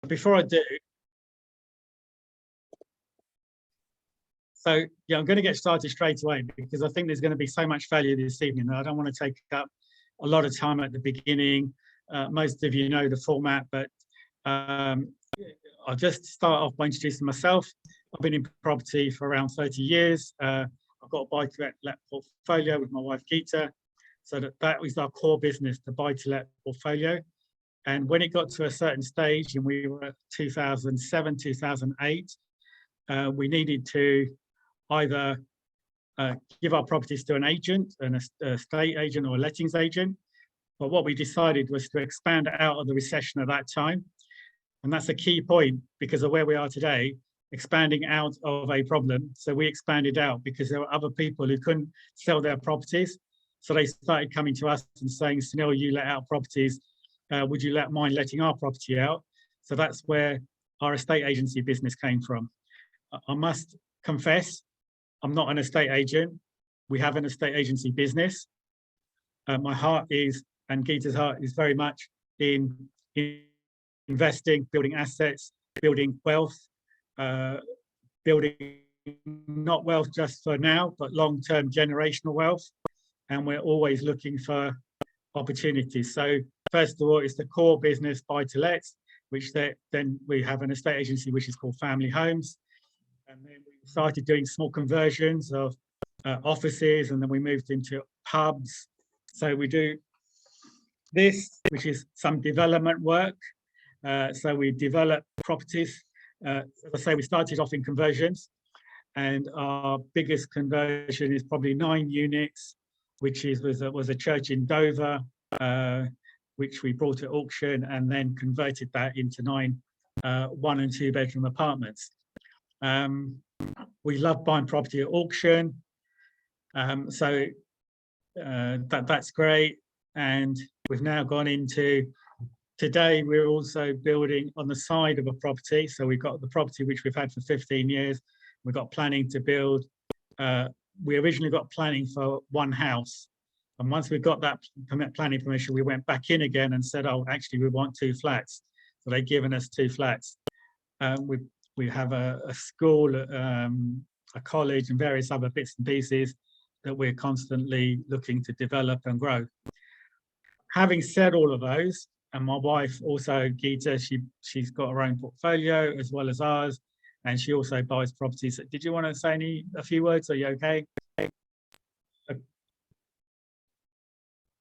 before I do, so yeah, I'm going to get started straight away because I think there's going to be so much value this evening. I don't want to take up a lot of time at the beginning. Most of you know the format, but I'll just start off by introducing myself. I've been in property for around 30 years. I've got a buy-to-let portfolio with my wife, Geeta. So that was our core business, the buy-to-let portfolio. And when it got to a certain stage, and we were at 2007, 2008, we needed to either give our properties to an agent, an estate agent or a lettings agent. But what we decided was to expand out of the recession at that time. And that's a key point because of where we are today, expanding out of a problem. So we expanded out because there were other people who couldn't sell their properties. So they started coming to us and saying, Sunil, you let out properties. Would you mind letting our property out? So that's where our estate agency business came from. I must confess, I'm not an estate agent. We have an estate agency business. My heart is, and Geeta's heart is very much in investing, building assets, building wealth, building not wealth just for now, but long-term generational wealth. And we're always looking for opportunities. So first of all, it's the core business buy-to-let, which then we have an estate agency, which is called Family Homes. And then we started doing small conversions of offices, and then we moved into pubs. So we do this, which is some development work. So we develop properties. As I say, we started off in conversions, and our biggest conversion is probably 9 units, which was a church in Dover, which we brought at auction and then converted that into 9 1- and 2-bedroom apartments. We love buying property at auction, so that's great. And we've now gone into, today we're also building on the side of a property. So we've got the property which we've had for 15 years. We've got planning to build. We originally got planning for 1 house. And once we got that planning permission, we went back in again and said, oh, actually, we want 2 flats. So they've given us 2 flats. We have a school, a college, and various other bits and pieces that we're constantly looking to develop and grow. Having said all of those, and my wife also, Geeta, she's got her own portfolio as well as ours, and she also buys properties. Did you want to say a few words? Are you okay?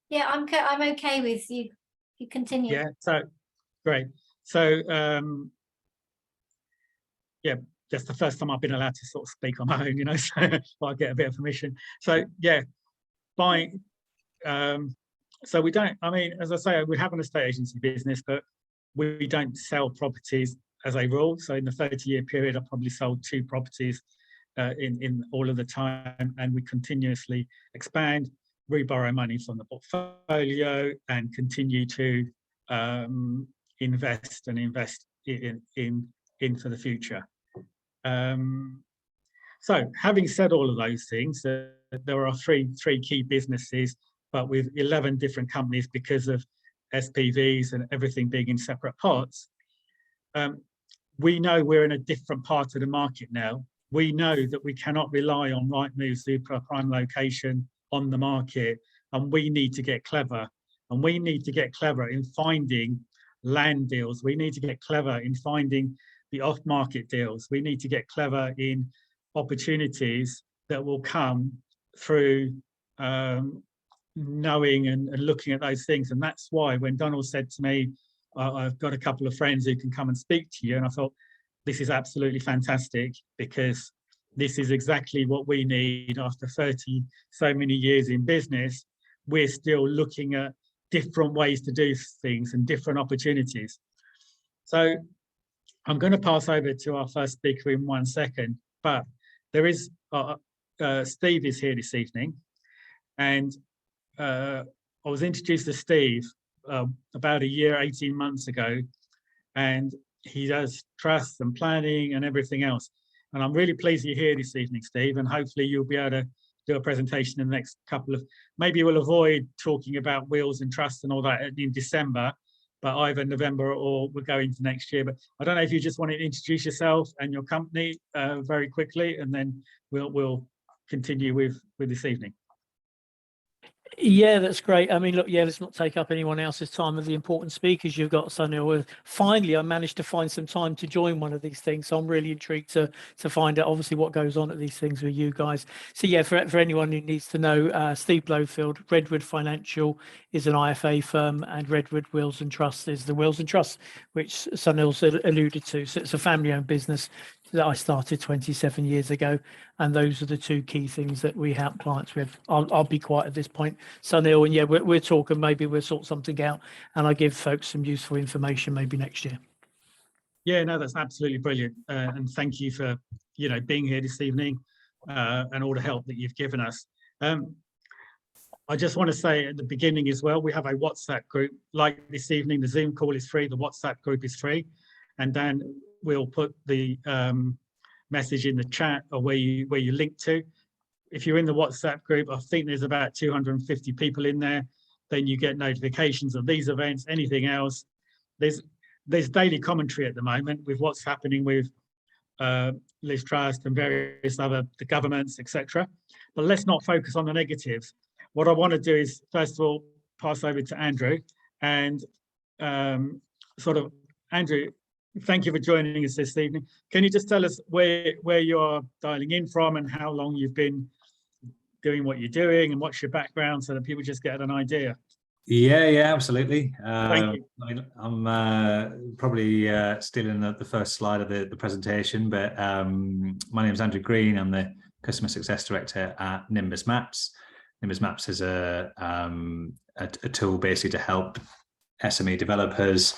Yeah, I'm okay with you. You continue. Yeah, so great. So yeah, that's the first time I've been allowed to sort of speak on my own, you know, so I get a bit of permission. So yeah, buying. So we don't, I mean, as I say, we have an estate agency business, but we don't sell properties as a rule. So in the 30-year period, I probably sold 2 properties in all of the time, and we continuously expand, reborrow money from the portfolio, and continue to invest in for the future. So having said all of those things, there are three key businesses, but with 11 different companies because of SPVs and everything being in separate parts. We know we're in a different part of the market now. We know that we cannot rely on Rightmove, super prime location on the market, and we need to get clever. And we need to get clever in finding land deals. We need to get clever in finding the off-market deals. We need to get clever in opportunities that will come through knowing and looking at those things. And that's why when Donald said to me, I've got a couple of friends who can come and speak to you, and I thought, this is absolutely fantastic, because this is exactly what we need. After 30 so many years in business, we're still looking at different ways to do things and different opportunities. So I'm going to pass over to our first speaker in 1 second, but there is, Steve is here this evening, and I was introduced to Steve about 18 months ago, and he does trusts and planning and everything else. And I'm really pleased you're here this evening, Steve, and hopefully you'll be able to do a presentation in the next couple of, maybe we'll avoid talking about wills and trusts and all that in December, but either November or we'll go into next year. But I don't know if you just want to introduce yourself and your company very quickly, and then we'll continue with this evening. Yeah, that's great. I mean, look, yeah, let's not take up anyone else's time of the important speakers you've got, Sunil. Finally, I managed to find some time to join one of these things, so I'm really intrigued to find out, obviously, what goes on at these things with you guys. So yeah, for anyone who needs to know, Steve Blowfield, Redwood Financial is an IFA firm, and Redwood Wills and Trusts is the Wills and Trusts, which Sunil's alluded to. So it's a family-owned business that I started 27 years ago, and those are the two key things that we help clients with. I'll be quiet at this point, Sunil, and yeah, we're talking, maybe we'll sort something out, and I give folks some useful information maybe next year. Yeah, no, that's absolutely brilliant, and thank you for being here this evening and all the help that you've given us. I just want to say at the beginning as well, we have a WhatsApp group. Like this evening, the Zoom call is free, the WhatsApp group is free, and then we'll put the message in the chat or where you link to. If you're in the WhatsApp group, I think there's about 250 people in there. Then you get notifications of these events, anything else. There's daily commentary at the moment with what's happening with Liz Truss and various other the governments, etc. But let's not focus on the negatives. What I want to do is, first of all, pass over to Andrew and Andrew, thank you for joining us this evening. Can you just tell us where you are dialing in from and how long you've been doing what you're doing and what's your background, so that people just get an idea? Yeah, absolutely. Thank you. I'm probably still in the first slide of the presentation, but my name is Andrew Green. I'm the Customer Success Director at Nimbus Maps. Nimbus Maps is a tool basically to help SME developers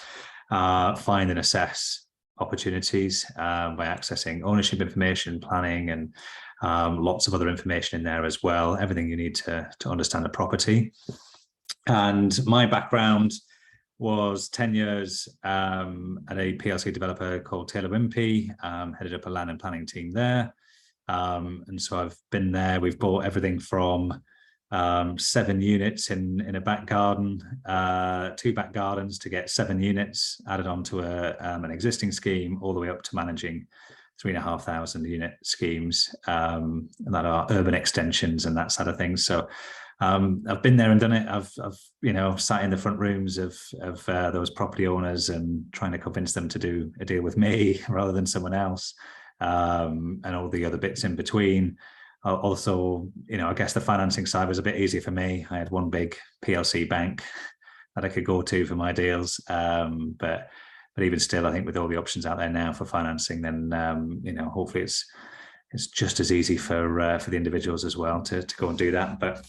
find and assess opportunities by accessing ownership information, planning, and lots of other information in there as well. Everything you need to understand a property. And my background was 10 years at a PLC developer called Taylor Wimpey, headed up a land and planning team there. And so I've been there. We've bought everything from 7 units in a back garden, 2 back gardens to get 7 units added onto an existing scheme, all the way up to managing 3,500 unit schemes that are urban extensions and that sort of thing. So I've been there and done it. I've sat in the front rooms of those property owners and trying to convince them to do a deal with me rather than someone else, and all the other bits in between. Also, I guess the financing side was a bit easier for me. I had one big PLC bank that I could go to for my deals, but even still, I think with all the options out there now for financing, then hopefully it's just as easy for the individuals as well to go and do that. But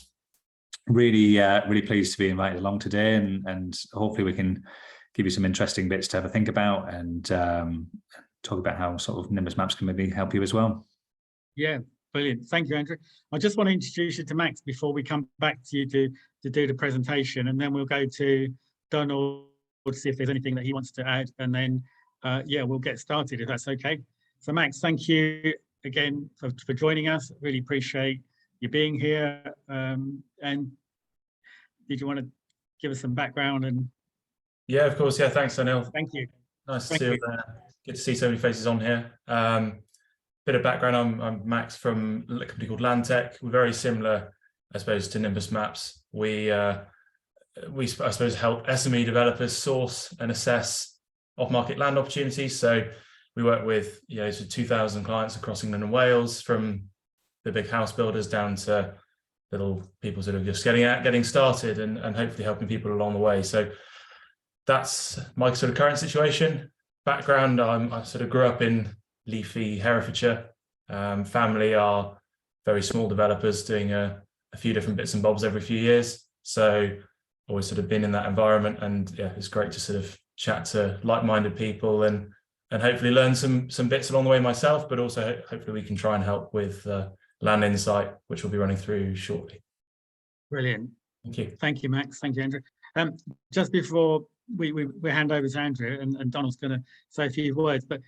really pleased to be invited along today, and hopefully we can give you some interesting bits to have a think about and talk about how sort of Nimbus Maps can maybe help you as well. Yeah, brilliant. Thank you, Andrew. I just want to introduce you to Max before we come back to you to do the presentation, and then we'll go to Donald to see if there's anything that he wants to add, and then we'll get started if that's okay. So Max, thank you again for joining us. Really appreciate you being here. And did you want to give us some background? And yeah, of course. Yeah, thanks, Sunil. Thank you. Nice to see you. Good to see so many faces on here. Bit of background, I'm Max from a company called LandTech. We're very similar, I suppose, to Nimbus Maps. We I suppose, help SME developers source and assess off-market land opportunities. So we work with 2,000 clients across England and Wales, from the big house builders down to little people sort of just getting started and hopefully helping people along the way. So that's my sort of current situation. Background, I sort of grew up in leafy Herefordshire. Family are very small developers doing a few different bits and bobs every few years. So always sort of been in that environment, and yeah, it's great to sort of chat to like-minded people and hopefully learn some bits along the way myself, but also hopefully we can try and help with Land Insight, which we'll be running through shortly. Brilliant. Thank you. Thank you, Max. Thank you, Andrew. Just before we hand over to Andrew, and Donald's going to say a few words, but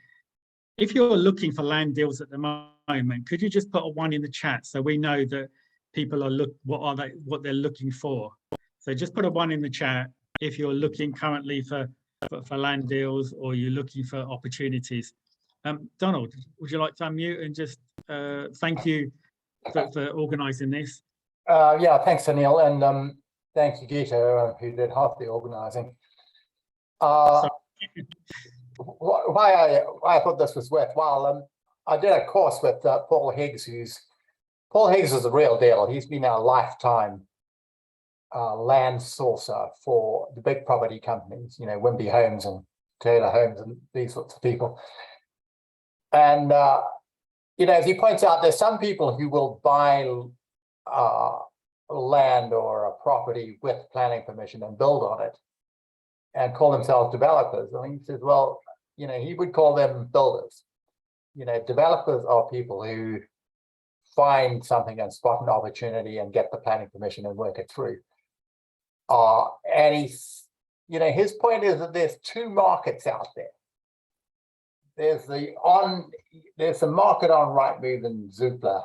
if you're looking for land deals at the moment, could you just put a 1 in the chat so we know that people are what they're looking for? So just put a 1 in the chat if you're looking currently for land deals or you're looking for opportunities. Donald, would you like to unmute and just thank you for organising this? Yeah, thanks, Anil, and thank you, Gita, who did half the organising. Why I thought this was worthwhile. I did a course with Paul Higgs, Paul Higgs is the real deal. He's been a lifetime land sourcer for the big property companies, you know, Wimpey Homes and Taylor Homes and these sorts of people. And, you know, as he points out, there's some people who will buy land or a property with planning permission and build on it and call themselves developers. And he says, well, you know, he would call them builders. You know, developers are people who find something and spot an opportunity and get the planning permission and work it through. And he's, you know, his point is that there's two markets out there. There's the market on Rightmove and Zoopla,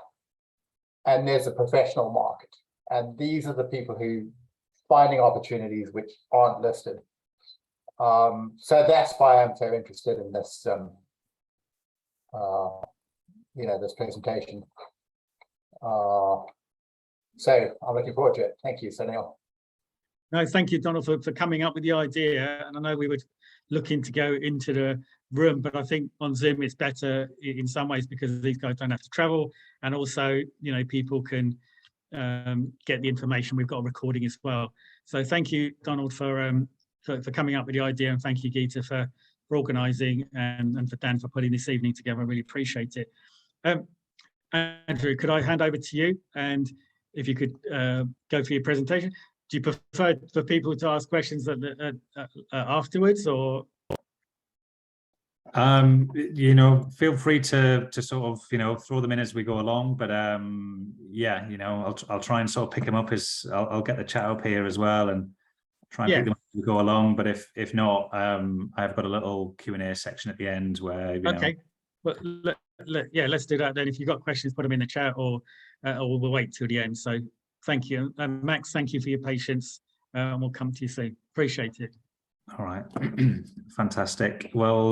and there's a professional market. And these are the people who finding opportunities which aren't listed. So that's why I'm so interested in this, you know, this presentation. So I'm looking forward to it. Thank you, Sunil. No, thank you, Donald, for coming up with the idea. And I know we were looking to go into the room, but I think on Zoom it's better in some ways because these guys don't have to travel, and also, you know, people can get the information. We've got a recording as well. So thank you, Donald, for coming up with the idea, and thank you, Gita, for organising, and for Dan for putting this evening together. I really appreciate it. Andrew, could I hand over to you, and if you could go for your presentation? Do you prefer for people to ask questions afterwards, or? You know, feel free to sort of, you know, throw them in as we go along, but yeah, you know, I'll try and sort of pick them up as I'll get the chat up here as well and try and pick them up as we go along. But if not, I've got a little Q&A section at the end where, you know. Well, yeah, let's do that then. If you've got questions, put them in the chat, or we'll wait till the end. So thank you. Max, thank you for your patience, and we'll come to you soon. Appreciate it. All right, fantastic. Well,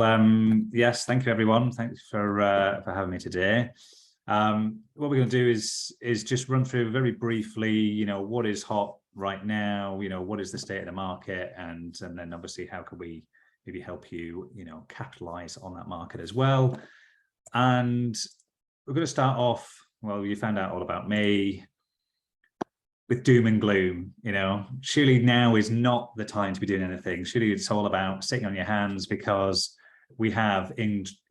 yes, thank you, everyone. Thanks for having me today. What we're going to do is just run through very briefly, you know, what is hot right now, you know, what is the state of the market, and then obviously how can we maybe help you, you know, capitalize on that market as well. And we're going to start off, well, you found out all about me, with doom and gloom. You know, surely now is not the time to be doing anything. Surely it's all about sitting on your hands, because we have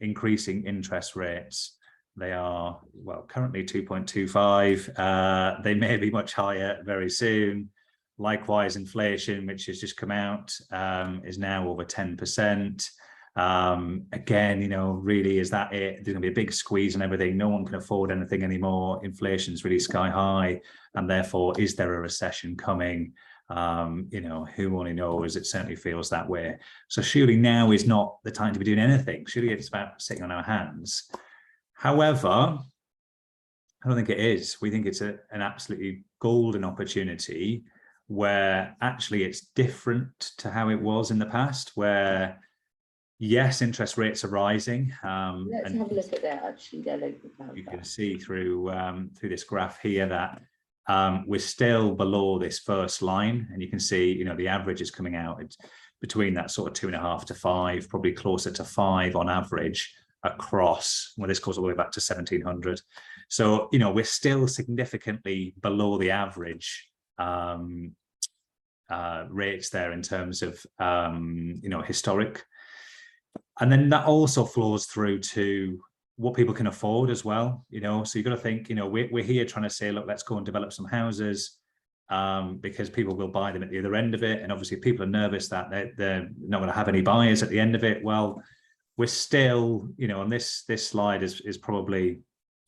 increasing interest rates. They are, well, currently 2.25. They may be much higher very soon. Likewise, inflation, which has just come out, is now over 10%. Again, you know, really, is that it? There's gonna be a big squeeze on everything. No one can afford anything anymore. Inflation's really sky high, and therefore, is there a recession coming? You know, who only knows? It certainly feels that way. So surely now is not the time to be doing anything. Surely it's about sitting on our hands. However, I don't think it is. We think it's an absolutely golden opportunity where actually it's different to how it was in the past, where yes, interest rates are rising. Let's have a look at that. Actually, you can see through this graph here that we're still below this first line, and you can see, you know, the average is coming out. It's between that sort of 2.5 to 5, probably closer to 5 on average across. Well, this goes all the way back to 1700. So, you know, we're still significantly below the average rates there in terms of you know, historic. And then that also flows through to what people can afford as well, you know. So you've got to think, you know, we're here trying to say, look, let's go and develop some houses, because people will buy them at the other end of it. And obviously people are nervous that they're not going to have any buyers at the end of it. Well, we're still, you know, on this slide is probably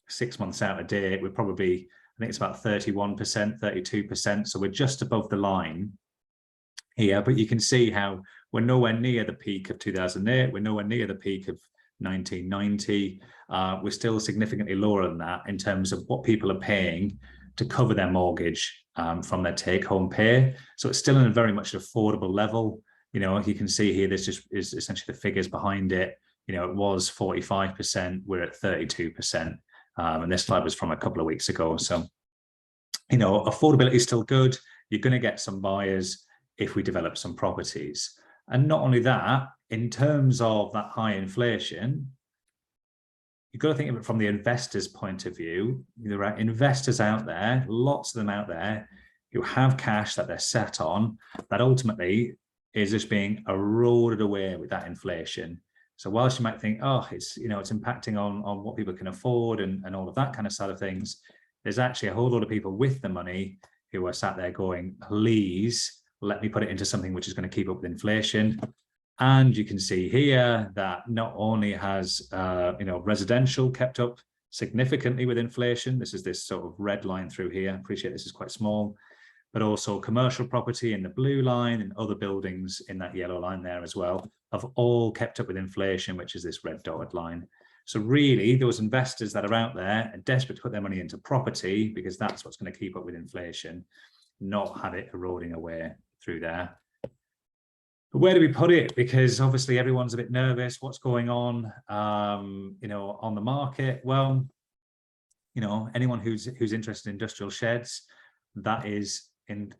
6 months out of date. We're probably, I think it's about 31%, 32%. So we're just above the line here, but you can see how we're nowhere near the peak of 2008. We're nowhere near the peak of 1990. We're still significantly lower than that in terms of what people are paying to cover their mortgage from their take-home pay. So it's still in a very much affordable level. You know, you can see here, this just is essentially the figures behind it. You know, it was 45%, we're at 32%. And this slide was from a couple of weeks ago. So, you know, affordability is still good. You're going to get some buyers if we develop some properties. And not only that, in terms of that high inflation, you've got to think of it from the investor's point of view. There are investors out there, lots of them out there, who have cash that they're set on, that ultimately is just being eroded away with that inflation. So whilst you might think, oh, it's, you know, it's impacting on what people can afford and all of that kind of side of things, there's actually a whole lot of people with the money who are sat there going, please let me put it into something which is going to keep up with inflation. And you can see here that not only has you know, residential kept up significantly with inflation. This is this sort of red line through here. I appreciate this is quite small, but also commercial property in the blue line and other buildings in that yellow line there as well have all kept up with inflation, which is this red dotted line. So really, those investors that are out there are desperate to put their money into property because that's what's going to keep up with inflation, not have it eroding away through there. But where do we put it? Because obviously everyone's a bit nervous. What's going on, you know, on the market? Well, you know, anyone who's interested in industrial sheds, that is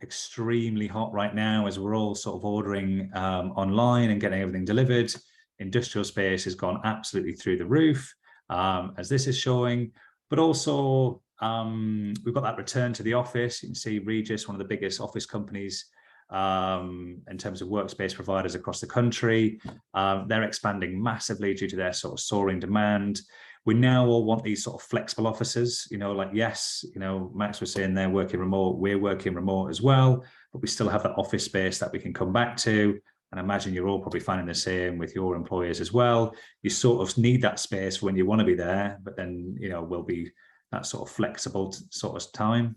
extremely hot right now as we're all sort of ordering online and getting everything delivered. Industrial space has gone absolutely through the roof, as this is showing. But also, we've got that return to the office. You can see Regis, one of the biggest office companies in terms of workspace providers across the country. They're expanding massively due to their sort of soaring demand. We now all want these sort of flexible offices, you know, like, yes, you know, Max was saying they're working remote, we're working remote as well, but we still have that office space that we can come back to. And I imagine you're all probably finding the same with your employers as well. You sort of need that space when you want to be there, but then, you know, will be that sort of flexible sort of time.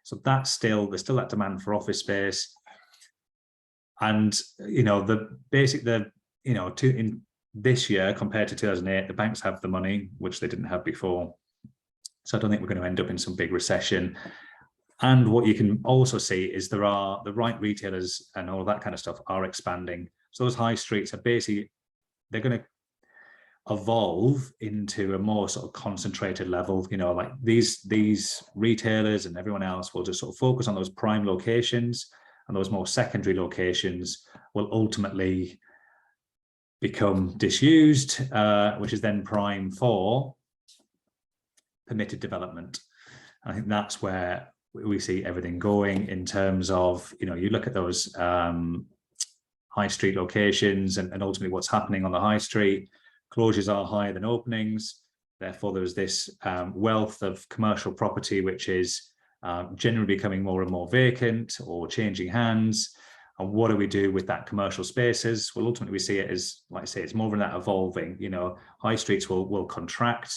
So that's still, there's still that demand for office space. And, you know, you know, in this year compared to 2008, the banks have the money, which they didn't have before. So I don't think we're going to end up in some big recession. And what you can also see is there are the right retailers and all of that kind of stuff are expanding. So those high streets are basically, they're going to evolve into a more sort of concentrated level, you know, like these retailers and everyone else will just sort of focus on those prime locations, and those more secondary locations will ultimately become disused, which is then prime for permitted development. I think that's where we see everything going in terms of, you know, you look at those high street locations and ultimately what's happening on the high street. Closures are higher than openings. Therefore, there's this wealth of commercial property, which is generally becoming more and more vacant or changing hands. And what do we do with that commercial spaces? Well, ultimately, we see it as, like I say, it's more of that evolving, you know, high streets will contract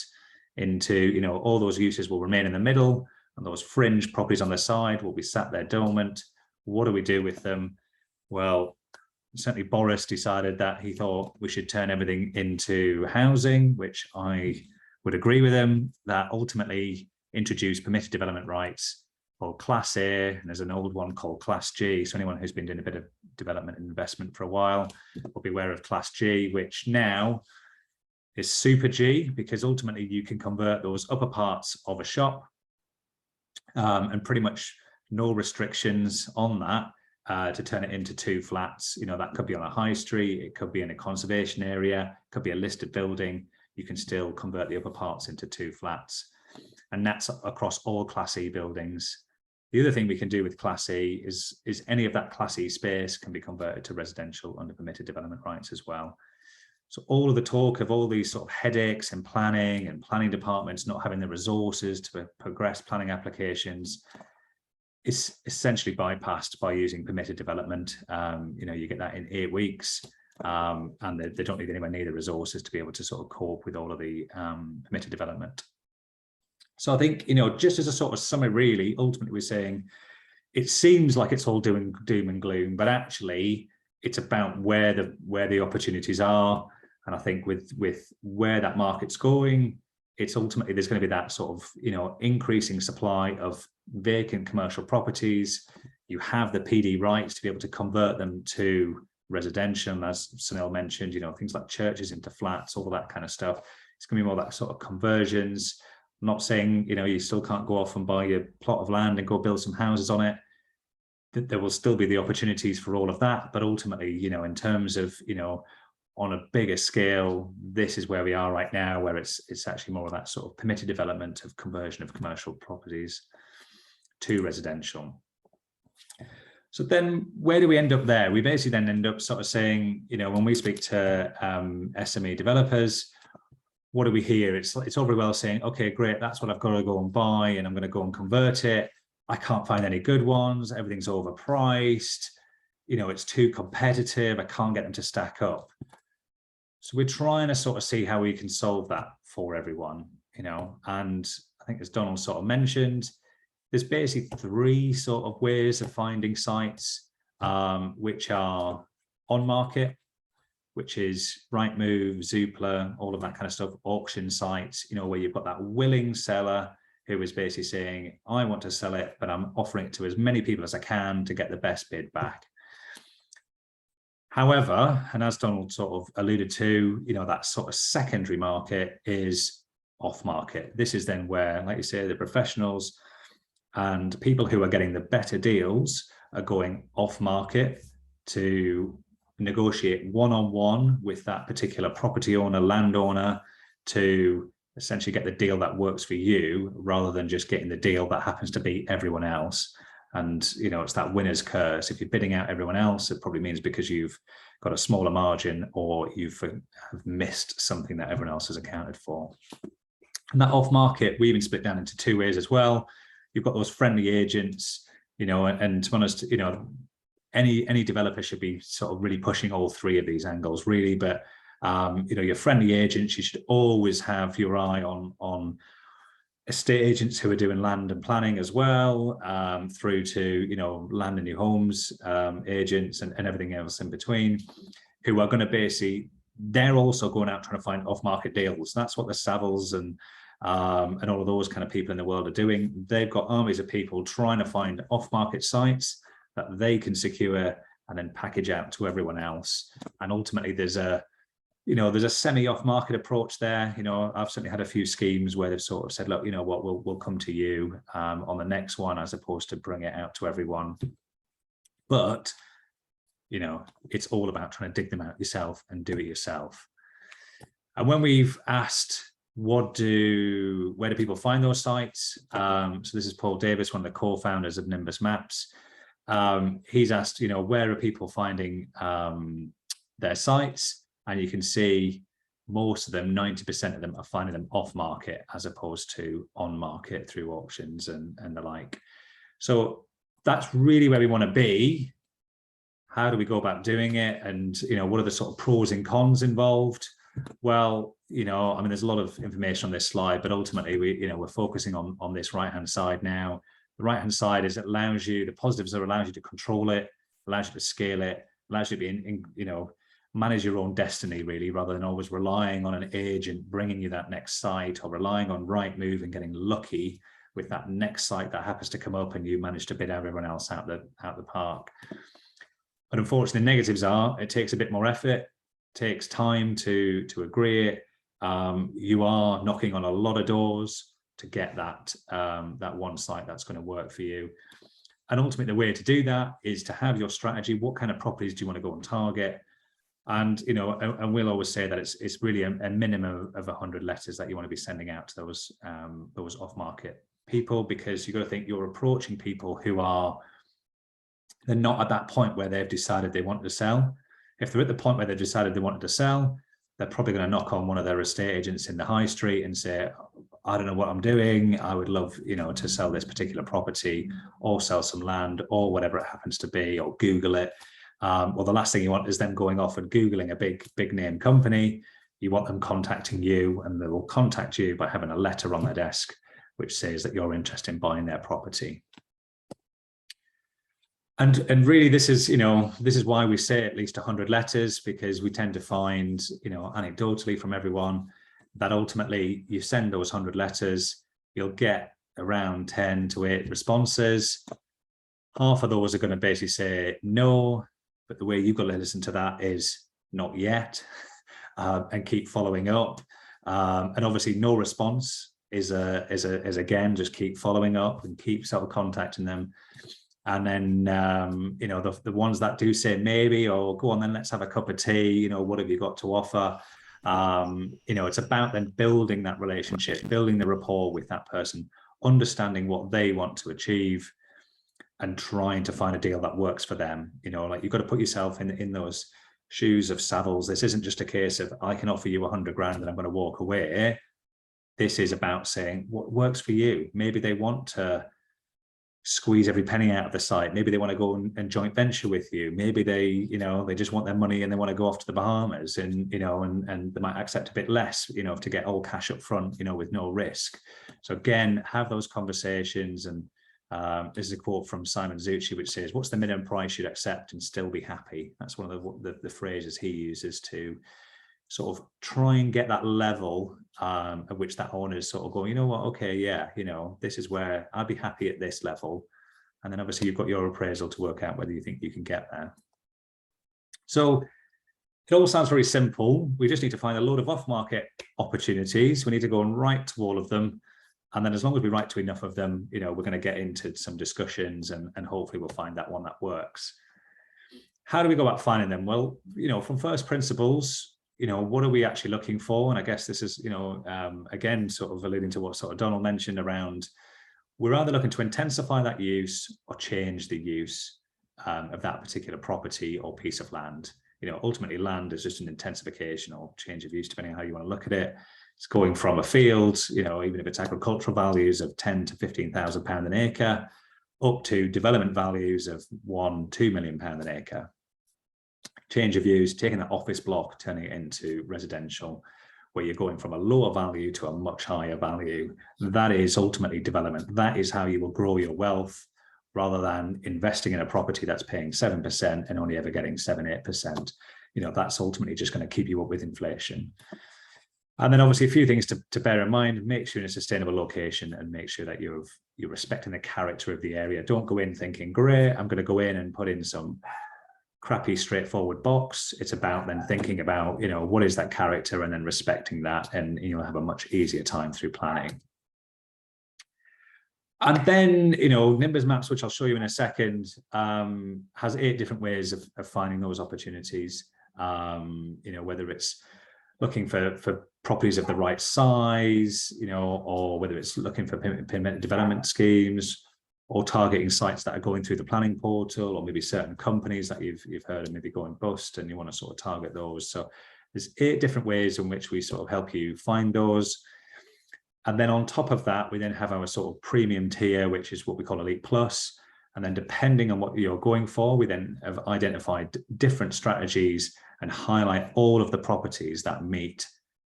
into, you know, all those uses will remain in the middle, and those fringe properties on the side will be sat there dormant. What do we do with them? Well, certainly Boris decided that he thought we should turn everything into housing, which I would agree with him, that ultimately introduce permitted development rights for Class A, and there's an old one called Class G. So anyone who's been doing a bit of development and investment for a while will be aware of Class G, which now is Super G, because ultimately you can convert those upper parts of a shop and pretty much no restrictions on that to turn it into 2 flats. You know, that could be on a high street, it could be in a conservation area, it could be a listed building. You can still convert the upper parts into 2 flats. And that's across all Class E buildings. The other thing we can do with Class E is any of that Class E space can be converted to residential under permitted development rights as well. So all of the talk of all these sort of headaches and planning departments not having the resources to progress planning applications is essentially bypassed by using permitted development. You know, you get that in 8 weeks, and they don't need anywhere near the resources to be able to sort of cope with all of the permitted development. So I think, you know, just as a sort of summary, really, ultimately we're saying it seems like it's all doom and gloom, but actually it's about where the opportunities are. And I think with where that market's going, it's ultimately there's going to be that sort of, you know, increasing supply of vacant commercial properties. You have the PD rights to be able to convert them to residential, as Sunil mentioned, things like churches into flats, all of that kind of stuff. It's going to be more that sort of conversions. I'm not saying, you still can't go off and buy a plot of land and go build some houses on it. There will still be the opportunities for all of that. But ultimately, in terms of, on a bigger scale, this is where we are right now, where it's actually more of that sort of permitted development of conversion of commercial properties to residential. So then where do we end up there? We basically then end up sort of saying, when we speak to SME developers, what do we hear? It's all very well saying, okay, great, that's what I've got to go and buy, and I'm going to go and convert it. I can't find any good ones. Everything's overpriced. It's too competitive. I can't get them to stack up. So we're trying to sort of see how we can solve that for everyone, and I think as Donald sort of mentioned, there's basically 3 sort of ways of finding sites, which are on market, which is Rightmove, Zoopla, all of that kind of stuff, auction sites, where you've got that willing seller who is basically saying, I want to sell it, but I'm offering it to as many people as I can to get the best bid back. However, and as Donald sort of alluded to, that sort of secondary market is off market. This is then where, like you say, the professionals and people who are getting the better deals are going off market to negotiate one-on-one with that particular property owner, landowner, to essentially get the deal that works for you, rather than just getting the deal that happens to be everyone else. And, it's that winner's curse. If you're bidding out everyone else, it probably means because you've got a smaller margin, or have missed something that everyone else has accounted for. And that off market, we even split down into 2 ways as well. You've got those friendly agents, and to be honest, any developer should be sort of really pushing all 3 of these angles, really. But your friendly agents, you should always have your eye on estate agents who are doing land and planning as well, through to land and new homes agents and everything else in between, who are going to basically, they're also going out trying to find off-market deals. That's what the Savills and all of those kind of people in the world are doing. They've got armies of people trying to find off-market sites that they can secure and then package out to everyone else. And ultimately, there's a semi off-market approach there. I've certainly had a few schemes where they've sort of said, look, what, we'll come to you on the next one, as opposed to bring it out to everyone. But it's all about trying to dig them out yourself and do it yourself. And when we've asked, where do people find those sites? So this is Paul Davis, one of the co-founders of Nimbus Maps. He's asked, where are people finding their sites? And you can see most of them, 90% of them, are finding them off market as opposed to on market through auctions and the like. So that's really where we want to be. How do we go about doing it? And, what are the sort of pros and cons involved? Well, there's a lot of information on this slide, but ultimately we're focusing on this right-hand side now. The right-hand side is, it allows you, the positives are, allows you to control it, allows you to scale it, allows you to be manage your own destiny, really, rather than always relying on an agent bringing you that next site, or relying on Rightmove and getting lucky with that next site that happens to come up and you manage to bid everyone else out the park. But unfortunately, the negatives are, it takes a bit more effort, takes time to agree it. You are knocking on a lot of doors to get that one site that's going to work for you. And ultimately, the way to do that is to have your strategy. What kind of properties do you want to go and target? And and we'll always say that it's really a minimum of 100 letters that you want to be sending out to those off-market people, because you've got to think you're approaching people who they're not at that point where they've decided they want to sell. If they're at the point where they've decided they wanted to sell, they're probably going to knock on one of their estate agents in the high street and say, I don't know what I'm doing. I would love, to sell this particular property, or sell some land, or whatever it happens to be, or Google it. Well, the last thing you want is them going off and Googling a big name company. You want them contacting you, and they will contact you by having a letter on their desk which says that you're interested in buying their property. And really, this is why we say at least 100 letters, because we tend to find, anecdotally from everyone, that ultimately you send those 100 letters, you'll get around 10 to 8 responses. Half of those are going to basically say no, but the way you've got to listen to that is not yet, and keep following up. And obviously no response is again, just keep following up and keep sort of contacting them. And then, you know, the ones that do say maybe, or go on, then let's have a cup of tea, you know, what have you got to offer? You know, it's about then building that relationship, building the rapport with that person, understanding what they want to achieve, and trying to find a deal that works for them. You know, like, you've got to put yourself in those shoes of Savills. This isn't just a case of, I can offer you 100 grand and I'm going to walk away. This is about saying what works for you. Maybe they want to squeeze every penny out of the site. Maybe they want to go and joint venture with you. Maybe they, you know, they just want their money and they want to go off to the Bahamas, and, you know, and they might accept a bit less, you know, to get all cash up front, you know, with no risk. So again, have those conversations. And this is a quote from Simon Zucci, which says, what's the minimum price you'd accept and still be happy? That's one of the phrases he uses to sort of try and get that level at which that owner is sort of going, you know what, okay, yeah, you know, this is where I'd be happy at this level. And then obviously you've got your appraisal to work out whether you think you can get there. So it all sounds very simple. We just need to find a load of off-market opportunities. We need to go and write to all of them. And then as long as we write to enough of them, you know, we're going to get into some discussions, and hopefully we'll find that one that works. How do we go about finding them? Well, you know, from first principles, you know, what are we actually looking for? And I guess this is, you know, again, sort of alluding to what sort of Donald mentioned around, we're either looking to intensify that use or change the use of that particular property or piece of land. You know, ultimately land is just an intensification or change of use, depending on how you want to look at it. It's going from a field, you know, even if it's agricultural values of 10 to 15,000 pound an acre, up to development values of £1-2 million an acre. Change of use, taking that office block, turning it into residential, where you're going from a lower value to a much higher value. That is ultimately development. That is how you will grow your wealth, rather than investing in a property that's paying 7% and only ever getting 7-8%. You know, that's ultimately just going to keep you up with inflation. And then obviously a few things to bear in mind: make sure you're in a sustainable location, and make sure that you're respecting the character of the area. Don't go in thinking, great, I'm going to go in and put in some crappy straightforward box. It's about then thinking about, you know, what is that character, and then respecting that, and you'll have a much easier time through planning. And then, you know, Nimbus Maps, which I'll show you in a second, has 8 different ways of finding those opportunities. You know, whether it's looking for properties of the right size, you know, or whether it's looking for permitted development schemes, or targeting sites that are going through the planning portal, or maybe certain companies that you've heard of maybe going bust, and you want to sort of target those. So there's 8 different ways in which we sort of help you find those. And then on top of that, we then have our sort of premium tier, which is what we call Elite Plus. And then depending on what you're going for, we then have identified different strategies and highlight all of the properties that meet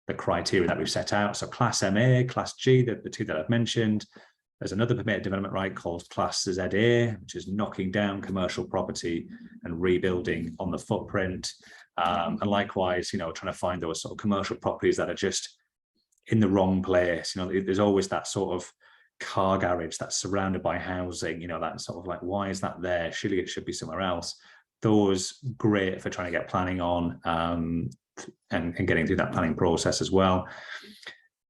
the criteria that we've set out. So Class MA, Class G, the 2 that I've mentioned. There's another permitted development right called Class ZA, which is knocking down commercial property and rebuilding on the footprint. And likewise, you know, trying to find those sort of commercial properties that are just in the wrong place. You know, there's always that sort of car garage that's surrounded by housing, you know, that sort of like, why is that there? Surely it should be somewhere else. Those great for trying to get planning on and getting through that planning process as well.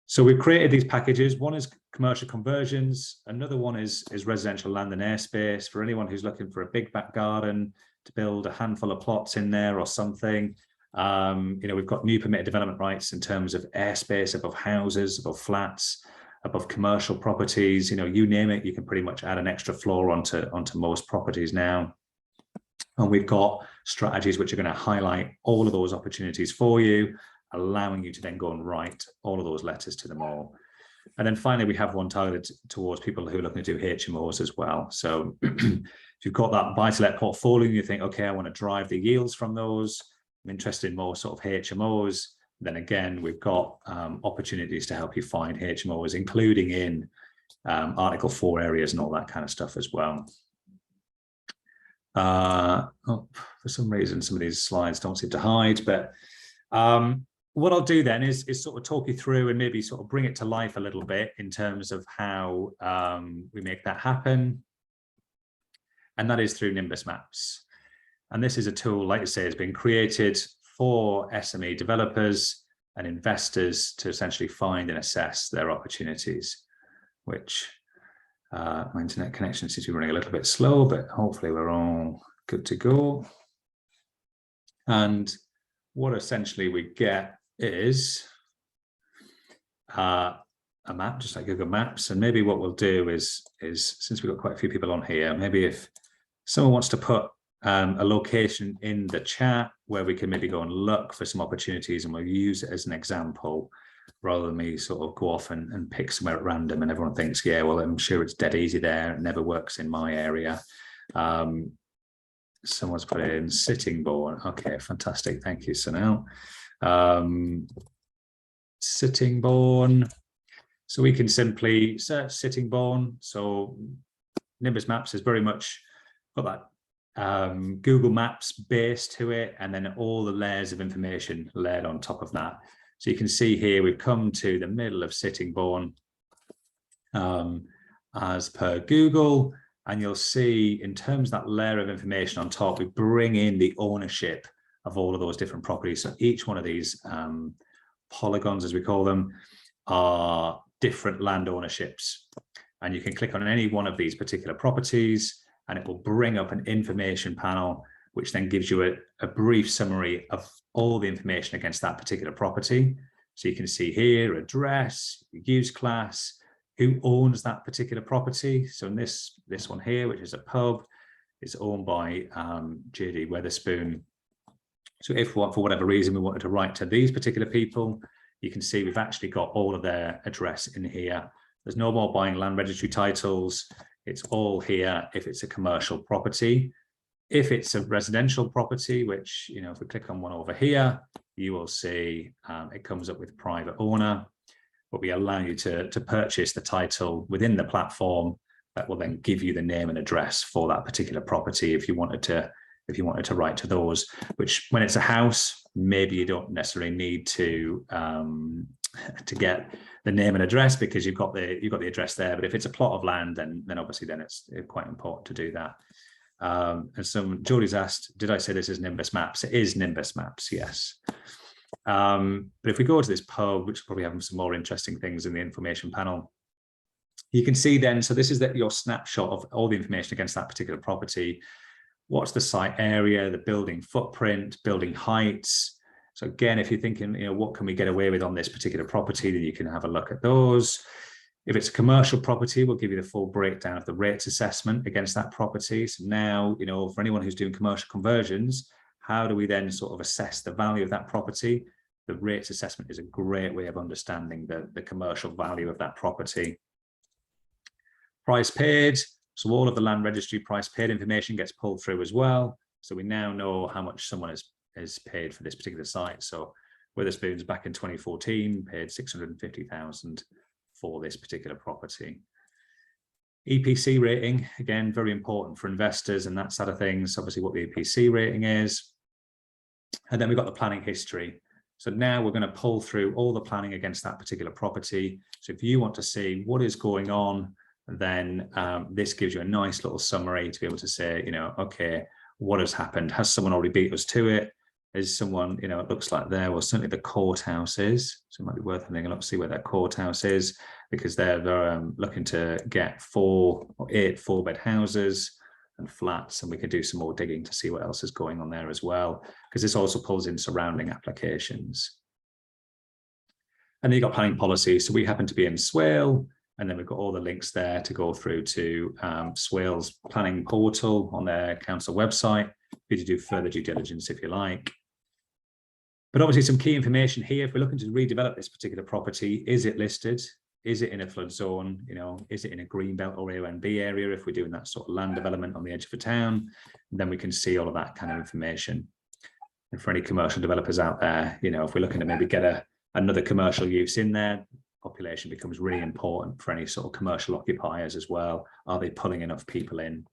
So we've created these packages. One is commercial conversions. Another one is residential land and airspace for anyone who's looking for a big back garden to build a handful of plots in there or something. You know, we've got new permitted development rights in terms of airspace above houses, above flats, above commercial properties. You know, you name it, you can pretty much add an extra floor onto most properties now. And we've got strategies which are going to highlight all of those opportunities for you, allowing you to then go and write all of those letters to them all. And then finally, we have one targeted towards people who are looking to do HMOs as well. So if you've got that buy-to-let portfolio and you think, okay, I want to drive the yields from those, I'm interested in more sort of HMOs, then again, we've got opportunities to help you find HMOs, including in Article 4 areas and all that kind of stuff as well. For some reason, some of these slides don't seem to hide, but what I'll do then is sort of talk you through and maybe sort of bring it to life a little bit in terms of how we make that happen. And that is through Nimbus Maps. And this is a tool, like I say, has been created for SME developers and investors to essentially find and assess their opportunities, which my internet connection seems to be running a little bit slow, but hopefully we're all good to go. And what essentially we get is a map, just like Google Maps. And maybe what we'll do is since we've got quite a few people on here, maybe if someone wants to put a location in the chat where we can maybe go and look for some opportunities, and we'll use it as an example rather than me sort of go off and pick somewhere at random and everyone thinks, yeah, well, I'm sure it's dead easy there. It never works in my area. Someone's put in Sittingbourne. Okay, fantastic. Thank you, Sunil. Sittingbourne. So we can simply search Sittingbourne. So Nimbus Maps has very much got that Google Maps base to it, and then all the layers of information layered on top of that. So you can see here we've come to the middle of Sittingbourne as per Google, and you'll see in terms of that layer of information on top, we bring in the ownership of all of those different properties. So each one of these polygons, as we call them, are different land ownerships, and you can click on any one of these particular properties and it will bring up an information panel, which then gives you a brief summary of all the information against that particular property. So you can see here, address, use class, who owns that particular property. So in this one here, which is a pub, is owned by JD Wetherspoon. So if for whatever reason we wanted to write to these particular people, you can see we've actually got all of their address in here. There's no more buying land registry titles. It's all here if it's a commercial property. If it's a residential property, which, you know, if we click on one over here, you will see it comes up with private owner, but we allow you to purchase the title within the platform that will then give you the name and address for that particular property if you wanted to write to those. Which, when it's a house, maybe you don't necessarily need to get the name and address because you've got the address there. But if it's a plot of land, then obviously it's quite important to do that. And Jodie's asked, did I say this is Nimbus Maps? It is Nimbus Maps, yes. But if we go to this pub, which will probably have some more interesting things in the information panel, you can see then, so this is your snapshot of all the information against that particular property. What's the site area, the building footprint, building heights. So again, if you're thinking, you know, what can we get away with on this particular property, then you can have a look at those. If it's a commercial property, we'll give you the full breakdown of the rates assessment against that property. So now, you know, for anyone who's doing commercial conversions, how do we then sort of assess the value of that property? The rates assessment is a great way of understanding the commercial value of that property. Price paid. So all of the land registry price paid information gets pulled through as well. So we now know how much someone is paid for this particular site. So Wetherspoons back in 2014 paid 650,000 for this particular property. EPC rating, again, very important for investors and that side of things, obviously what the EPC rating is. And then we've got the planning history. So now we're going to pull through all the planning against that particular property. So if you want to see what is going on, then this gives you a nice little summary to be able to say, you know, okay, what has happened? Has someone already beat us to it? Is someone, you know, it looks like there, well, certainly the courthouse is, so it might be worth having a look, see where their courthouse is, because they're looking to get 4 or 8 4-bed houses and flats, and we could do some more digging to see what else is going on there as well, because this also pulls in surrounding applications. And then you've got planning policy. So we happen to be in Swale, and then we've got all the links there to go through to Swale's planning portal on their council website for you to do further due diligence if you like. But obviously some key information here, if we're looking to redevelop this particular property, is it listed? Is it in a flood zone? You know, is it in a green belt or AONB area? If we're doing that sort of land development on the edge of a town, then we can see all of that kind of information. And for any commercial developers out there, you know, if we're looking to maybe get another commercial use in there, population becomes really important for any sort of commercial occupiers as well. Are they pulling enough people in?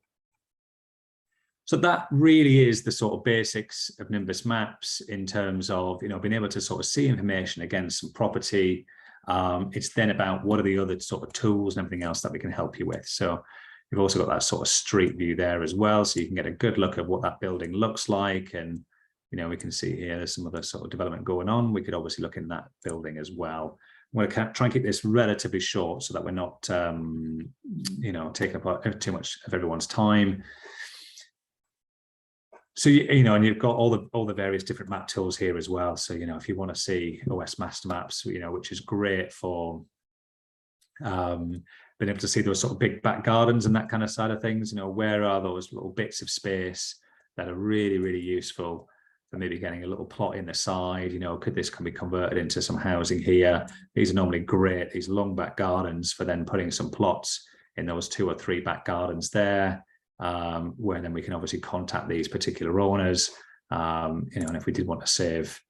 So that really is the sort of basics of Nimbus Maps in terms of, being able to sort of see information against some property. It's then about what are the other sort of tools and everything else that we can help you with. So you've also got that sort of street view there as well, so you can get a good look at what that building looks like. And we can see here there's some other sort of development going on. We could obviously look in that building as well. I'm going to try and keep this relatively short so that we're not taking up too much of everyone's time. So and you've got all the various different map tools here as well. So if you want to see OS Master Maps, which is great for being able to see those sort of big back gardens and that kind of side of things. Where are those little bits of space that are really, really useful for maybe getting a little plot in the side? Could this can be converted into some housing here? These are normally great, these long back gardens, for then putting some plots in those 2 or 3 back gardens there. Where then we can obviously contact these particular owners, and if we did want to save,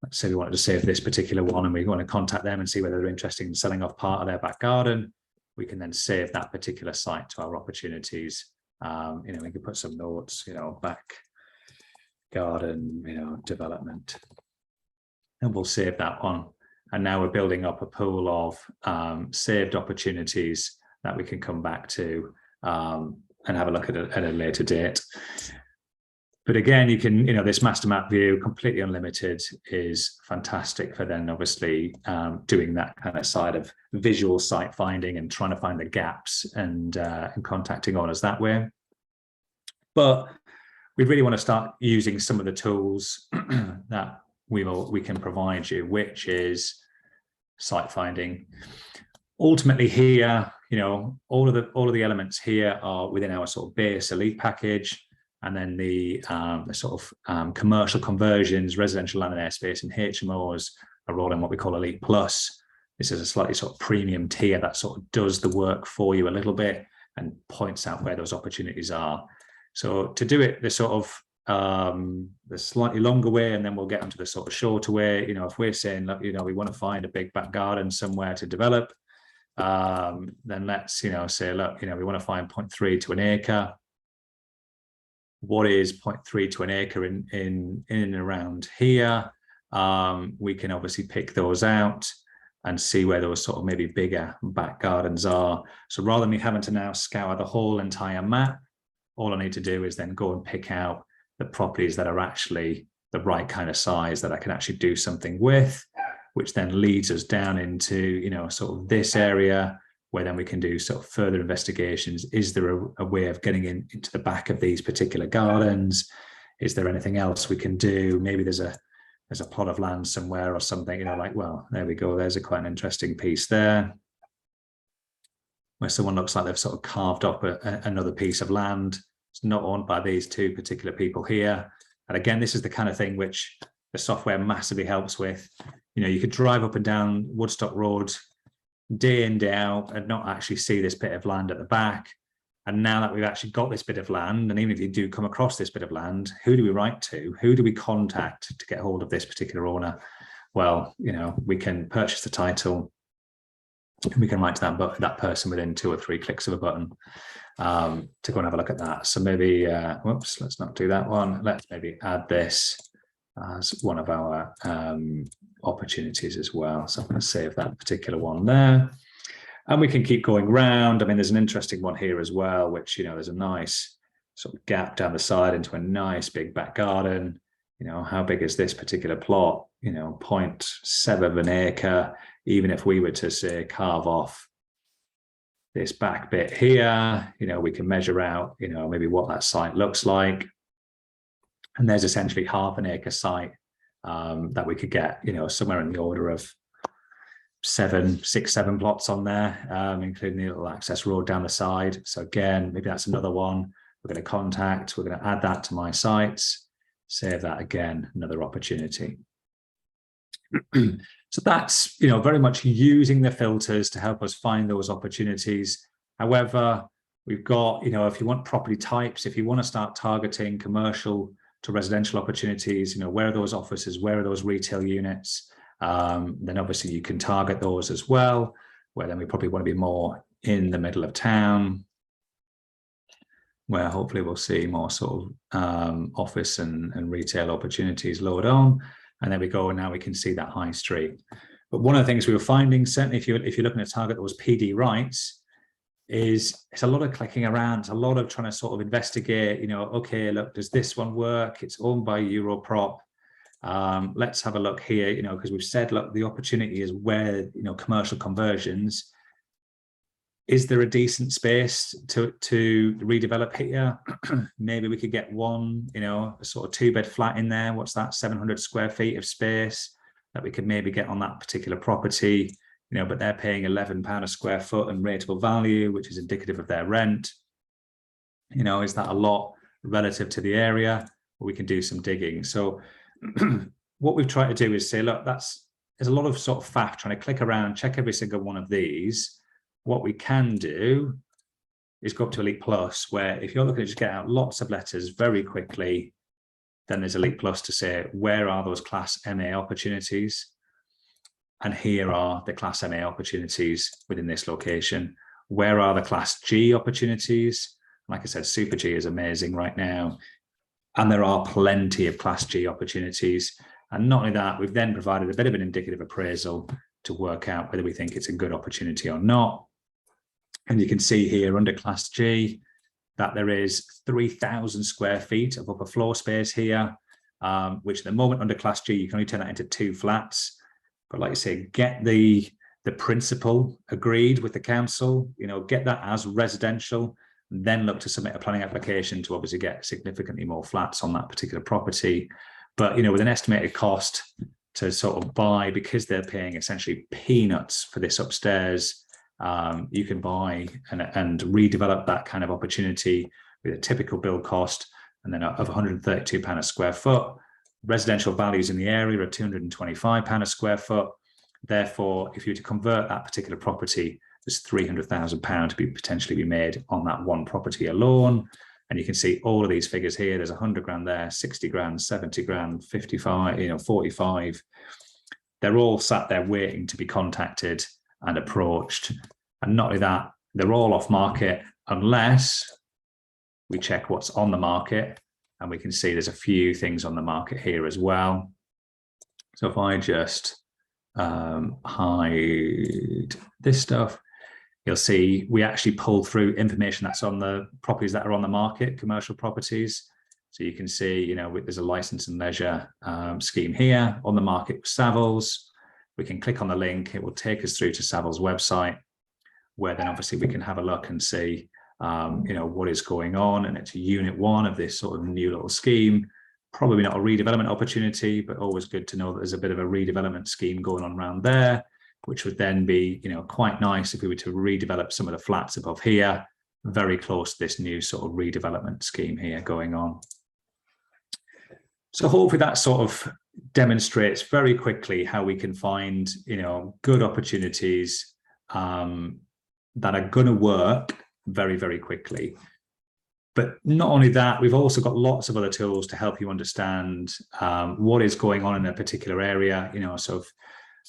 let's say we wanted to save this particular one and we want to contact them and see whether they're interested in selling off part of their back garden, we can then save that particular site to our opportunities. We can put some notes, back garden, development, and we'll save that one. And now we're building up a pool of saved opportunities that we can come back to and have a look at a later date. But again, you can, this master map view, completely unlimited, is fantastic for then obviously doing that kind of side of visual site finding and trying to find the gaps and contacting owners that way. But we really want to start using some of the tools that we can provide you, which is site finding. Ultimately here, all of the elements here are within our sort of base elite package, and then the sort of commercial conversions, residential land and airspace, and HMOs are all in what we call Elite Plus. This is a slightly sort of premium tier that sort of does the work for you a little bit and points out where those opportunities are. So to do it the sort of the slightly longer way, and then we'll get onto the sort of shorter way. If we're saying, look, we want to find a big back garden somewhere to develop, then let's say, look, we want to find 0.3 to an acre. What is 0.3 to an acre in and around here? We can obviously pick those out and see where those sort of maybe bigger back gardens are. So rather than me having to now scour the whole entire map, all I need to do is then go and pick out the properties that are actually the right kind of size that I can actually do something with, which then leads us down into, sort of this area where then we can do sort of further investigations. Is there a way of getting into the back of these particular gardens? Is there anything else we can do? Maybe there's a plot of land somewhere or something, like, well, there we go. There's quite an interesting piece there where someone looks like they've sort of carved up another piece of land. It's not owned by these 2 particular people here. And again, this is the kind of thing which the software massively helps with. You could drive up and down Woodstock Road day in, day out and not actually see this bit of land at the back. And now that we've actually got this bit of land, and even if you do come across this bit of land, who do we write to? Who do we contact to get hold of this particular owner? Well, we can purchase the title. We can write to that person within 2 or 3 clicks of a button to go and have a look at that. So maybe, whoops, let's not do that one. Let's maybe add this as one of our opportunities as well. So I'm going to save that particular one there. And we can keep going round. I mean, there's an interesting one here as well, which, there's a nice sort of gap down the side into a nice big back garden. How big is this particular plot? 0.7 of an acre. Even if we were to say carve off this back bit here, we can measure out, maybe what that site looks like. And there's essentially half an acre site that we could get, somewhere in the order of 7 plots on there, including the little access road down the side. So again, maybe that's another one we're going to contact. We're going to add that to my sites, save that again, another opportunity. So that's, very much using the filters to help us find those opportunities. However, we've got, if you want property types, if you want to start targeting commercial to residential opportunities, where are those offices, where are those retail units, then obviously you can target those as well, where then we probably want to be more in the middle of town. where hopefully we'll see more sort of office and retail opportunities lowered on. And there we go. And now we can see that high street. But one of the things we were finding, certainly if you're looking at a target that was PD rights, is it's a lot of clicking around. It's a lot of trying to sort of investigate, you know, okay, look, does this one work? It's owned by Europrop. Let's have a look here, you know, because we've said, look, the opportunity is where, you know, commercial conversions. Is there a decent space to redevelop here? Maybe we could get one, you know, a sort of 2-bed flat in there. What's that? 700 square feet of space that we could maybe get on that particular property, you know, but they're paying £11 a square foot and rateable value, which is indicative of their rent. You know, is that a lot relative to the area? We can do some digging. So what we've tried to do is say, look, there's a lot of sort of faff trying to click around, check every single one of these. What we can do is go up to Elite Plus, where if you're looking to just get out lots of letters very quickly, then there's Elite Plus to say, where are those Class MA opportunities? And here are the Class MA opportunities within this location. Where are the Class G opportunities? Like I said, Super G is amazing right now. And there are plenty of Class G opportunities. And not only that, we've then provided a bit of an indicative appraisal to work out whether we think it's a good opportunity or not. And you can see here under Class G that there is 3,000 square feet of upper floor space here, which at the moment under Class G, you can only turn that into 2 flats. But like I say, get the principle agreed with the council, you know, get that as residential, and then look to submit a planning application to obviously get significantly more flats on that particular property. But, you know, with an estimated cost to sort of buy, because they're paying essentially peanuts for this upstairs, you can buy and redevelop that kind of opportunity with a typical build cost and then of £132 a square foot. Residential values in the area are £225 a square foot. Therefore, if you were to convert that particular property, there's £300,000 to potentially be made on that one property alone. And you can see all of these figures here. There's 100 grand there, 60 grand, 70 grand, 55, you know, 45. They're all sat there waiting to be contacted and approached. And not only that, they're all off market unless we check what's on the market, and we can see there's a few things on the market here as well. So if I just hide this stuff, you'll see we actually pull through information that's on the properties that are on the market, commercial properties. So you can see, you know, there's a license and leisure scheme here on the market with Savills. We can click on the link. It will take us through to Savills' website, where then obviously we can have a look and see, you know, what is going on. And it's unit 1 of this sort of new little scheme. Probably not a redevelopment opportunity, but always good to know that there's a bit of a redevelopment scheme going on around there, which would then be, you know, quite nice if we were to redevelop some of the flats above here, very close to this new sort of redevelopment scheme here going on. So hopefully that sort of demonstrates very quickly how we can find, you know, good opportunities that are going to work very, very quickly. But not only that, we've also got lots of other tools to help you understand what is going on in a particular area. You know, so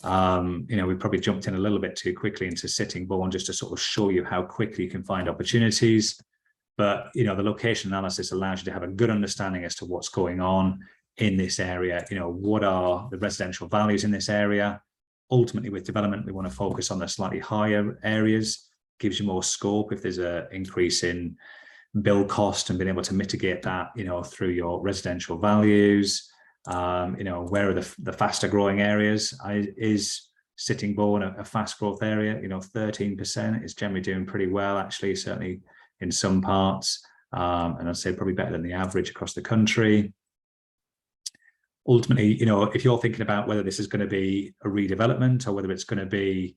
you know, we probably jumped in a little bit too quickly into Sittingbourne just to sort of show you how quickly you can find opportunities. But, you know, the location analysis allows you to have a good understanding as to what's going on in this area. You know, what are the residential values in this area? Ultimately, with development, we want to focus on the slightly higher areas. Gives you more scope if there's an increase in build cost and being able to mitigate that, you know, through your residential values. You know, where are the faster growing areas? Is Sittingbourne a fast growth area? You know, 13% is generally doing pretty well, actually, certainly in some parts. And I'd say probably better than the average across the country. Ultimately, you know, if you're thinking about whether this is going to be a redevelopment or whether it's going to be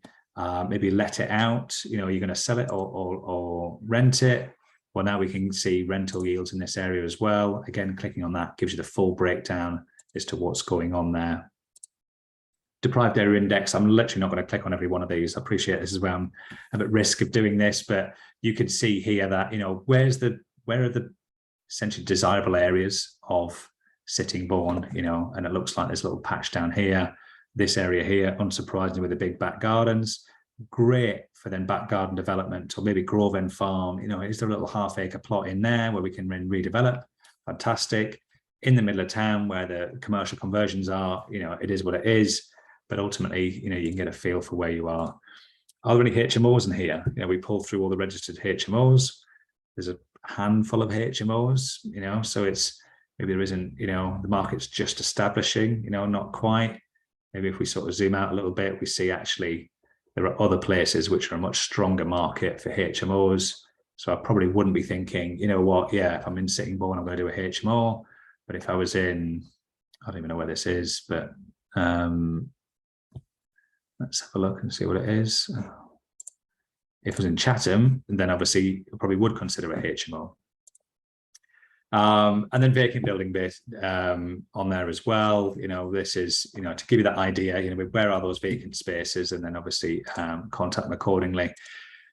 maybe let it out, you know, you're going to sell it or rent it. Well, now we can see rental yields in this area as well. Again, clicking on that gives you the full breakdown as to what's going on there. Deprived area index, I'm literally not going to click on every one of these. I appreciate this is where I'm at risk of doing this, but you can see here that, you know, where are the essentially desirable areas of Sittingbourne, you know, and it looks like this little patch down here, this area here, unsurprisingly with the big back gardens. great for then back garden development, or maybe Grove End Farm. You know, is there a little half-acre plot in there where we can then redevelop? Fantastic. In the middle of town where the commercial conversions are, you know, it is what it is. But ultimately, you know, you can get a feel for where you are. Are there any HMOs in here? You know, we pulled through all the registered HMOs. There's a handful of HMOs, you know, so it's maybe there isn't, you know, the market's just establishing, you know, not quite. Maybe if we sort of zoom out a little bit, we see actually there are other places which are a much stronger market for HMOs. So I probably wouldn't be thinking, you know what, yeah, if I'm in Sittingbourne, I'm going to do a HMO. But if I was in, I don't even know where this is, but let's have a look and see what it is. If it was in Chatham, then obviously I probably would consider a HMO. And then vacant building base on there as well. You know, this is, you know, to give you that idea, you know, where are those vacant spaces, and then obviously contact them accordingly.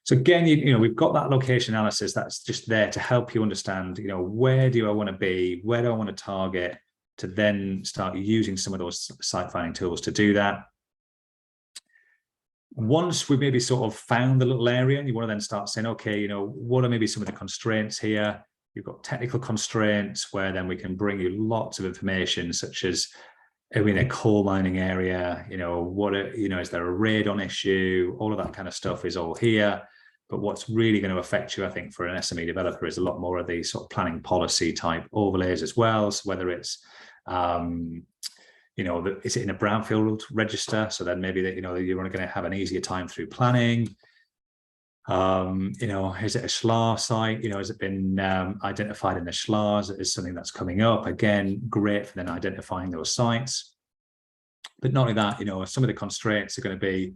So again, you know, we've got that location analysis that's just there to help you understand, you know, where do I want to be, where do I want to target, to then start using some of those site finding tools to do that. Once we maybe sort of found the little area, you want to then start saying, okay, you know, what are maybe some of the constraints here? You've got technical constraints where then we can bring you lots of information, such as, are we in a coal mining area? You know, you know, is there a radon issue? All of that kind of stuff is all here. But what's really going to affect you, I think, for an SME developer is a lot more of the sort of planning policy type overlays as well. So whether it's, you know, is it in a brownfield register? So then maybe that, you know, you're only going to have an easier time through planning. You know, is it a SLAR site? You know, has it been identified in the SLARs as something that's coming up? Again, great for then identifying those sites. But not only that, you know, some of the constraints are going to be,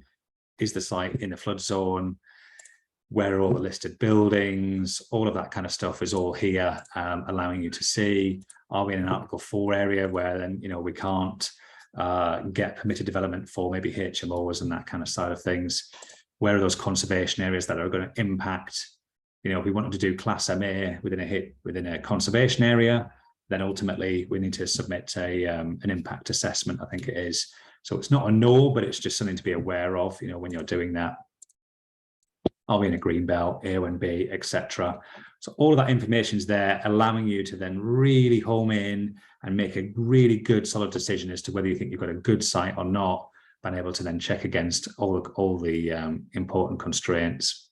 is the site in the flood zone? Where are all the listed buildings? All of that kind of stuff is all here, allowing you to see, are we in an Article 4 area where then, you know, we can't get permitted development for maybe HMOs and that kind of side of things? Where are those conservation areas that are going to impact, you know, if we wanted to do Class MA within a conservation area, then ultimately we need to submit an impact assessment, I think it is. So it's not a no, but it's just something to be aware of, you know, when you're doing that. Are we in a green belt, A1B, etc.? So all of that information is there, allowing you to then really home in and make a really good, solid decision as to whether you think you've got a good site or not, being able to then check against all the important constraints.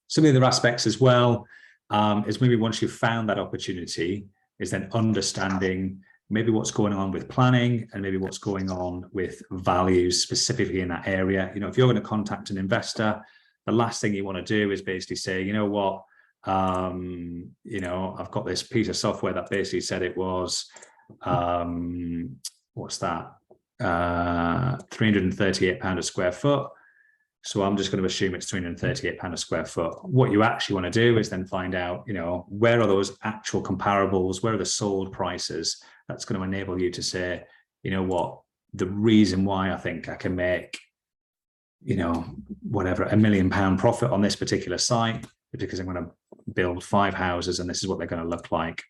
Some of the other aspects as well is maybe once you've found that opportunity, is then understanding maybe what's going on with planning and maybe what's going on with values specifically in that area. You know, if you're going to contact an investor, the last thing you want to do is basically say, you know what, you know, I've got this piece of software that basically said it was, what's that, £338 a square foot. So I'm just going to assume it's £338 a square foot. What you actually want to do is then find out, you know, where are those actual comparables? Where are the sold prices? That's going to enable you to say, you know what, the reason why I think I can make, you know, whatever, £1 million profit on this particular site is because I'm going to build 5 houses and this is what they're going to look like.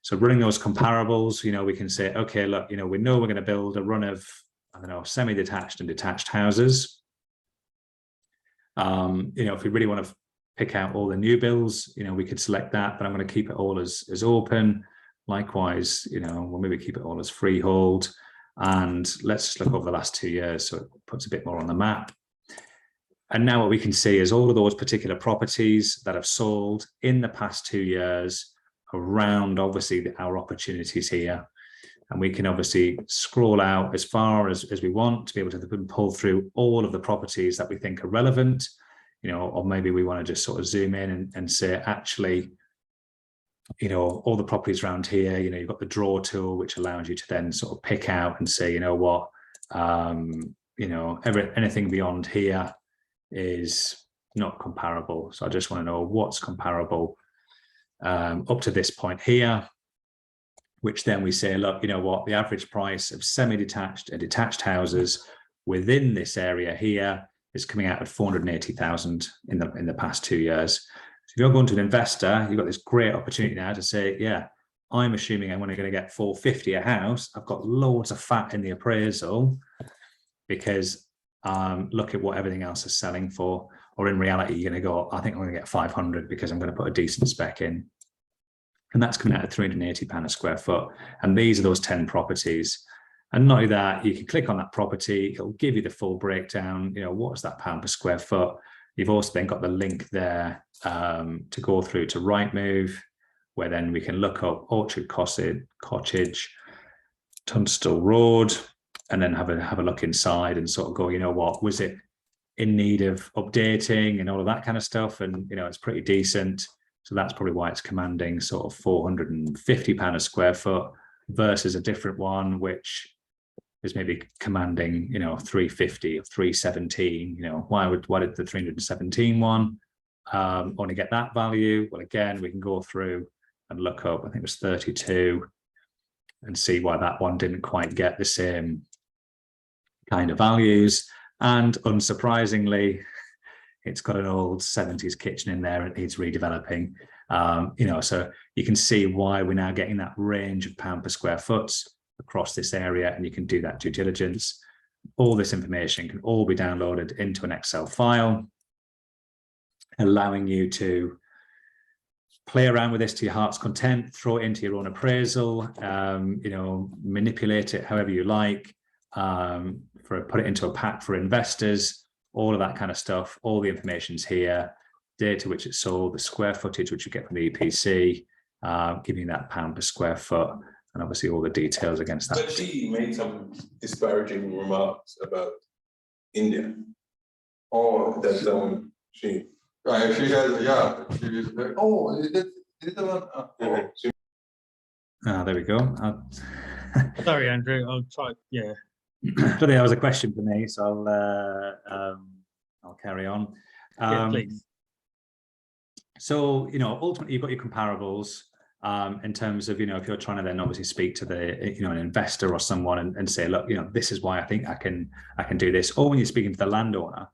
So running those comparables, you know, we can say, okay, look, you know, we know we're going to build a run of, I don't know, semi-detached and detached houses. You know, if we really want to pick out all the new builds, you know, we could select that, but I'm going to keep it all as open. Likewise, you know, we'll maybe keep it all as freehold. And let's just look over the last 2 years, so it puts a bit more on the map. And now what we can see is all of those particular properties that have sold in the past 2 years around, obviously, our opportunities here. And we can obviously scroll out as far as we want to be able to pull through all of the properties that we think are relevant, you know, or maybe we want to just sort of zoom in and say, actually, you know, all the properties around here, you know, you've got the draw tool, which allows you to then sort of pick out and say, you know what, you know, anything beyond here is not comparable. So I just want to know what's comparable up to this point here, which then we say, look, you know what, the average price of semi-detached and detached houses within this area here is coming out at 480,000 in the past 2 years. So if you're going to an investor, you've got this great opportunity now to say, yeah, I'm assuming I'm only going to get 450 a house. I've got loads of fat in the appraisal because look at what everything else is selling for, or in reality, you're going to go, I think I'm going to get 500 because I'm going to put a decent spec in. And that's coming out at £380 a square foot. And these are those 10 properties. And not only that, you can click on that property, it'll give you the full breakdown, what's that pound per square foot. You've also then got the link there to go through to Rightmove, where then we can look up Orchard Cottage, Tunstall Road, and then have a look inside and sort of go, what, was it in need of updating and all of that kind of stuff? And, it's pretty decent. So that's probably why it's commanding sort of £450 a square foot versus a different one, which is maybe commanding, 350 or 317. Why did the 317 one only get that value? Well, again, we can go through and look up, I think it was 32, and see why that one didn't quite get the same kind of values. And unsurprisingly, it's got an old 70s kitchen in there. It needs redeveloping. So you can see why we're now getting that range of pound per square foot across this area, and you can do that due diligence. All this information can all be downloaded into an Excel file, allowing you to play around with this to your heart's content, throw it into your own appraisal, manipulate it however you like, put it into a pack for investors, all of that kind of stuff. All the information's here, data which it's sold, the square footage which you get from the EPC, giving you that pound per square foot, and obviously all the details against that. But she made some disparaging remarks about India. Oh, that's the one she. Right, she has, yeah. She is, oh, is the one? There we go. Sorry, Andrew. I'll try. Yeah. I don't think that was a question for me, so I'll carry on. Yeah, please. So, ultimately, you've got your comparables in terms of, if you're trying to then obviously speak to an investor or someone and say, look, this is why I think I can do this. Or when you're speaking to the landowner,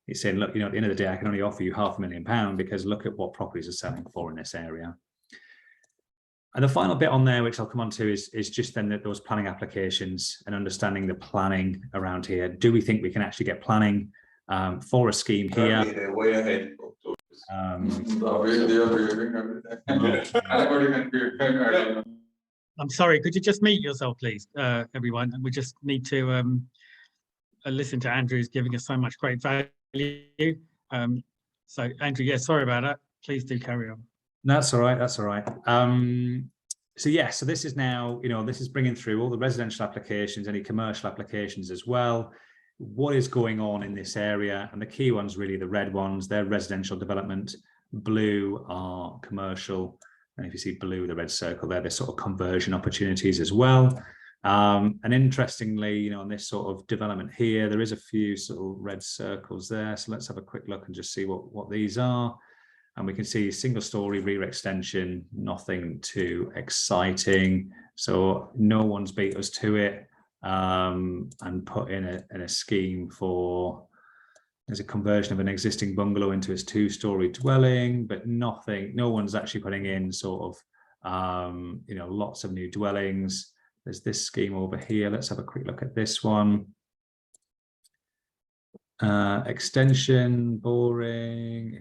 you're saying, look, at the end of the day, I can only offer you £500,000 because look at what properties are selling for in this area. And the final bit on there, which I'll come on to, is just then those planning applications and understanding the planning around here. Do we think we can actually get planning for a scheme here? They're way ahead. I'm sorry, could you just mute yourself, please, everyone? And we just need to listen to Andrew, who's giving us so much great value. So, Andrew, yeah, sorry about that. Please do carry on. That's all right. That's all right. So this is now, this is bringing through all the residential applications, any commercial applications as well. What is going on in this area? And the key ones, really, the red ones, they're residential development. Blue are commercial. And if you see blue, the red circle there, they're sort of conversion opportunities as well. And interestingly, on this sort of development here, there is a few sort of red circles there. So let's have a quick look and just see what these are. And we can see single story rear extension, nothing too exciting. So no one's beat us to it and put in a scheme for, there's a conversion of an existing bungalow into its 2-story dwelling, but no one's actually putting in sort of, lots of new dwellings. There's this scheme over here. Let's have a quick look at this one. Extension boring.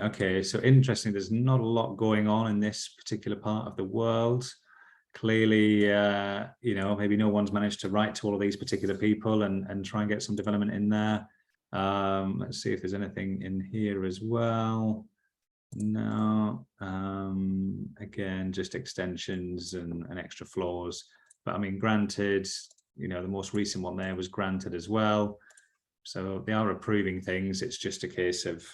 Okay, so interesting. There's not a lot going on in this particular part of the world. Clearly, maybe no one's managed to write to all of these particular people and try and get some development in there. Let's see if there's anything in here as well. No, again, just extensions and extra floors. But I mean, granted, the most recent one there was granted as well. So they are approving things. It's just a case of,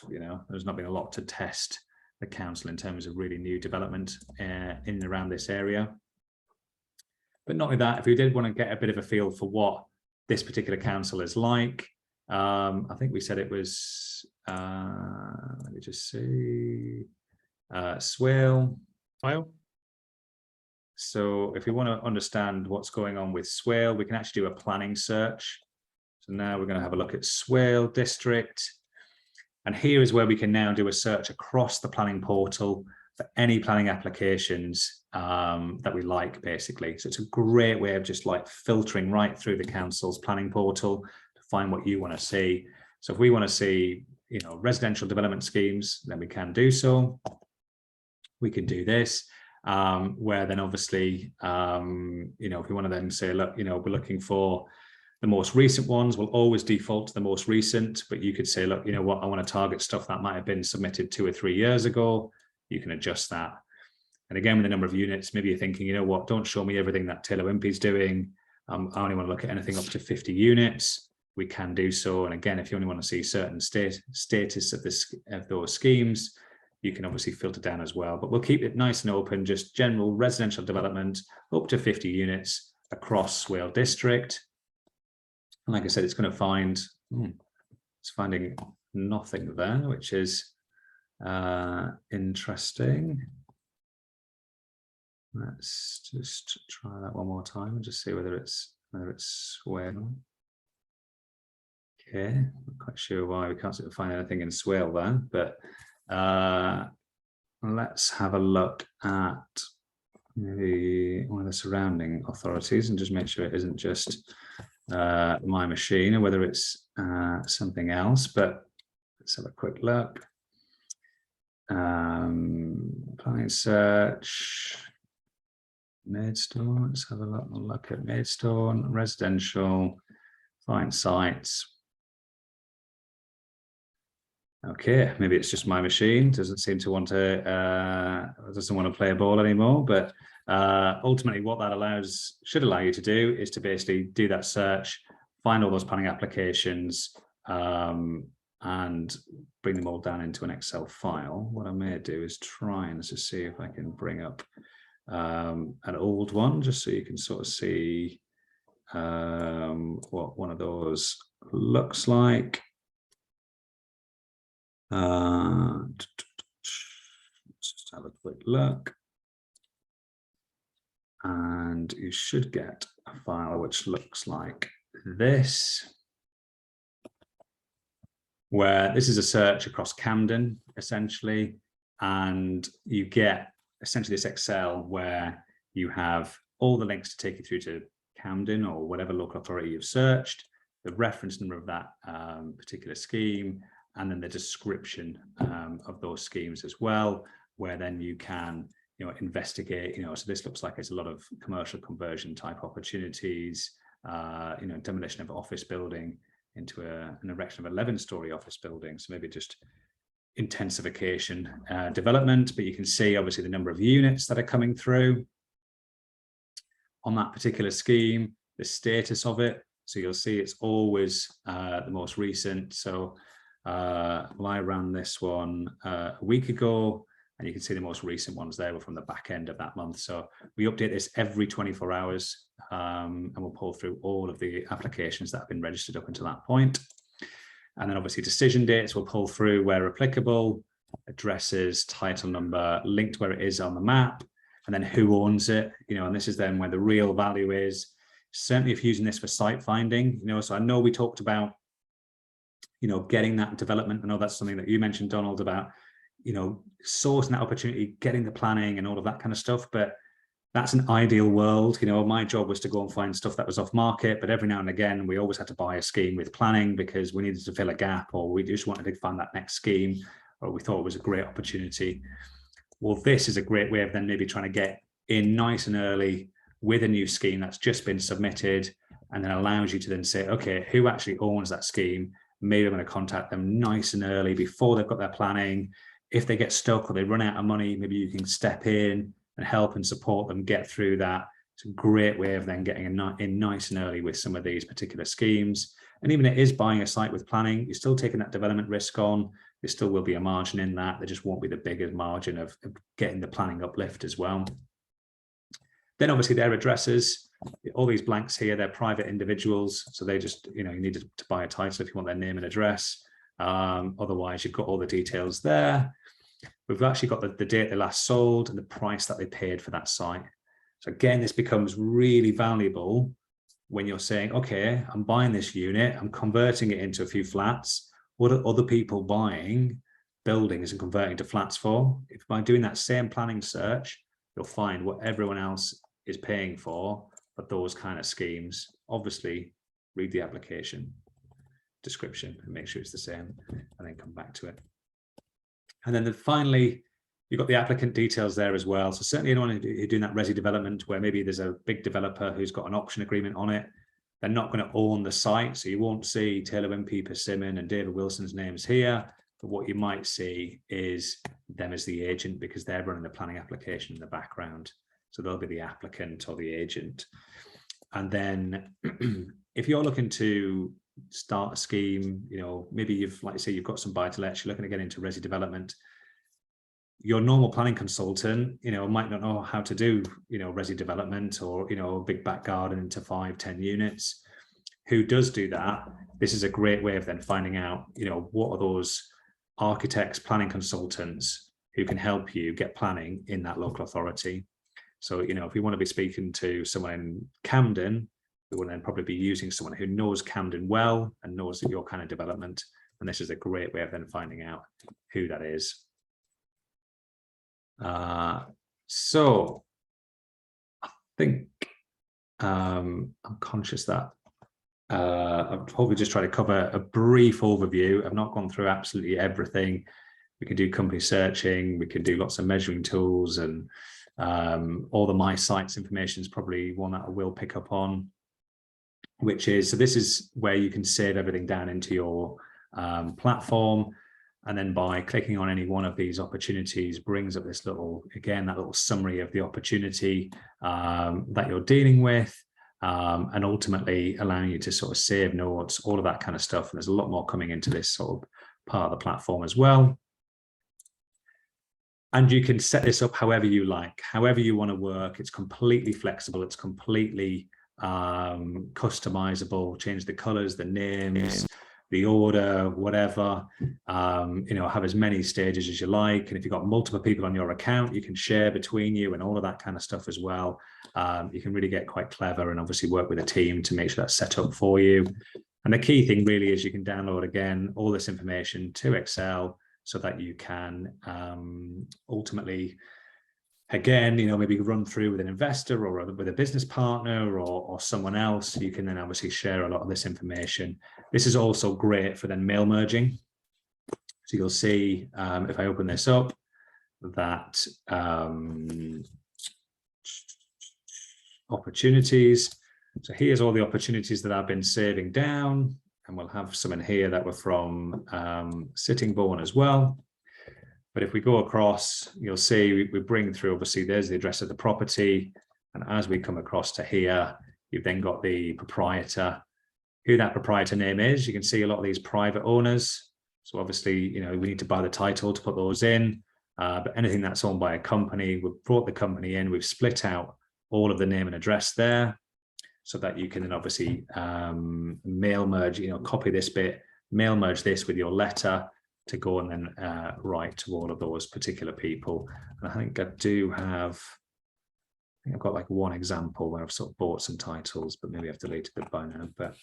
there's not been a lot to test the council in terms of really new development in and around this area. But not only that, if we did want to get a bit of a feel for what this particular council is like, I think we said it was, let me just see, Swale. So if we want to understand what's going on with Swale, we can actually do a planning search. So now we're going to have a look at Swale District. And here is where we can now do a search across the planning portal for any planning applications that we like, basically. So it's a great way of just like filtering right through the council's planning portal to find what you want to see. So if we want to see, you know, residential development schemes, then we can do so. We can do this, where then obviously, you know, if we want to then say, look, you know, we're looking for the most recent ones, we'll always default to the most recent, but you could say, look, you know what, I want to target stuff that might have been submitted 2 or 3 years ago. You can adjust that. And again, with the number of units, maybe you're thinking, you know what, don't show me everything that Taylor Wimpey's doing. I only want to look at anything up to 50 units. We can do so. And again, if you only want to see certain status of those schemes, you can obviously filter down as well. But we'll keep it nice and open, just general residential development up to 50 units across Swale District. And like I said, it's going to find, it's finding nothing there, which is interesting. Let's just try that one more time and just see whether it's Swale. Okay, not quite sure why we can't find anything in Swale there, but let's have a look at maybe one of the surrounding authorities and just make sure it isn't just my machine or whether it's something else. But let's have a quick look. Planning search, Maidstone. Let's have a look at Maidstone residential. Find sites. Okay, maybe it's just my machine. Doesn't seem to want to doesn't want to play a ball anymore. But ultimately, what that should allow you to do is to basically do that search, find all those planning applications, and bring them all down into an Excel file. What I may do is try and just see if I can bring up an old one, just so you can sort of see what one of those looks like. Just have a quick look, and you should get a file which looks like this, where this is a search across Camden essentially, and you get essentially this Excel where you have all the links to take you through to Camden or whatever local authority you've searched, the reference number of that particular scheme, and then the description of those schemes as well, where then you can, you know, investigate, you know, so this looks like it's a lot of commercial conversion type opportunities, you know, demolition of office building into an erection of 11-story office building. So maybe just intensification development, but you can see obviously the number of units that are coming through on that particular scheme, the status of it. So you'll see it's always the most recent. So well, I ran this one a week ago, and you can see the most recent ones there were from the back end of that month. So we update this every 24 hours, and we'll pull through all of the applications that have been registered up until that point. And then obviously decision dates we'll pull through where applicable, addresses, title number, linked where it is on the map, and then who owns it, you know, and this is then where the real value is. Certainly if you're using this for site finding, you know, so I know we talked about, you know, getting that development. I know that's something that you mentioned, Donald, about, you know, sourcing that opportunity, getting the planning and all of that kind of stuff. But that's an ideal world. You know, my job was to go and find stuff that was off market, but every now and again, we always had to buy a scheme with planning because we needed to fill a gap, or we just wanted to find that next scheme, or we thought it was a great opportunity. Well, this is a great way of then maybe trying to get in nice and early with a new scheme that's just been submitted, and then allows you to then say, okay, who actually owns that scheme? Maybe I'm going to contact them nice and early before they've got their planning. If they get stuck or they run out of money, maybe you can step in and help and support them get through that. It's a great way of then getting in nice and early with some of these particular schemes. And even if it is buying a site with planning, you're still taking that development risk on. There still will be a margin in that. There just won't be the bigger margin of getting the planning uplift as well. Then obviously their addresses, all these blanks here, they're private individuals. So they just, you know, you need to buy a title if you want their name and address. Otherwise, you've got all the details there. We've actually got the date they last sold and the price that they paid for that site. So again, this becomes really valuable when you're saying, okay, I'm buying this unit, I'm converting it into a few flats. What are other people buying buildings and converting to flats for? If by doing that same planning search, you'll find what everyone else is paying for those kind of schemes. Obviously, read the application. description and make sure it's the same, and then come back to it. And then finally, you've got the applicant details there as well. So certainly anyone who's doing that resi development where maybe there's a big developer who's got an option agreement on it, they're not going to own the site. So you won't see Taylor Wimpey Persimmon and David Wilson's names here. But what you might see is them as the agent, because they're running the planning application in the background. So they'll be the applicant or the agent. And then if you're looking to start a scheme, you know, maybe you've, like I say, you've got some buy-to-lets, you're looking to get into resi development. Your normal planning consultant, you know, might not know how to do, you know, resi development or, you know, a big back garden into 5-10 units. Who does do that? This is a great way of then finding out, you know, what are those architects, planning consultants who can help you get planning in that local authority. So, you know, if we want to be speaking to someone in Camden, we will then probably be using someone who knows Camden well and knows your kind of development. And this is a great way of then finding out who that is. So I think I'm conscious that I've probably just tried to cover a brief overview. I've not gone through absolutely everything. We can do company searching, we can do lots of measuring tools, and all the My Sites information is probably one that I will pick up on, which is, so this is where you can save everything down into your platform. And then by clicking on any one of these opportunities brings up this little, again, that little summary of the opportunity that you're dealing with, and ultimately allowing you to sort of save notes, all of that kind of stuff. And there's a lot more coming into this sort of part of the platform as well. And you can set this up however you like, however you want to work. It's completely flexible. It's completely customizable. Change the colors, the names, the order, whatever, you know, have as many stages as you like. And if you've got multiple people on your account, you can share between you and all of that kind of stuff as well. You can really get quite clever and obviously work with a team to make sure that's set up for you. And the key thing really is you can download, again, all this information to Excel so that you can ultimately, again, you know, maybe run through with an investor or with a business partner or someone else. You can then obviously share a lot of this information. This is also great for then mail merging. So you'll see if I open this up that opportunities. So here's all the opportunities that I've been saving down, and we'll have some in here that were from Sittingbourne as well. But if we go across, you'll see we bring through, obviously, there's the address of the property. And as we come across to here, you've then got the proprietor, who that proprietor name is. You can see a lot of these private owners. So obviously, you know, we need to buy the title to put those in. But anything that's owned by a company, we've brought the company in, we've split out all of the name and address there so that you can then obviously mail merge, you know, copy this bit, mail merge this with your letter to go and then write to all of those particular people. And I think I do have, I think I've got like one example where I've sort of bought some titles, but maybe I've deleted it by now. But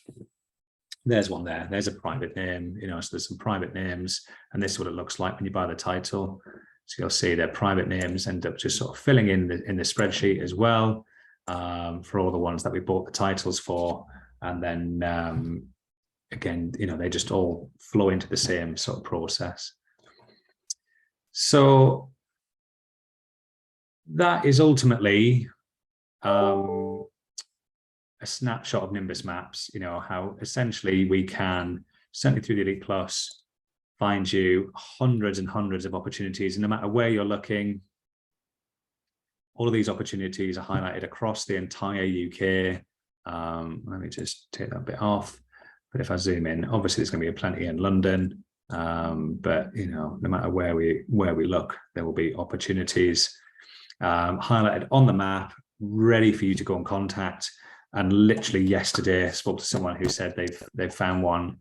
there's one there. There's a private name, you know, so there's some private names, and this is what it looks like when you buy the title. So you'll see their private names end up just sort of filling in the spreadsheet as well for all the ones that we bought the titles for. And then again, you know, they just all flow into the same sort of process. So that is ultimately a snapshot of Nimbus Maps, you know, how essentially we can, certainly through the Elite Plus, find you hundreds and hundreds of opportunities. And no matter where you're looking, all of these opportunities are highlighted across the entire UK. Let me just take that bit off. But if I zoom in, obviously there's going to be plenty in London. But, you know, no matter where we look, there will be opportunities highlighted on the map, ready for you to go and contact. And literally yesterday, I spoke to someone who said they've found one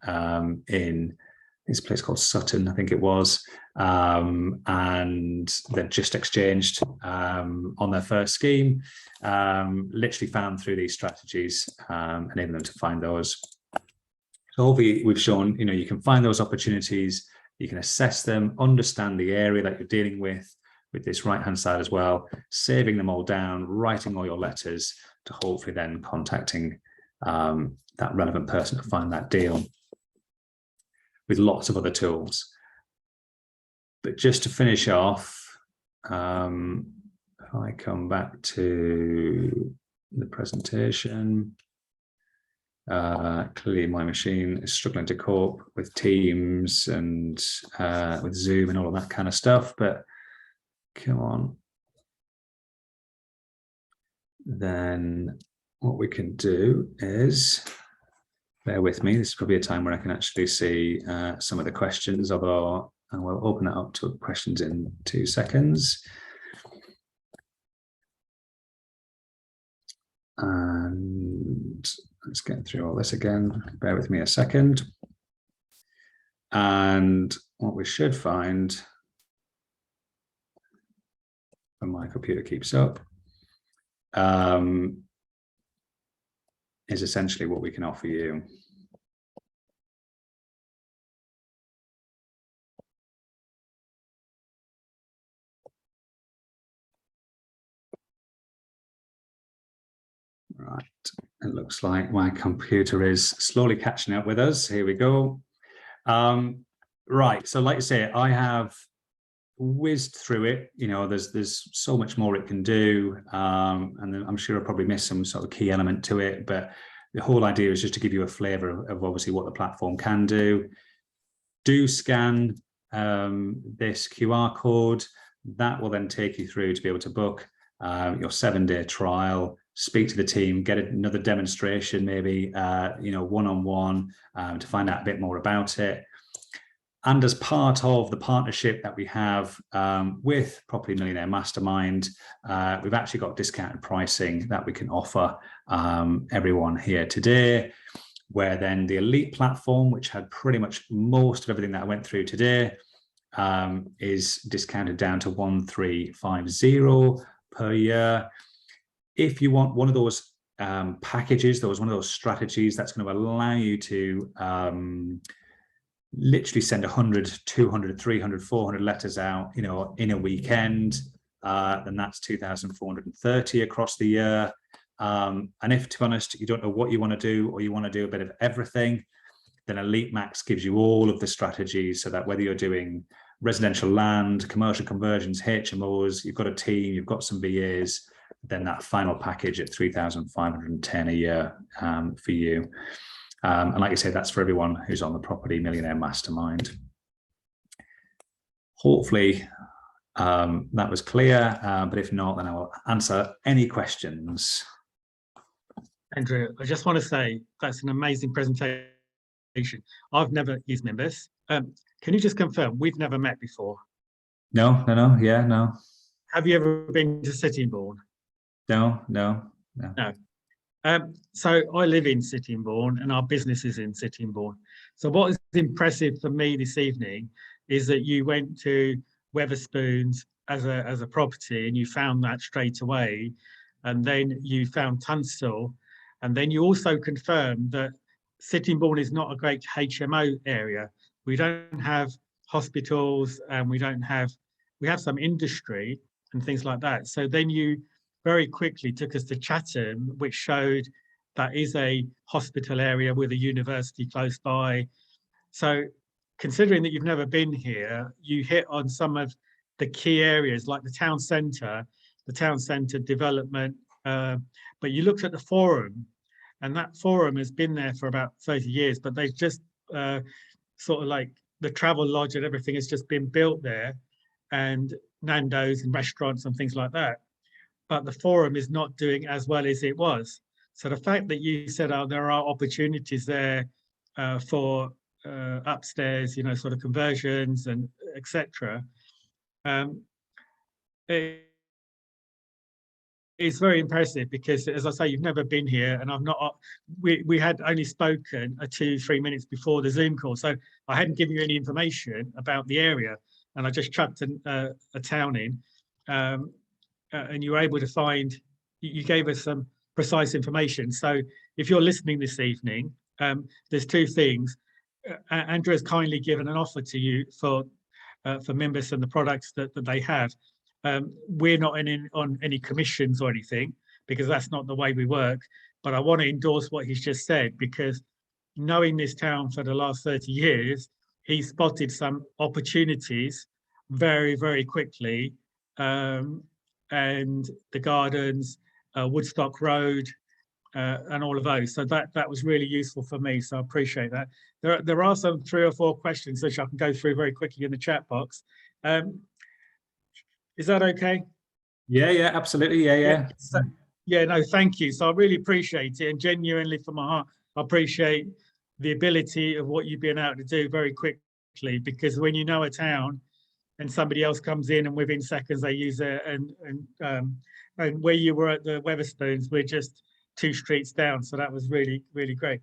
in this place called Sutton, I think it was, and they've just exchanged on their first scheme. Literally found through these strategies, enabling them to find those. So hopefully we've shown, you know, you can find those opportunities, you can assess them, understand the area that you're dealing with this right-hand side as well, saving them all down, writing all your letters to hopefully then contacting that relevant person to find that deal. with lots of other tools. But just to finish off, if I come back to the presentation, clearly my machine is struggling to cope with Teams and with Zoom and all of that kind of stuff, but come on. Then what we can do is, bear with me, this is probably a time where I can actually see some of the questions, although I will open it up to questions in 2 seconds. And let's get through all this again. Bear with me a second. And what we should find, when my computer keeps up, is essentially what we can offer you. Right, it looks like my computer is slowly catching up with us. Here we go. Right, so like I say, I have whizzed through it. You know, there's so much more it can do, and then I'm sure I probably missed some sort of key element to it, but the whole idea is just to give you a flavor of obviously what the platform can do. Do scan this QR code. That will then take you through to be able to book your 7-day trial, speak to the team, get another demonstration, maybe you know, one-on-one, to find out a bit more about it. And as part of the partnership that we have with Property Millionaire Mastermind, we've actually got discounted pricing that we can offer everyone here today, where then the Elite platform, which had pretty much most of everything that I went through today, is discounted down to 1,350 per year. If you want one of those packages, one of those strategies that's going to allow you to literally send 100, 200, 300, 400 letters out, you know, in a weekend, then that's 2,430 across the year. And if, to be honest, you don't know what you want to do, or you want to do a bit of everything, then Elite Max gives you all of the strategies, so that whether you're doing residential land, commercial conversions, HMOs, you've got a team, you've got some VAs, then that final package at 3,510 a year for you. And like I said, that's for everyone who's on the Property Millionaire Mastermind. Hopefully that was clear, but if not, then I will answer any questions. Andrew, I just want to say that's an amazing presentation. I've never used Nimbus. Can you just confirm we've never met before? No. Yeah, no. Have you ever been to Sittingbourne? No. So I live in Sittingbourne, and our business is in Sittingbourne. So what is impressive for me this evening is that you went to Wetherspoons as a property, and you found that straight away, and then you found Tunstall, and then you also confirmed that Sittingbourne is not a great HMO area. We don't have hospitals, and we have some industry and things like that. So then you very quickly took us to Chatham, which showed that is a hospital area with a university close by. So considering that you've never been here, you hit on some of the key areas like the town centre development, but you looked at the Forum, and that Forum has been there for about 30 years, but they've just sort of like the travel lodge and everything has just been built there, and Nando's and restaurants and things like that. But the Forum is not doing as well as it was. So the fact that you said, oh, there are opportunities there for upstairs, you know, sort of conversions and etc. It's very impressive because, as I say, you've never been here, and I've not. We had only spoken 2-3 minutes before the Zoom call, so I hadn't given you any information about the area, and I just chucked a town in. And you were able to find, you gave us some precise information. So if you're listening this evening, there's 2 things. Andrew has kindly given an offer to you for members and the products that they have. We're not on any commissions or anything, because that's not the way we work. But I want to endorse what he's just said, because knowing this town for the last 30 years, he spotted some opportunities very, very quickly, and the gardens, Woodstock Road, and all of those. So that was really useful for me. So I appreciate that. There are some 3 or 4 questions which I can go through very quickly in the chat box. Is that okay? Yeah, absolutely. Yeah. So, yeah, no, thank you. So I really appreciate it, and genuinely from my heart, I appreciate the ability of what you've been able to do very quickly, because when you know a town and somebody else comes in and within seconds they use it, and where you were at the Wetherspoons, we're just 2 streets down. So that was really, really great.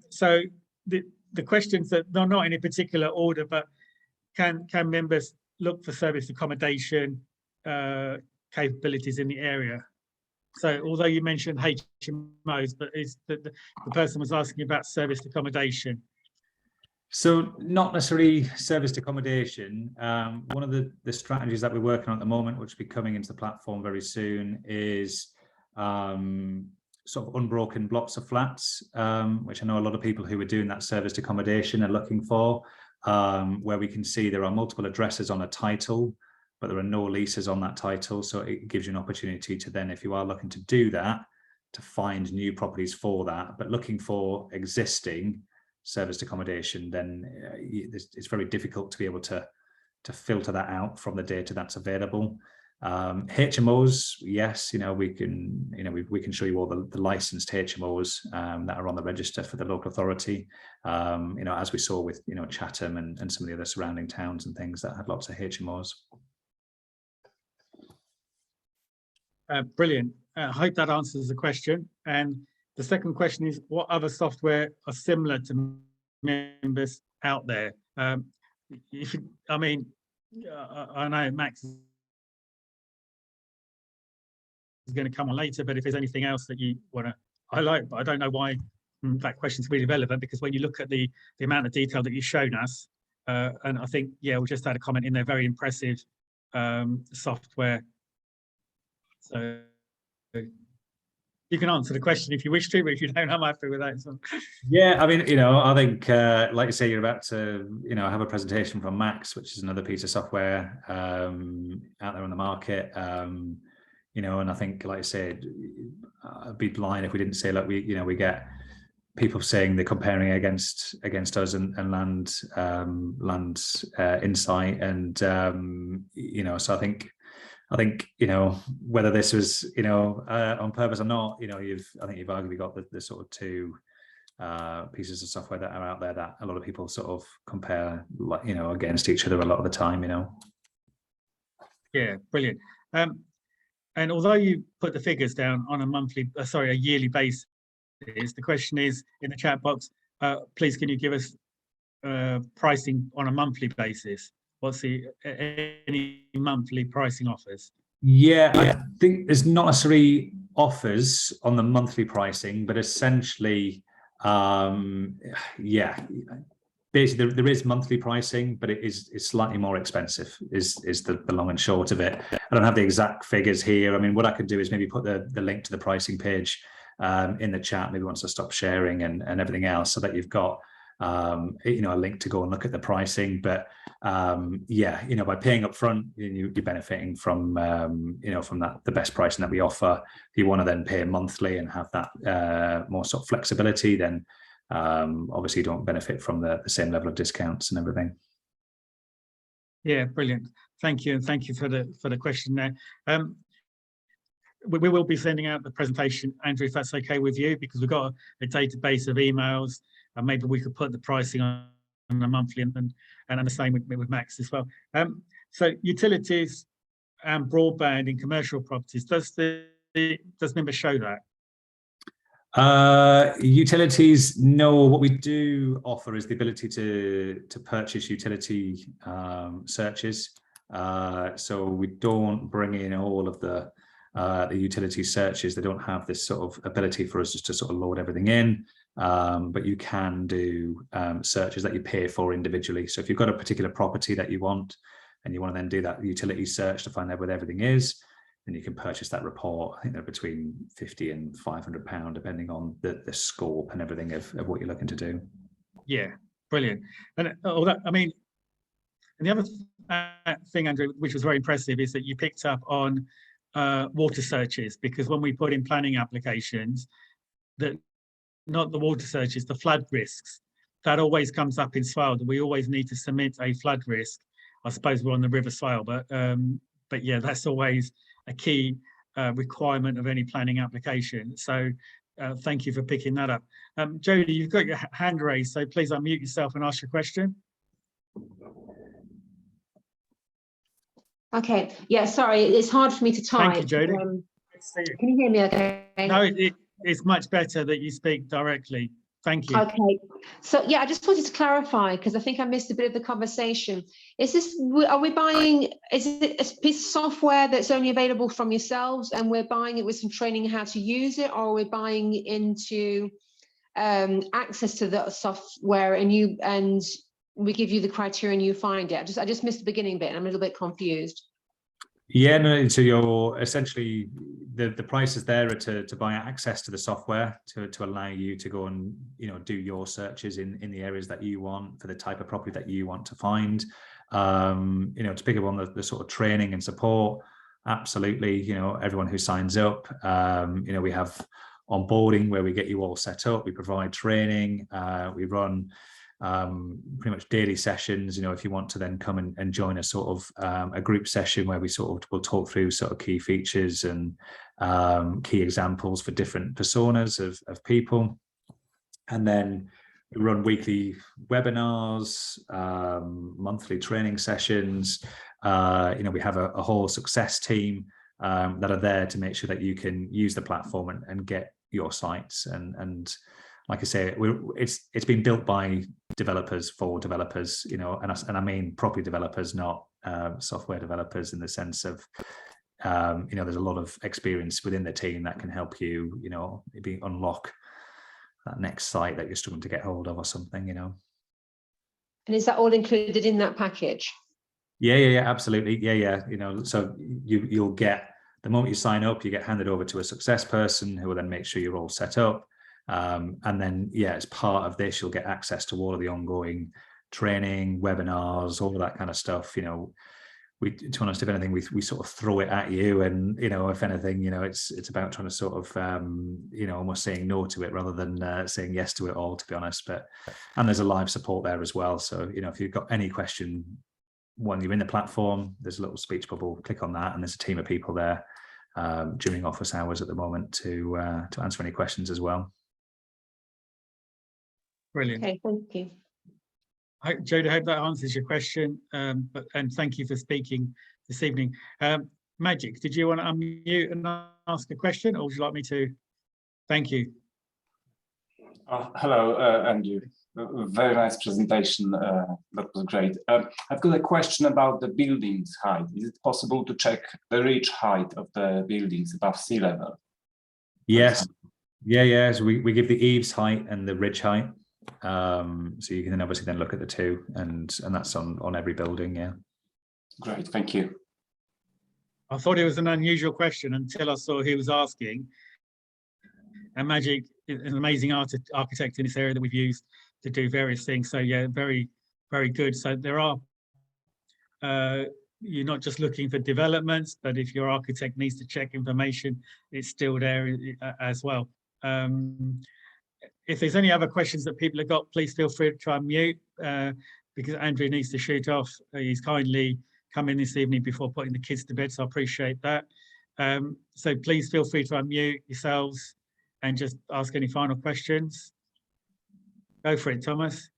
So the questions that not in any particular order, but can members look for service accommodation capabilities in the area? So although you mentioned HMOs, but is the person was asking about serviced accommodation. So not necessarily serviced accommodation. One of the strategies that we're working on at the moment, which will be coming into the platform very soon, is sort of unbroken blocks of flats, which I know a lot of people who are doing that serviced accommodation are looking for, where we can see there are multiple addresses on a title, but there are no leases on that title. So it gives you an opportunity to then, if you are looking to do that, to find new properties for that. But looking for existing serviced accommodation, then it's very difficult to be able to filter that out from the data that's available. HMOs, yes, we can show you all the licensed HMOs that are on the register for the local authority, as we saw with Chatham and some of the other surrounding towns and things that had lots of HMOs. Brilliant. I hope that answers the question. And the second question is, what other software are similar to members out there? I know Max is going to come on later, but if there's anything else that you want to highlight, but I don't know why that question is really relevant, because when you look at the amount of detail that you've shown us, and I think, yeah, we just had a comment in there, very impressive software. So you can answer the question if you wish to, but if you don't, I'm happy with that. So. Yeah, I mean, I think, like you say, you're about to, have a presentation from Max, which is another piece of software out there on the market. And I think, like I said, I'd be blind if we didn't say, like, we get people saying they're comparing against us and Land Insight, and so I think whether this was on purpose or not, I think you've arguably got the sort of 2 pieces of software that are out there that a lot of people sort of compare, against each other a lot of the time. Yeah, brilliant. And although you put the figures down on a yearly basis, the question is in the chat box, please can you give us pricing on a monthly basis? What's any monthly pricing offers? Yeah, I think there's not necessarily offers on the monthly pricing, but essentially, basically there is monthly pricing, but it's slightly more expensive is the long and short of it. I don't have the exact figures here. I mean, what I could do is maybe put the link to the pricing page in the chat, maybe once I stop sharing and everything else, so that you've got a link to go and look at the pricing. But by paying up front, you're benefiting from from the best pricing that we offer. If you want to then pay monthly and have that more sort of flexibility, then obviously you don't benefit from the same level of discounts and everything. Yeah, brilliant. Thank you, and thank you for the question there. We will be sending out the presentation, Andrew, if that's okay with you, because we've got a database of emails, and maybe we could put the pricing on a monthly, and the same with Max as well. So utilities and broadband in commercial properties, does Nimbus show that? Utilities, no. What we do offer is the ability to purchase utility searches. So we don't bring in all of the utility searches. They don't have this sort of ability for us just to sort of load everything in. But you can do searches that you pay for individually. So if you've got a particular property that you want, and you want to then do that utility search to find out where everything is, then you can purchase that report. I think they're between £50 and £500, depending on the scope and everything of what you're looking to do. Yeah, Brilliant. And although, I mean, and the other thing, Andrew, which was very impressive, is that you picked up on water searches, because when we put in planning applications, that not the water searches, the flood risks, that always comes up in Swale, that we always need to submit a flood risk. I suppose we're on the River Swale, but yeah, that's always a key requirement of any planning application. So thank you for picking that up. Jodie, you've got your hand raised, so please unmute yourself and ask your question. Okay, yeah, sorry, it's hard for me to type. Thank you, Jodie. Can you hear me okay? No, it's much better that you speak directly. Thank you. Okay, so yeah, I just wanted to clarify, because I think I missed a bit of the conversation. Is this, are we buying, is it a piece of software that's only available from yourselves and we're buying it with some training how to use it, or are we buying into access to the software and we give you the criteria and you find it? I just missed the beginning bit and I'm a little bit confused. Yeah, no, so you're essentially, the prices there are to buy access to the software to allow you to go and, you know, do your searches in the areas that you want for the type of property that you want to find. You know, to pick up on the sort of training and support, absolutely, you know, everyone who signs up, you know, we have onboarding where we get you all set up, we provide training, we run pretty much daily sessions. You know, if you want to then come and join a sort of a group session where we sort of will talk through sort of key features and key examples for different personas of people. And then we run weekly webinars, monthly training sessions. You know, we have a whole success team that are there to make sure that you can use the platform and get your sites. And like I say, it's been built by developers for developers, you know, and I mean property developers, not software developers, in the sense of, you know, there's a lot of experience within the team that can help you, you know, maybe unlock that next site that you're struggling to get hold of or something, you know. And is that all included in that package? Yeah, absolutely. Yeah. You know, so you'll get, the moment you sign up, you get handed over to a success person who will then make sure you're all set up. And then, yeah, as part of this, you'll get access to all of the ongoing training, webinars, all of that kind of stuff. You know, to be honest, if anything, we sort of throw it at you, and, you know, if anything, you know, it's about trying to sort of, you know, almost saying no to it rather than saying yes to it all, to be honest. And there's a live support there as well. So, you know, if you've got any question when you're in the platform, there's a little speech bubble, click on that, and there's a team of people there during office hours at the moment to answer any questions as well. Brilliant. Okay, thank you. Jodie, I hope that answers your question, and thank you for speaking this evening. Magic, did you want to unmute and ask a question, or would you like me to? Thank you. Hello, Andrew. Very nice presentation. That was great. I've got a question about the building's height. Is it possible to check the ridge height of the buildings above sea level? Yes. Yeah. So we give the eaves height and the ridge height. So you can then obviously then look at the two, and that's on every building. Yeah. Great, thank you. I thought it was an unusual question until I saw he was asking. And Magic is an amazing architect in this area that we've used to do various things. So yeah, very, very good. So there are, you're not just looking for developments, but if your architect needs to check information, it's still there as well. If there's any other questions that people have got, please feel free to try and mute, because Andrew needs to shoot off. He's kindly come in this evening before putting the kids to bed, so I appreciate that. So please feel free to unmute yourselves and just ask any final questions. Go for it, Thomas.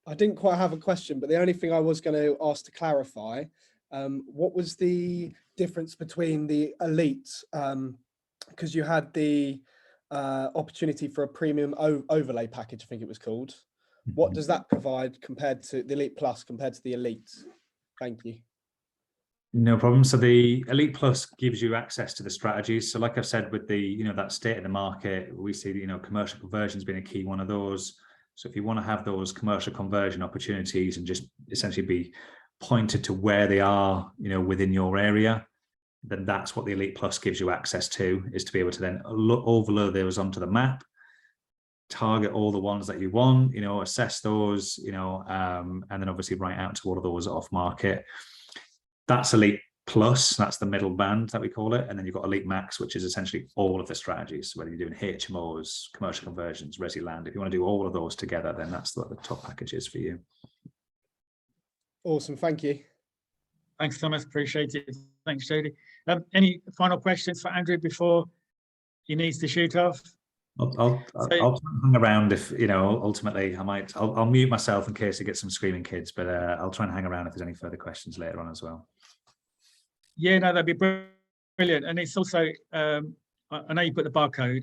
I didn't quite have a question, but the only thing I was going to ask to clarify, what was the difference between the elite, because you had the opportunity for a premium overlay package, I think it was called. What does that provide compared to the Elite Plus compared to the Elite? Thank you. No problem. So the Elite Plus gives you access to the strategies. So like I've said, with the, you know, that state of the market, we see, you know, commercial conversion's been a key one of those. So if you want to have those commercial conversion opportunities and just essentially be pointed to where they are, you know, within your area, then that's what the Elite Plus gives you access to, is to be able to then overlay those onto the map. target all the ones that you want, assess those, and then obviously write out to all of those off market. That's Elite Plus, that's the middle band that we call it. And then you've got Elite Max, which is essentially all of the strategies, whether you're doing HMOs, commercial conversions, resi land. If you want to do all of those together, then that's what the top package is for you. Awesome, thank you. Thanks, Thomas. Appreciate it. Thanks, Jody. Any final questions for Andrew before he needs to shoot off? I'll hang around if, ultimately I'll mute myself in case you get some screaming kids, but I'll try and hang around if there's any further questions later on as well. Yeah, no, that'd be brilliant. And it's also, I know you put the barcode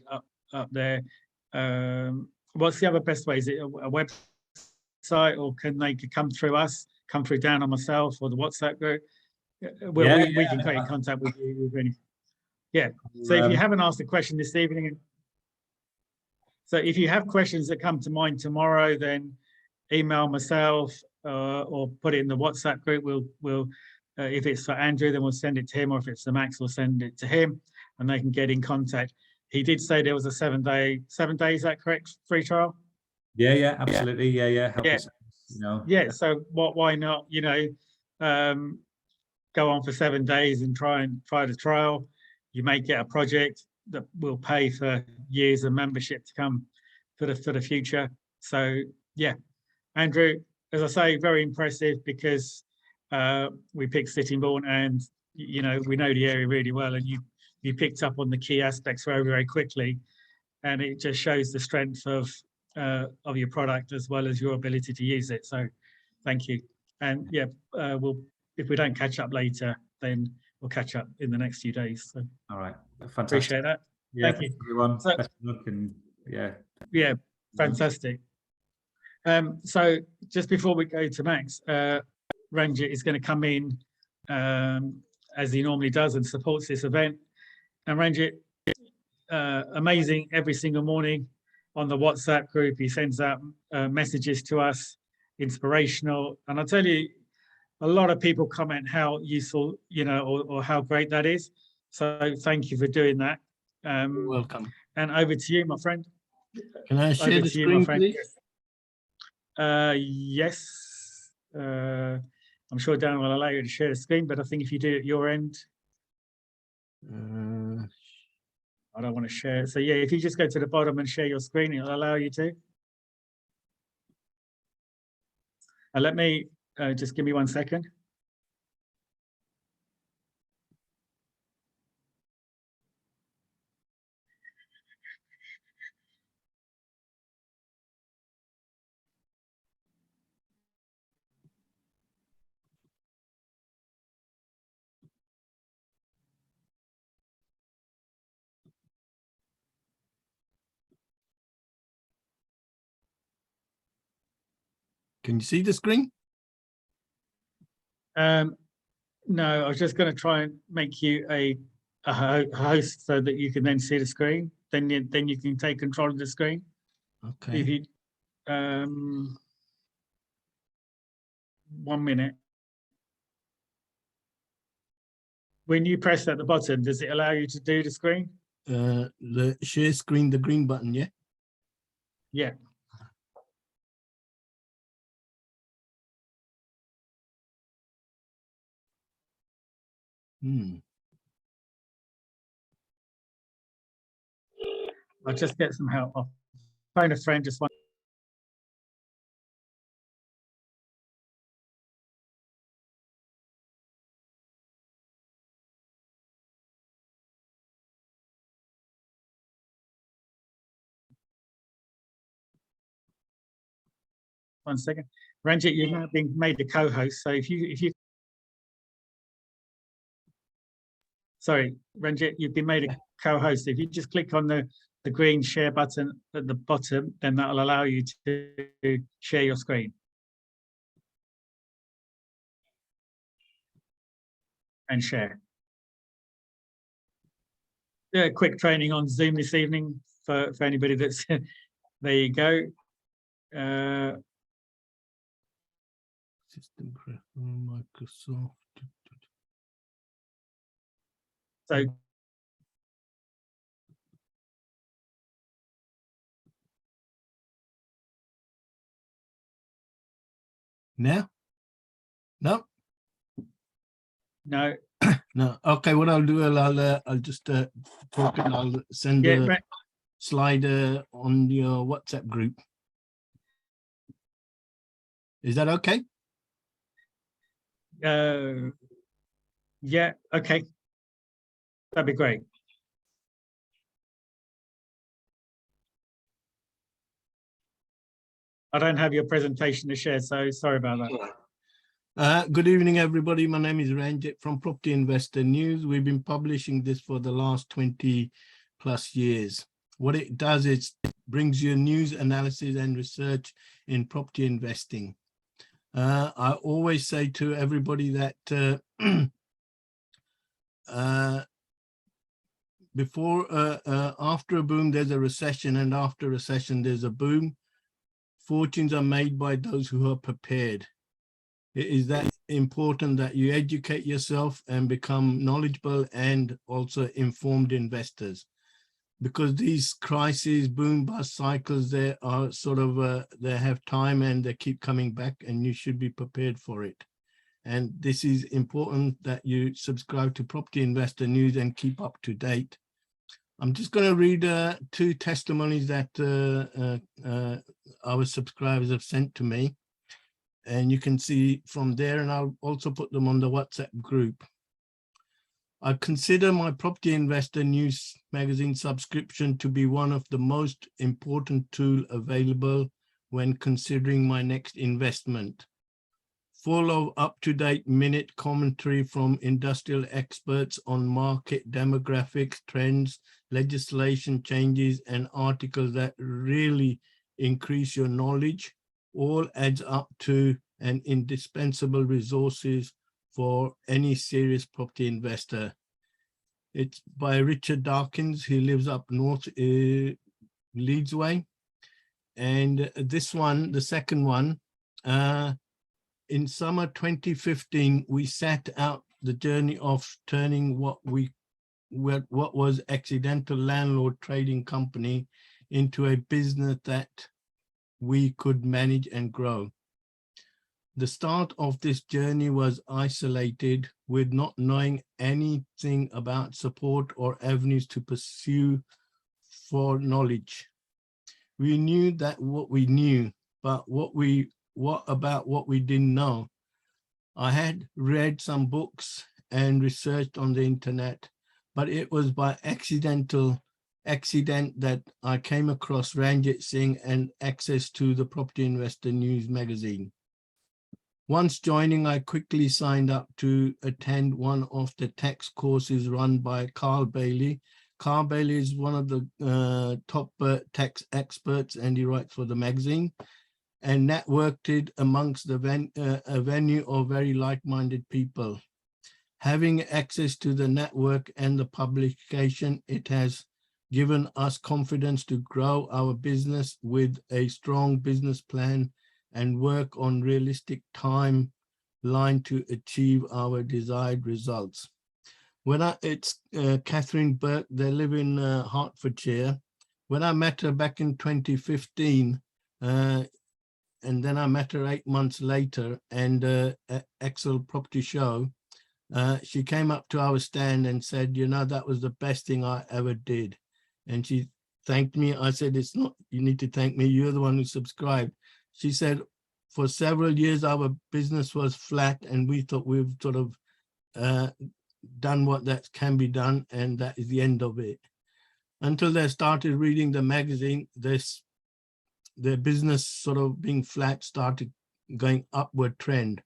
up there. What's the other best way? Is it a website, or can they come through us, come through Dan or myself, or the WhatsApp group? We can get in contact with you. Yeah. So if you haven't asked a question this evening, so if you have questions that come to mind tomorrow, then email myself or put it in the WhatsApp group. We'll if it's for Andrew, then we'll send it to him, or if it's for Max, we'll send it to him, and they can get in contact. He did say there was a 7 day, 7 days, is that correct? Free trial? Yeah, absolutely. Yeah. Help us, Yeah. So why not? Go on for 7 days and try the trial. You may get a project that will pay for years of membership to come for the future. So yeah, Andrew, as I say, very impressive, because we picked Sittingbourne, and we know the area really well, and you picked up on the key aspects very, very quickly, and it just shows the strength of your product as well as your ability to use it. So thank you. And yeah, if we don't catch up later, then we'll catch up in the next few days. So all right, fantastic. Appreciate that. Yeah, thank you, everyone. So, best of luck, and yeah, fantastic. So just before we go to Max, Ranjit is going to come in as he normally does and supports this event. And Ranjit, amazing every single morning on the WhatsApp group. He sends out messages to us, inspirational. And I'll tell you, a lot of people comment how useful, or how great that is. So thank you for doing that. You're welcome. And over to you, my friend. Can I share the screen, please? Yes. I'm sure Dan will allow you to share the screen, but I think if you do it at your end, I don't want to share. So yeah, if you just go to the bottom and share your screen, it'll allow you to. Let me just give me 1 second. Can you see the screen? No, I was just going to try and make you a host so that you can then see the screen. Then you can take control of the screen. Okay. If you 1 minute. When you press at the bottom, does it allow you to do the screen? The share screen, the green button, yeah? Yeah. I'll just get some help. I'll phone a friend, just one. One second. Ranjit, you've now been made a co-host. So if you sorry, Ranjit, you've been made a co-host. If you just click on the green share button at the bottom, then that'll allow you to share your screen. And share. Yeah, quick training on Zoom this evening for anybody that's there you go. System Microsoft. So Now? No? No. No. Okay, what I'll do, I'll just talk and I'll send Yeah, the slide on your WhatsApp group. Is that okay? Yeah, okay. That'd be great. I don't have your presentation to share, so sorry about that. Good evening, everybody. My name is Ranjit from Property Investor News. We've been publishing this for the last 20 plus years. What it does is brings you news, analysis and research in property investing. I always say to everybody that after a boom, there's a recession, and after a recession, there's a boom. Fortunes are made by those who are prepared. It is that important that you educate yourself and become knowledgeable and also informed investors, because these crises, boom bust cycles, they are sort of they have time and they keep coming back, and you should be prepared for it. And this is important that you subscribe to Property Investor News and keep up to date. I'm just going to read 2 testimonies that our subscribers have sent to me. And you can see from there, and I'll also put them on the WhatsApp group. I consider my Property Investor News magazine subscription to be one of the most important tools available when considering my next investment. Full of up-to-date minute commentary from industrial experts on market demographics, trends, legislation changes, and articles that really increase your knowledge, all adds up to an indispensable resources for any serious property investor. It's by Richard Dawkins. He lives up north, Leeds way. And this one, the second one, in summer 2015, we set out the journey of turning what was accidental landlord trading company into a business that we could manage and grow. The start of this journey was isolated, with not knowing anything about support or avenues to pursue for knowledge. We knew that what we knew, but what about what we didn't know? I had read some books and researched on the internet, but it was by accident that I came across Ranjit Singh and access to the Property Investor News magazine. Once joining, I quickly signed up to attend one of the tax courses run by Carl Bailey. Carl Bailey is one of the top tax experts, and he writes for the magazine, and networked it amongst a venue of very like-minded people. Having access to the network and the publication, it has given us confidence to grow our business with a strong business plan and work on realistic timeline to achieve our desired results. It's Catherine Burke, they live in Hertfordshire. When I met her back in 2015, and then I met her 8 months later, and at Excel Property Show, she came up to our stand and said, you know, that was the best thing I ever did. And she thanked me. I said, it's not, you need to thank me. You're the one who subscribed. She said, for several years, our business was flat, and we thought we've sort of done what that can be done, and that is the end of it. Until they started reading the magazine, their business sort of being flat started going upward trend.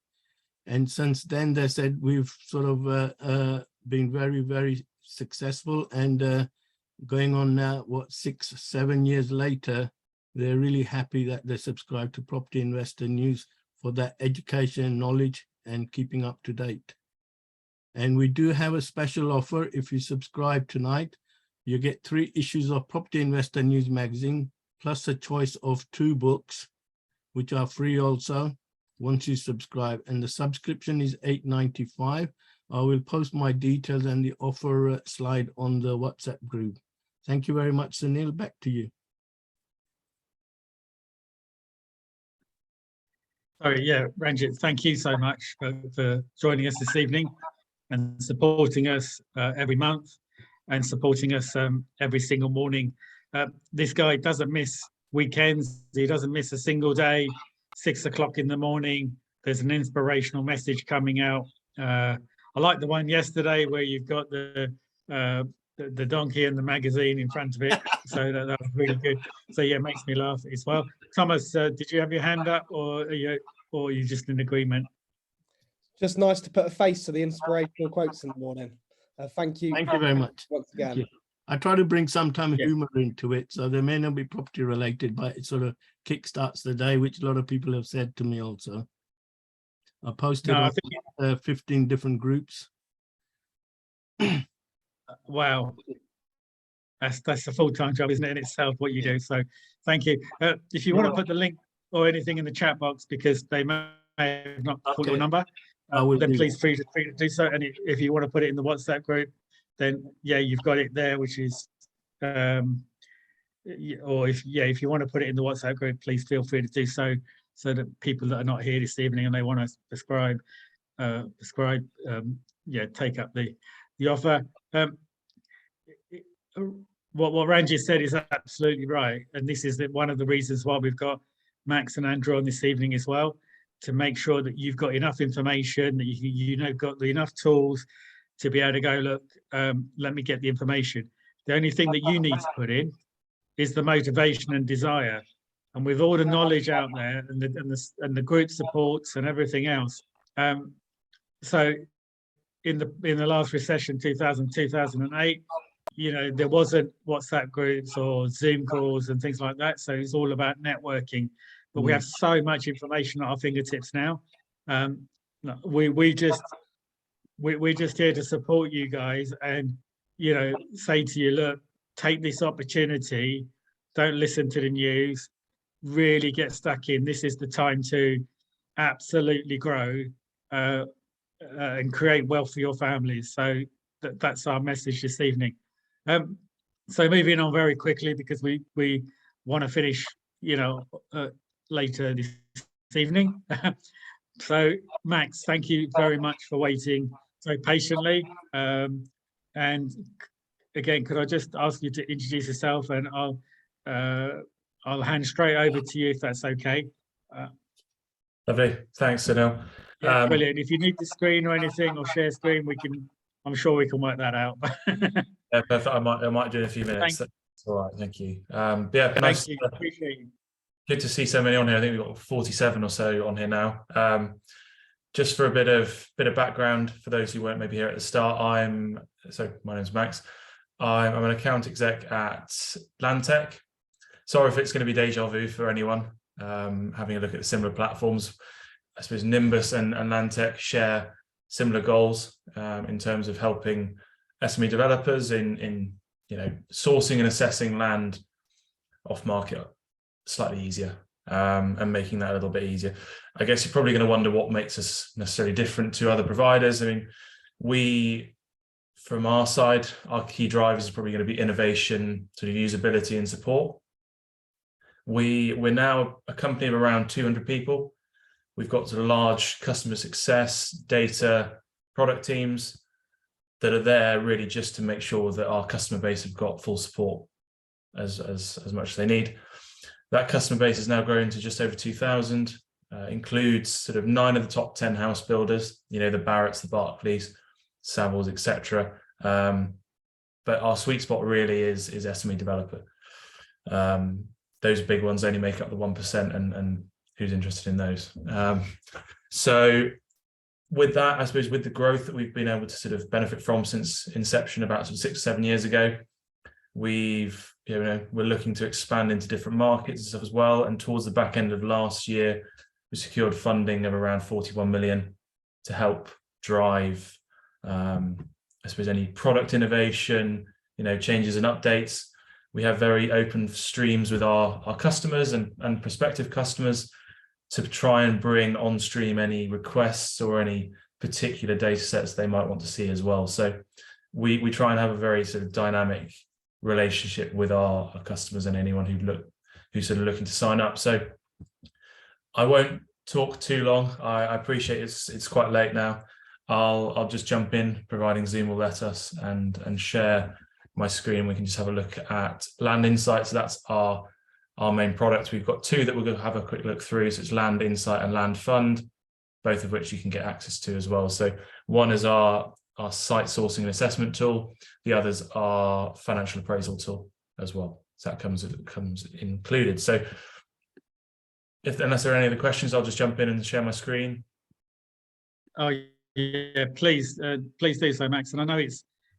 And since then, they said we've sort of been very, very successful, and going on now, 6-7 years later, they're really happy that they subscribe to Property Investor News for that education, knowledge, and keeping up to date. And we do have a special offer. If you subscribe tonight, you get 3 issues of Property Investor News magazine, plus a choice of 2 books, which are free also once you subscribe. And the subscription is $8.95. I will post my details and the offer slide on the WhatsApp group. Thank you very much, Sunil. Back to you. Sorry, yeah, Ranjit, thank you so much for joining us this evening and supporting us every month and supporting us every single morning. This guy doesn't miss weekends. He doesn't miss a single day. 6 o'clock in the morning, there's an inspirational message coming out. I like the one yesterday where you've got the donkey and the magazine in front of it. So that was really good. So yeah, it makes me laugh as well. Thomas, did you have your hand up, or are you just in agreement? Just nice to put a face to the inspirational quotes in the morning. Thank you. Thank you very much. Once again. I try to bring some time Yeah. humor into it, so they may not be property related, but it sort of kickstarts the day, which a lot of people have said to me also. I posted No, I on think 15 different groups. wow, that's a full-time job, isn't it, in itself, what you do? So thank you. If you want to put the link or anything in the chat box, because they may have not put your number, then please free to do so. And if you want to put it in the WhatsApp group, then yeah, you've got it there, which is or if you want to put it in the WhatsApp group, please feel free to do so, so that people that are not here this evening and they want to prescribe, take up the offer. What Ranjit said is absolutely right, and this is one of the reasons why we've got Max and Andrew on this evening as well, to make sure that you've got enough information, that got enough tools to be able to go, look, let me get the information. The only thing that you need to put in is the motivation and desire. And with all the knowledge out there and the group supports and everything else, so in the last recession, 2008, there wasn't WhatsApp groups or Zoom calls and things like that. So it's all about networking. But we have so much information at our fingertips now. We're just here to support you guys and say to you, look, take this opportunity. Don't listen to the news. Really get stuck in. This is the time to absolutely grow and create wealth for your families. So that's our message this evening. So moving on very quickly, because we want to finish later this evening. So Max, thank you very much for waiting so patiently. And again, could I just ask you to introduce yourself, and I'll hand straight over to you if that's okay. Lovely, thanks, Sunil. Yeah, brilliant. If you need the screen or anything or share screen, I'm sure we can work that out. Yeah, perfect. I might do in a few minutes. That's all right, thank you. Yeah, nice. Thank you. Appreciate you. Good to see so many on here. I think we've got 47 or so on here now. Just for a bit of background for those who weren't maybe here at the start, my name's Max. I'm an account exec at LandTech. Sorry if it's going to be deja vu for anyone having a look at the similar platforms. I suppose Nimbus and LandTech share similar goals in terms of helping SME developers in sourcing and assessing land off market slightly easier, and making that a little bit easier. I guess you're probably going to wonder what makes us necessarily different to other providers. I mean, from our side, our key drivers are probably going to be innovation, sort of usability and support. We're now a company of around 200 people. We've got sort of large customer success, data, product teams that are there really just to make sure that our customer base have got full support as much as they need. That customer base is now growing to just over 2,000, includes sort of 9 of the top 10 house builders, the Barratts, the Barclays, Savills, etc. But our sweet spot really is SME developer. Those big ones only make up the 1%, and who's interested in those? So with that, I suppose with the growth that we've been able to sort of benefit from since inception about sort of 6 or 7 years ago, we're looking to expand into different markets and stuff as well. And towards the back end of last year, we secured funding of around 41 million to help drive, I suppose, any product innovation, changes and updates. We have very open streams with our customers and prospective customers to try and bring on stream any requests or any particular data sets they might want to see as well. So we try and have a very sort of dynamic relationship with our customers and anyone who's sort of looking to sign up. So I won't talk too long. I appreciate it's quite late now. I'll just jump in, providing Zoom will let us, and share my screen. We can just have a look at Land Insight. So that's our main product. We've got two that we're going to have a quick look through. So it's Land Insight and Land Fund, both of which you can get access to as well. So one is our site sourcing and assessment tool. The others are financial appraisal tool as well. So that comes included. So unless there are any other questions, I'll just jump in and share my screen. Oh yeah, please do so, Max. And I know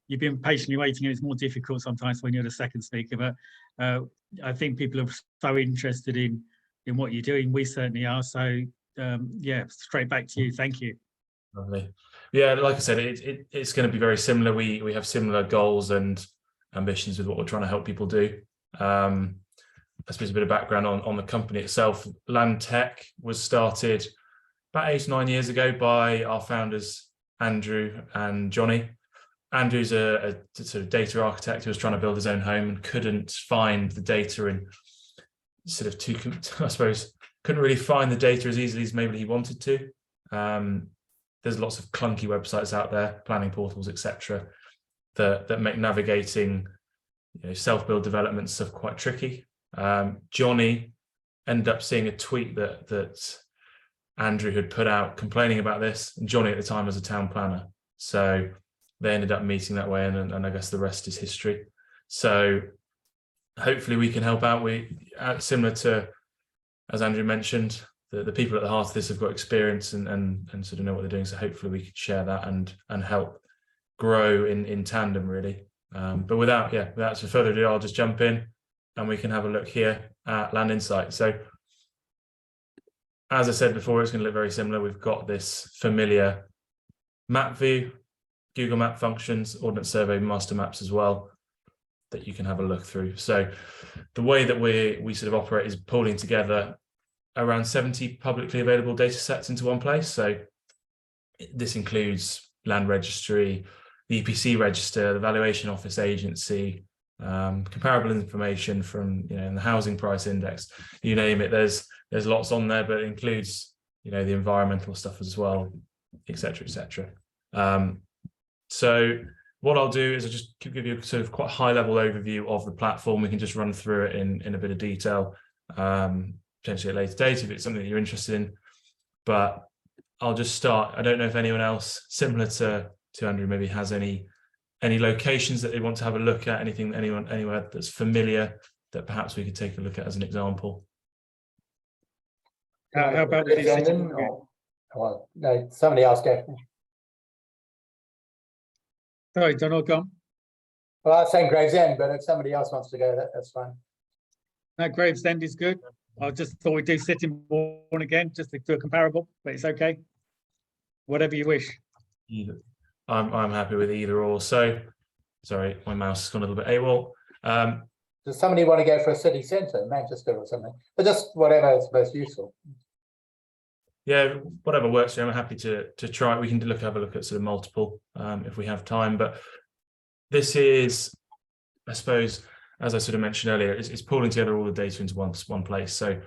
you've been patiently waiting, and it's more difficult sometimes when you're the second speaker. But I think people are so interested in what you're doing. We certainly are. So yeah, straight back to you. Thank you. Lovely. Yeah, like I said, it's going to be very similar. We have similar goals and ambitions with what we're trying to help people do. I suppose a bit of background on the company itself. LandTech was started about 8 or 9 years ago by our founders, Andrew and Johnny. Andrew's a sort of data architect who was trying to build his own home and couldn't find the data in sort of I suppose, couldn't really find the data as easily as maybe he wanted to. There's lots of clunky websites out there, planning portals, etc., that make navigating self-build development stuff quite tricky. Johnny ended up seeing a tweet that Andrew had put out complaining about this, and Johnny at the time was a town planner, so they ended up meeting that way, and I guess the rest is history. So hopefully we can help out. Similar to, as Andrew mentioned, the people at the heart of this have got experience and sort of know what they're doing, so hopefully we could share that and help grow in tandem, really. But without further ado, I'll just jump in and we can have a look here at Land Insight. So as I said before, it's going to look very similar. We've got this familiar map view, Google Map functions, Ordnance Survey, master maps as well, that you can have a look through. So the way that we sort of operate is pulling together around 70 publicly available data sets into one place. So this includes Land Registry, the EPC Register, the Valuation Office Agency, comparable information from in the Housing Price Index, you name it. There's lots on there, but it includes the environmental stuff as well, etc., etc. So what I'll do is I'll just give you a sort of quite high level overview of the platform. We can just run through it in a bit of detail, potentially at a later date if it's something that you're interested in. But I'll just start. I don't know if anyone else similar to Andrew maybe has any locations that they want to have a look at, anywhere that's familiar that perhaps we could take a look at as an example. How about with no, somebody else go. Sorry, Donald, go on. Well, I was saying Gravesend, but if somebody else wants to go, that's fine. No, Gravesend is good. I just thought we'd do Sittingbourne again, just to do a comparable, but it's okay. Whatever you wish. Either. I'm happy with either or. So, sorry, my mouse has gone a little bit AWOL. Does somebody want to go for a city centre, Manchester or something? But just whatever is most useful. Yeah, whatever works for you. I'm happy to try. We can have a look at sort of multiple if we have time. But this is, I suppose, as I sort of mentioned earlier, it's pulling together all the data into one place. So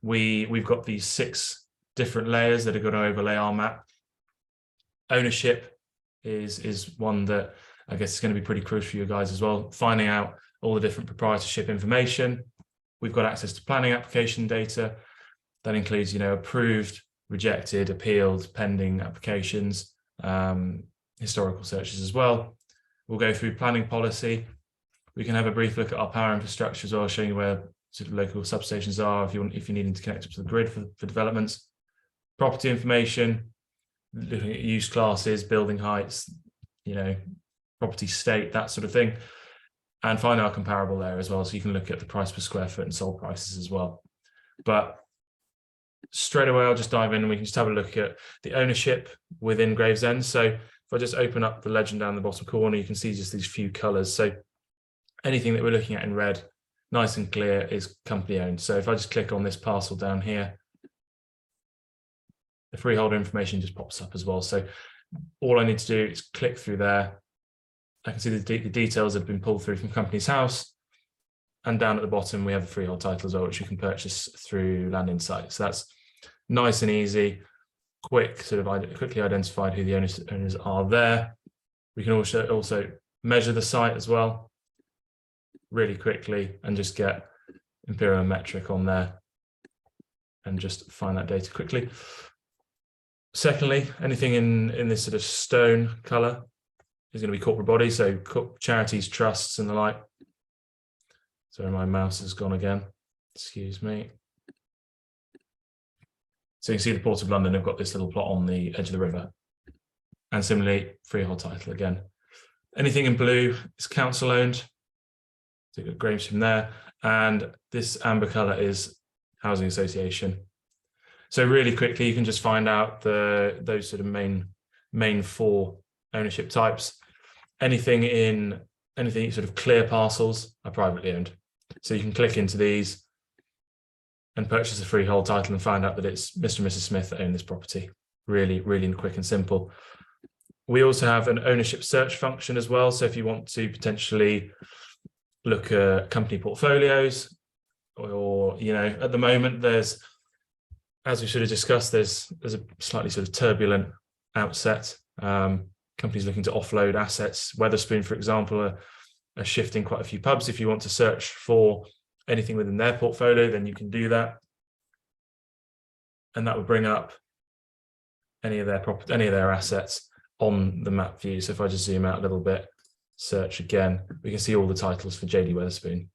we've got these 6 different layers that are going to overlay our map. Ownership is one that I guess is going to be pretty crucial for you guys as well. Finding out all the different proprietorship information. We've got access to planning application data. That includes, approved, rejected, appealed, pending applications, historical searches as well. We'll go through planning policy. We can have a brief look at our power infrastructure as well, showing you where sort of local substations are if you're needing to connect up to the grid for developments. Property information, looking at use classes, building heights, property state, that sort of thing. And find our comparable there as well, so you can look at the price per square foot and sold prices as well. But straight away, I'll just dive in and we can just have a look at the ownership within Gravesend. So if I just open up the legend down the bottom corner, you can see just these few colours. So anything that we're looking at in red, nice and clear, is company owned. So if I just click on this parcel down here, the freeholder information just pops up as well. So all I need to do is click through there. I can see the details have been pulled through from company's house. And down at the bottom, we have the freehold title as well, which you can purchase through Land Insight. So that's nice and easy, quick, sort of quickly identified who the owners are there. We can also measure the site as well really quickly and just get imperial metric on there and just find that data quickly. Secondly, anything in this sort of stone color is going to be corporate bodies, so charities, trusts and the like. Sorry, my mouse has gone again. Excuse me. So you can see the Port of London have got this little plot on the edge of the river. And similarly, freehold title again. Anything in blue is council owned. So you've got Graves from there. And this amber color is housing association. So really quickly, you can just find out those sort of main four ownership types. Anything sort of clear parcels are privately owned. So you can click into these and purchase a freehold title and find out that it's Mr. and Mrs. Smith that own this property. Really, really quick and simple. We also have an ownership search function as well. So if you want to potentially look at company portfolios, or, you know, at the moment there's, as we sort of discussed, there's a slightly sort of turbulent outset. Companies looking to offload assets. Wetherspoon, for example, are shifting quite a few pubs. If you want to search for anything within their portfolio, then you can do that. And that will bring up any of their assets on the map view. So if I just zoom out a little bit, search again, we can see all the titles for JD Wetherspoon.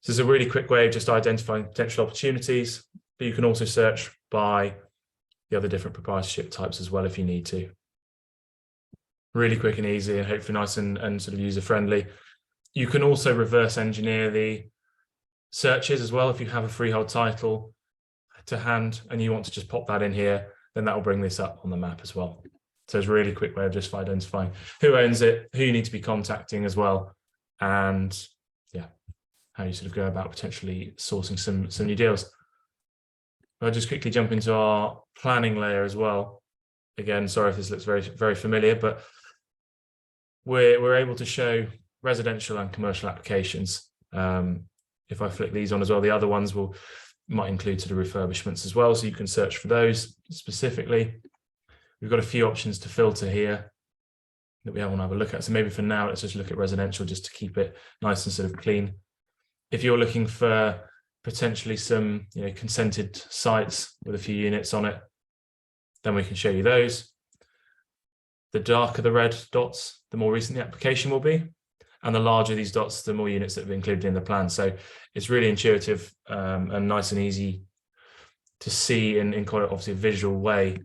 So it's a really quick way of just identifying potential opportunities, but you can also search by the other different proprietorship types as well if you need to. Really quick and easy, and hopefully nice and sort of user-friendly. You can also reverse engineer the searches as well. If you have a freehold title to hand and you want to just pop that in here, then that will bring this up on the map as well. So it's a really quick way of just identifying who owns it, who you need to be contacting as well, and yeah, how you sort of go about potentially sourcing some new deals. I'll just quickly jump into our planning layer as well. Again, sorry if this looks very, very familiar, but we're able to show residential and commercial applications. If I flick these on as well, the other ones might include sort of refurbishments as well, so you can search for those specifically. We've got a few options to filter here that we want to have a look at. So maybe for now, let's just look at residential just to keep it nice and sort of clean. If you're looking for potentially some, you know, consented sites with a few units on it, then we can show you those. The darker the red dots, the more recent the application will be. And the larger these dots, the more units that have been included in the plan. So it's really intuitive and nice and easy to see in quite obviously a visual way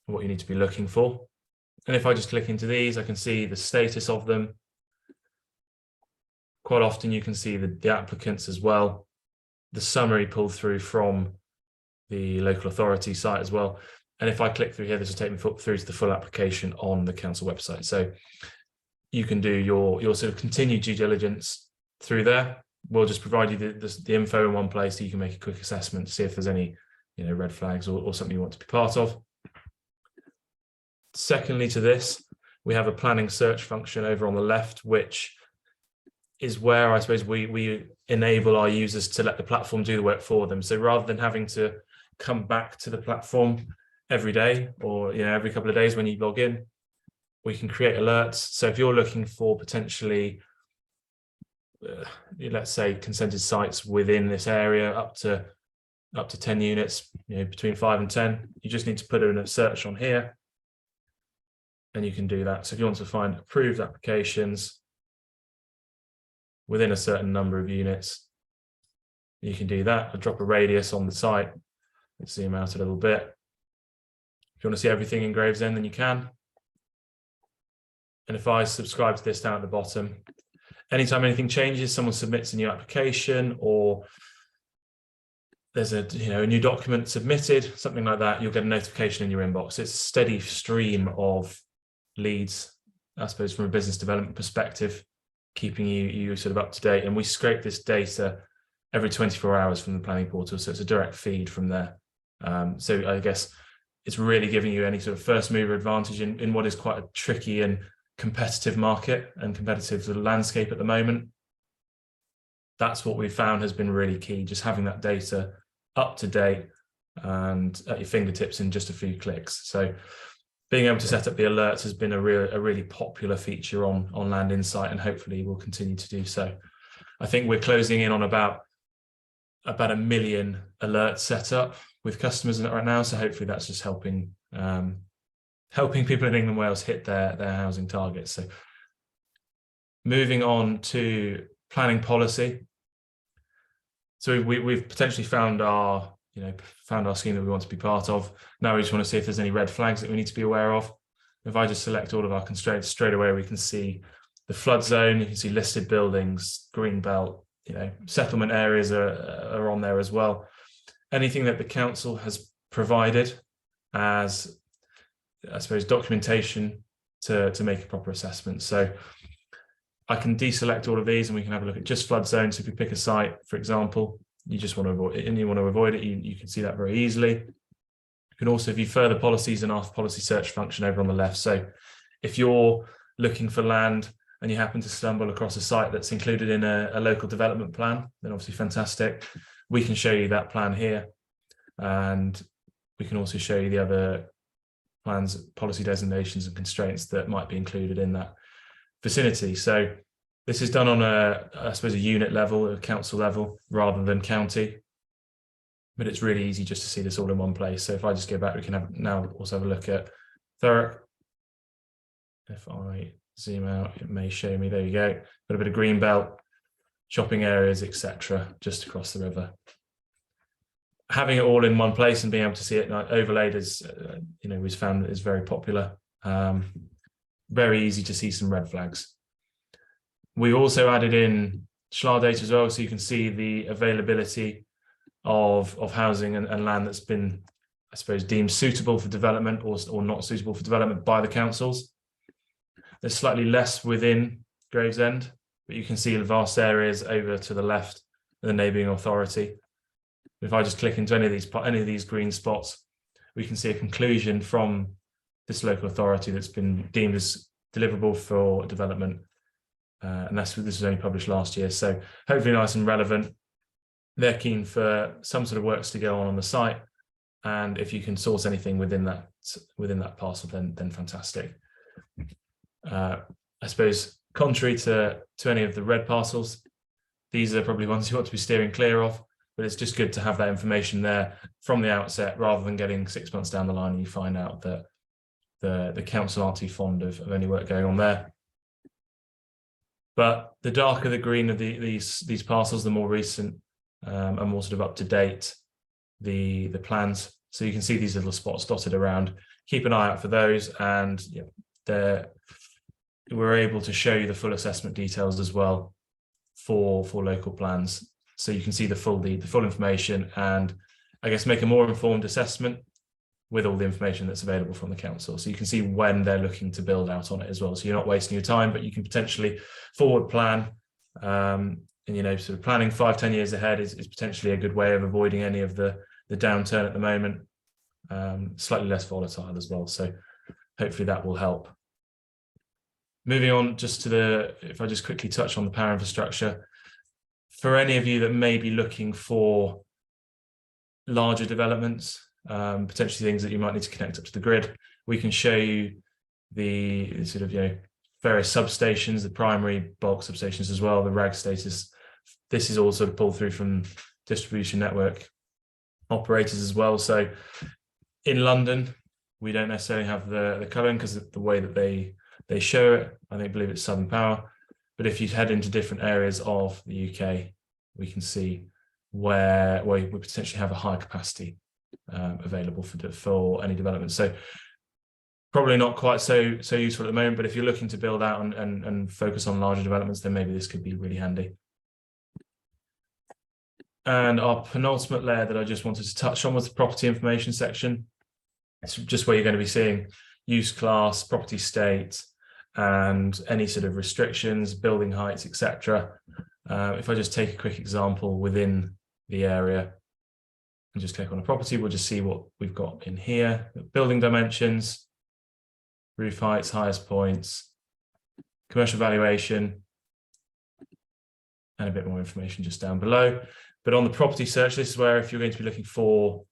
what you need to be looking for. And if I just click into these, I can see the status of them. Quite often you can see the applicants as well. The summary pulled through from the local authority site as well. And if I click through here, this will take me through to the full application on the council website. So you can do your sort of continued due diligence through there. We'll just provide you the info in one place so you can make a quick assessment to see if there's any, you know, red flags or something you want to be part of. Secondly to this, we have a planning search function over on the left, which is where I suppose we enable our users to let the platform do the work for them. So rather than having to come back to the platform every day or, you know, every couple of days when you log in, we can create alerts. So if you're looking for potentially, let's say, consented sites within this area up to 10 units, you know, between 5 and 10, you just need to put in a search on here and you can do that. So if you want to find approved applications within a certain number of units, you can do that. I'll drop a radius on the site. Let's zoom out a little bit. If you want to see everything in Gravesend, then you can. And if I subscribe to this down at the bottom, anytime anything changes, someone submits a new application or there's a new document submitted, something like that, you'll get a notification in your inbox. It's a steady stream of leads, I suppose, from a business development perspective, keeping you sort of up to date. And we scrape this data every 24 hours from the planning portal, so it's a direct feed from there. So I guess it's really giving you any sort of first mover advantage in what is quite a tricky and competitive market and competitive sort of landscape at the moment. That's what we found has been really key, just having that data up to date and at your fingertips in just a few clicks. So being able to set up the alerts has been a really popular feature on Land Insight, and hopefully will continue to do so. I think we're closing in on about 1 million alerts set up with customers right now. So hopefully that's just helping people in England and Wales hit their housing targets. So moving on to planning policy. So we've potentially found our scheme that we want to be part of. Now we just want to see if there's any red flags that we need to be aware of. If I just select all of our constraints straight away, we can see the flood zone, you can see listed buildings, green belt, settlement areas are on there as well. Anything that the council has provided as, I suppose, documentation to make a proper assessment. So I can deselect all of these and we can have a look at just flood zones. If we pick a site, for example, you just want to avoid it and you want to avoid it, you can see that very easily. You can also view further policies in our policy search function over on the left. So if you're looking for land and you happen to stumble across a site that's included in a local development plan, then obviously fantastic. We can show you that plan here. And we can also show you the other plans, policy designations and constraints that might be included in that vicinity. So this is done on I suppose, a unit level, a council level, rather than county. But it's really easy just to see this all in one place. So if I just go back, we can now also have a look at Thurrock. If I zoom out, it may show me, there you go, got a bit of green belt, shopping areas, etc., just across the river. Having it all in one place and being able to see it overlaid is, we've found is very popular. Very easy to see some red flags. We also added in SHLA data as well, so you can see the availability of housing and land that's been, I suppose, deemed suitable for development or not suitable for development by the councils. There's slightly less within Gravesend, but you can see the vast areas over to the left of the neighbouring authority. If I just click into any of these green spots, we can see a conclusion from this local authority that's been deemed as deliverable for development. And this was only published last year, so hopefully nice and relevant. They're keen for some sort of works to go on the site, and if you can source anything within that parcel, then fantastic. I suppose contrary to any of the red parcels, these are probably ones you want to be steering clear of, but it's just good to have that information there from the outset, rather than getting 6 months down the line and you find out that the council aren't too fond of any work going on there. But the darker the green of these parcels, the more recent and more sort of up to date the plans. So you can see these little spots dotted around. Keep an eye out for those, and we're able to show you the full assessment details as well for local plans. So you can see the full information, and I guess make a more informed assessment with all the information that's available from the council. So you can see when they're looking to build out on it as well. So you're not wasting your time, but you can potentially forward plan. And sort of planning 5-10 years ahead is potentially a good way of avoiding any of the downturn at the moment. Slightly less volatile as well. So hopefully that will help. Moving on just to if I just quickly touch on the power infrastructure. For any of you that may be looking for larger developments, potentially things that you might need to connect up to the grid, we can show you the sort of various substations, the primary bulk substations as well, the RAG status. This is all sort of pulled through from distribution network operators as well. So in London, we don't necessarily have the colouring because of the way that they show it. I believe it's Southern Power. But if you head into different areas of the UK, we can see where we potentially have a high capacity available for any development. So probably not quite so useful at the moment, but if you're looking to build out and focus on larger developments, then maybe this could be really handy. And our penultimate layer that I just wanted to touch on was the property information section. It's just where you're going to be seeing use class, property state, and any sort of restrictions, building heights, etc. If I just take a quick example within the area and just click on a property, we'll just see what we've got in here. Building dimensions, roof heights, highest points, commercial valuation, and a bit more information just down below. But on the property search, this is where if you're going to be looking for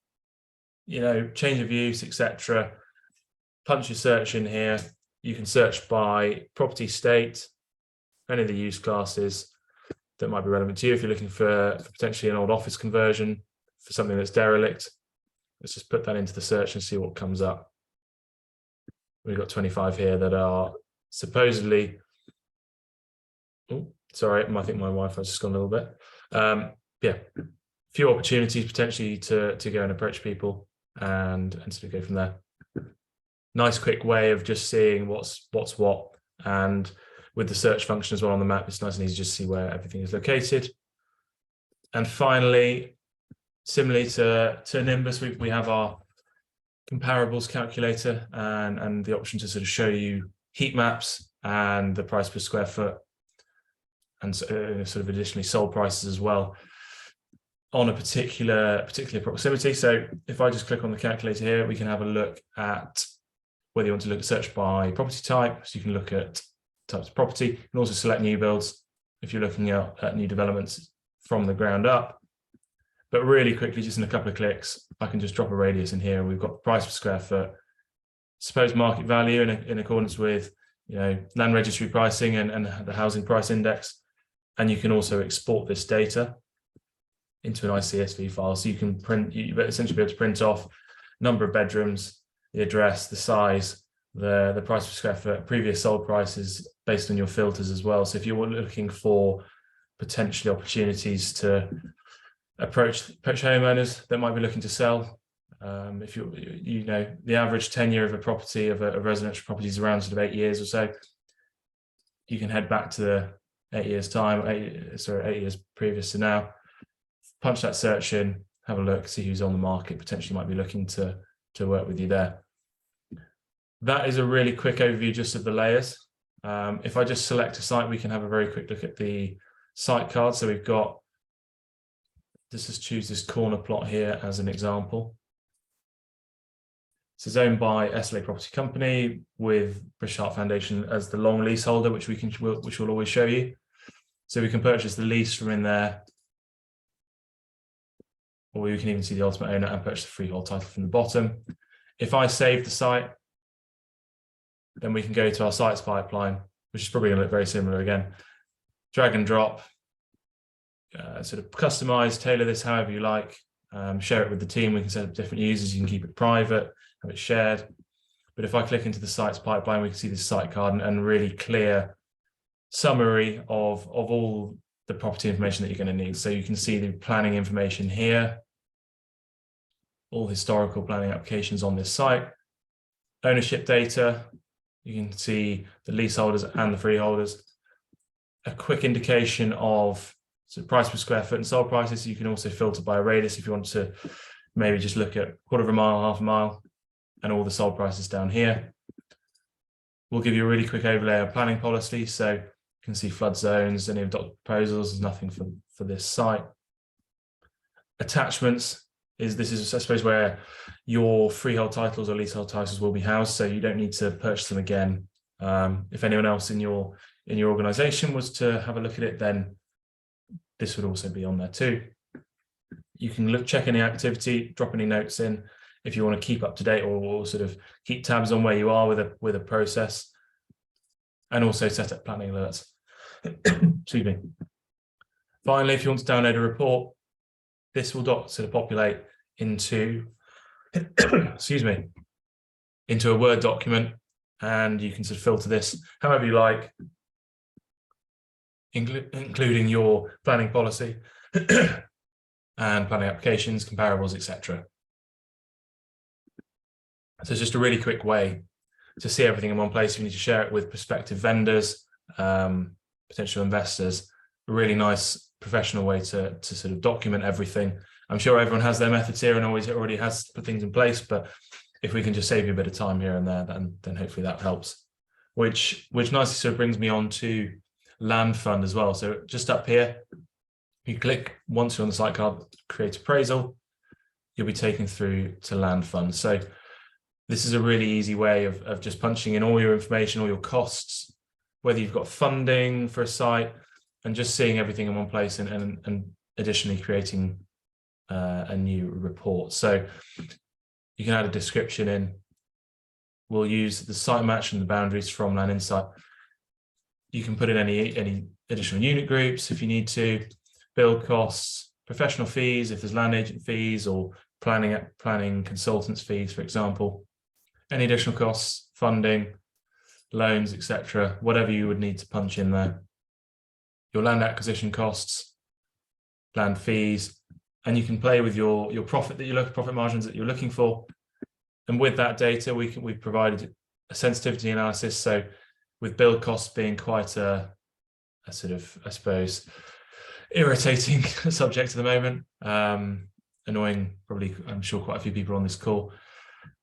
change of use, etc. Punch your search in here. You can search by property state, any of the use classes that might be relevant to you. If you're looking for potentially an old office conversion for something that's derelict, let's just put that into the search and see what comes up. We've got 25 here that are supposedly, oh, sorry, I think my Wi-Fi's just gone a little bit. Yeah, few opportunities potentially to go and approach people and sort of go from there. Nice quick way of just seeing what's what, and with the search function as well on the map, it's nice and easy to just see where everything is located. And finally, similarly to Nimbus, we have our comparables calculator and the option to sort of show you heat maps and the price per square foot, and sort of additionally sold prices as well on a particular proximity. So if I just click on the calculator here, we can have a look at whether you want to search by property type. So you can look at types of property. You can also select new builds if you're looking at new developments from the ground up. But really quickly, just in a couple of clicks, I can just drop a radius in here, and we've got the price per square foot, supposed market value in accordance with land registry pricing and the housing price index. And you can also export this data into an ICSV file, so you can essentially be able to print off number of bedrooms, the address, the size, the price per square foot, previous sold prices based on your filters as well. So if you're looking for potentially opportunities to approach homeowners that might be looking to sell, if the average tenure of a property, of a residential property, is around sort of 8 years or so, you can head back to the 8 years time, 8 years previous to now, punch that search in, have a look, see who's on the market, potentially might be looking to work with you there. That is a really quick overview just of the layers. If I just select a site, we can have a very quick look at the site card. So we've got, let's just choose this corner plot here as an example. This is owned by SLA Property Company with British Heart Foundation as the long leaseholder, which we'll always show you. So we can purchase the lease from in there, or we can even see the ultimate owner and purchase the freehold title from the bottom. If I save the site, then we can go to our sites pipeline, which is probably going to look very similar again. Drag and drop, sort of customize, tailor this however you like, share it with the team. We can set up different users. You can keep it private, have it shared. But if I click into the sites pipeline, we can see the site card and really clear summary of all the property information that you're going to need. So you can see the planning information here, all historical planning applications on this site, ownership data. You can see the leaseholders and the freeholders, a quick indication of price per square foot and sold prices. You can also filter by a radius if you want to maybe just look at quarter of a mile, half a mile, and all the sold prices down here. We'll give you a really quick overlay of planning policy. So you can see flood zones, any adopted proposals. There's nothing for this site. Attachments this is, I suppose, where your freehold titles or leasehold titles will be housed. So you don't need to purchase them again. If anyone else in your organization was to have a look at it, then this would also be on there too. You can check any activity, drop any notes in if you want to keep up to date or sort of keep tabs on where you are with a process, and also set up planning alerts. Excuse me. Finally, if you want to download a report, this will sort of populate into excuse me, into a Word document, and you can sort of filter this however you like, including your planning policy and planning applications, comparables, etc. So it's just a really quick way to see everything in one place. If you need to share it with prospective vendors, potential investors, a really nice professional way to sort of document everything. I'm sure everyone has their methods here and already has put things in place, but if we can just save you a bit of time here and there, then hopefully that helps. Which nicely sort of brings me on to Land Fund as well. So just up here, you click, once you're on the site card, create appraisal, you'll be taken through to Land Fund. So this is a really easy way of just punching in all your information, all your costs, whether you've got funding for a site, and just seeing everything in one place, and additionally creating a new report. So You can add a description in. We'll use the site match and the boundaries from Land Insight. You can put in any additional unit groups if you need to, build costs, professional fees if there's land agent fees, or planning consultants fees, for example. Any additional costs, funding, loans, etc., whatever you would need to punch in there. Your land acquisition costs, land fees, and you can play with your profit margins that you're looking for. And with that data, we've provided a sensitivity analysis. So with build costs being quite a sort of, I suppose, irritating subject at the moment, annoying probably, I'm sure, quite a few people on this call,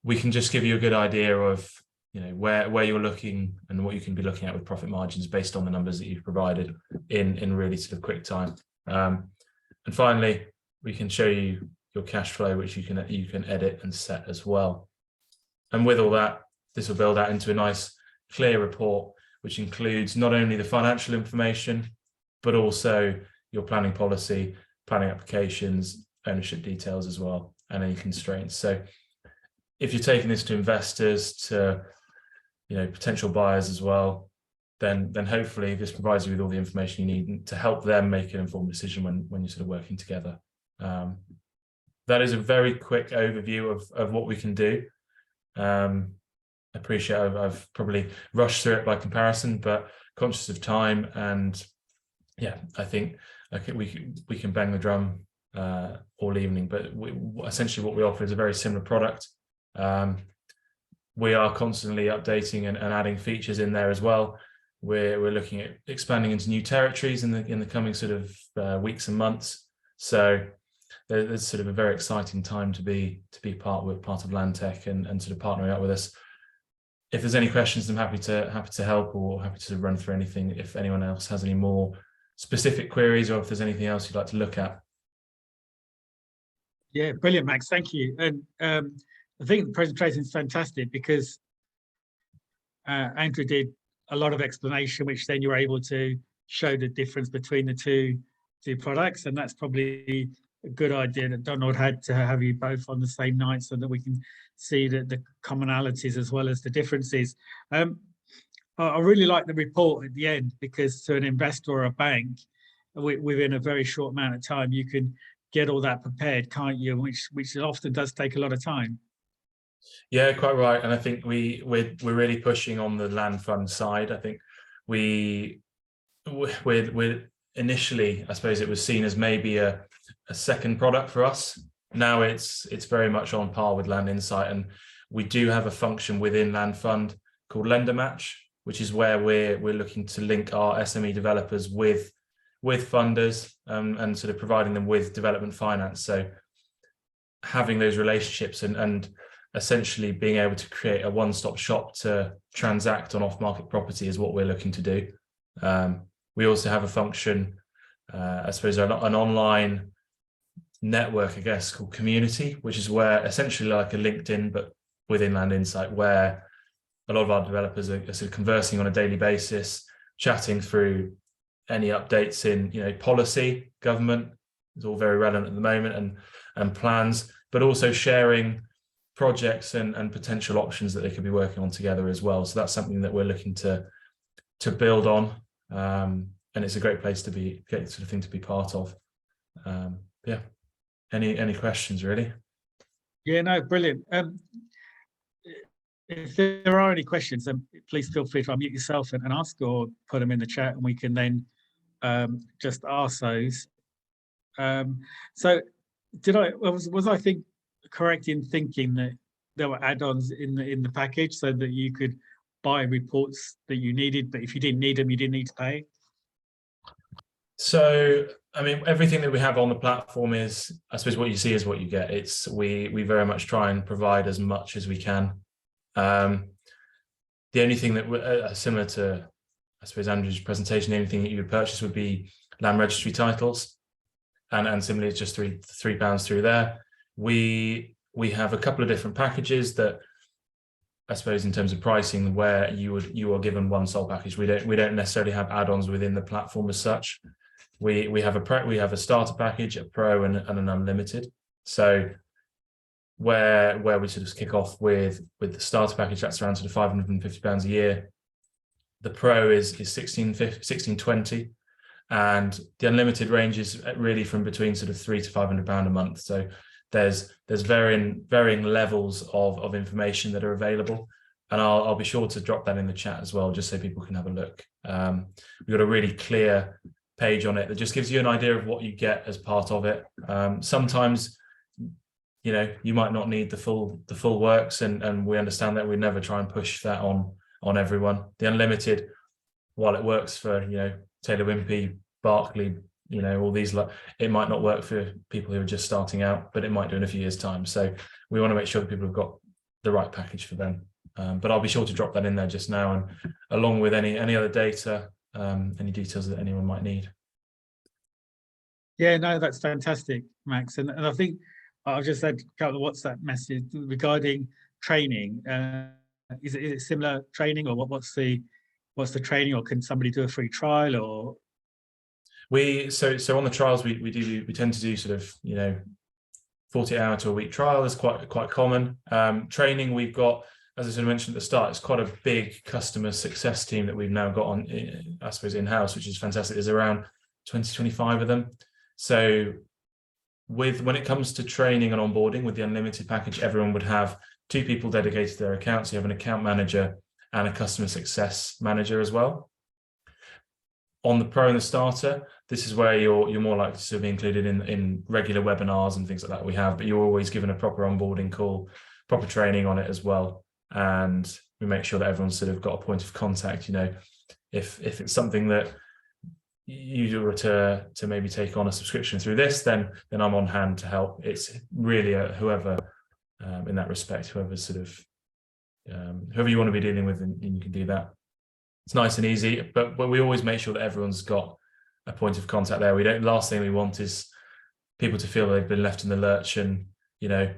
we can just give you a good idea of, you know, where you're looking and what you can be looking at with profit margins based on the numbers that you've provided in really sort of quick time. And finally, we can show you your cash flow, which you can edit and set as well. And with all that, this will build out into a nice clear report, which includes not only the financial information, but also your planning policy, planning applications, ownership details as well, and any constraints. So if you're taking this to investors, to, you know, potential buyers as well, then hopefully this provides you with all the information you need to help them make an informed decision when you're sort of working together. That is a very quick overview of what we can do. I appreciate I've probably rushed through it by comparison, but conscious of time, and yeah, I think we can bang the drum all evening. But essentially what we offer is a very similar product. We are constantly updating and adding features in there as well. We're looking at expanding into new territories in the coming sort of weeks and months. So there's sort of a very exciting time to be part of LandTech and sort of partnering up with us. If there's any questions, I'm happy to help, or happy to run through anything if anyone else has any more specific queries, or if there's anything else you'd like to look at. Yeah, brilliant, Max. Thank you. And I think the presentation is fantastic because Andrew did a lot of explanation, which then you're able to show the difference between the two products, and that's probably a good idea that Donald had, to have you both on the same night so that we can see the commonalities as well as the differences. I really like the report at the end, because to an investor or a bank, within a very short amount of time, you can get all that prepared, can't you? Which often does take a lot of time. Yeah, quite right. And I think we're really pushing on the land fund side. I think we're initially, I suppose it was seen as maybe a second product for us. Now it's very much on par with Land Insight, and we do have a function within Land Fund called Lender Match, which is where we're looking to link our SME developers with funders, and sort of providing them with development finance. So having those relationships and essentially being able to create a one-stop shop to transact on off-market property is what we're looking to do. We also have a function, I suppose, an online network, I guess, called Community, which is where essentially like a LinkedIn, but within Land Insight, where a lot of our developers are sort of conversing on a daily basis, chatting through any updates in, you know, policy, government. It's all very relevant at the moment, and plans, but also sharing projects and potential options that they could be working on together as well. So that's something that we're looking to build on, and it's a great place to be, great sort of thing to be part of. Yeah. Any questions, really? Yeah, no, brilliant. If there are any questions, then please feel free to unmute yourself and ask, or put them in the chat, and we can then just ask those. So was I correct in thinking that there were add-ons in the package, so that you could buy reports that you needed, but if you didn't need them, you didn't need to pay? So, I mean, everything that we have on the platform is, I suppose, what you see is what you get. We very much try and provide as much as we can. The only thing that similar to, I suppose, Andrew's presentation, the only thing that you would purchase would be land registry titles, and similarly, it's just £3 through there. We have a couple of different packages that, I suppose, in terms of pricing, where you are given one sole package. We don't necessarily have add-ons within the platform as such. We have a starter package, a pro, and an unlimited. So where we sort of kick off with the starter package. That's around sort of £550 a year. The Pro is 1620, and the unlimited range is really from between sort of £300 to £500 a month. So there's varying levels of information that are available, and I'll be sure to drop that in the chat as well, just so people can have a look. We've got a really clear page on it that just gives you an idea of what you get as part of it. Sometimes, you know, you might not need the full works, and we understand that. We never try and push that on everyone. The unlimited, while it works for, you know, Taylor Wimpey, Barclay, you know, all these, it might not work for people who are just starting out, but it might do in a few years' time. So we want to make sure that people have got the right package for them. But I'll be sure to drop that in there just now, and along with any other data, any details that anyone might need. Yeah, no, that's fantastic, Max. And I think I've just had a couple of WhatsApp messages regarding training. Is it similar training, or what's the training, or can somebody do a free trial? Or so on the trials we tend to do sort of, you know, 48-hour to a week trial is quite common. Training, we've got, as I sort of mentioned at the start, it's quite a big customer success team that we've now got on, I suppose, in-house, which is fantastic. There's around 20-25 of them. So when it comes to training and onboarding with the unlimited package, everyone would have 2 people dedicated to their accounts. You have an account manager and a customer success manager as well. On the Pro and the Starter, this is where you're more likely to be included in regular webinars and things like that we have, but you're always given a proper onboarding call, proper training on it as well. And we make sure that everyone's sort of got a point of contact. You know, if it's something that you were to maybe take on a subscription through this, then I'm on hand to help. It's really whoever, in that respect, whoever's sort of whoever you want to be dealing with, and you can do that. It's nice and easy, but we always make sure that everyone's got a point of contact there. Last thing we want is people to feel they've been left in the lurch, and, you know,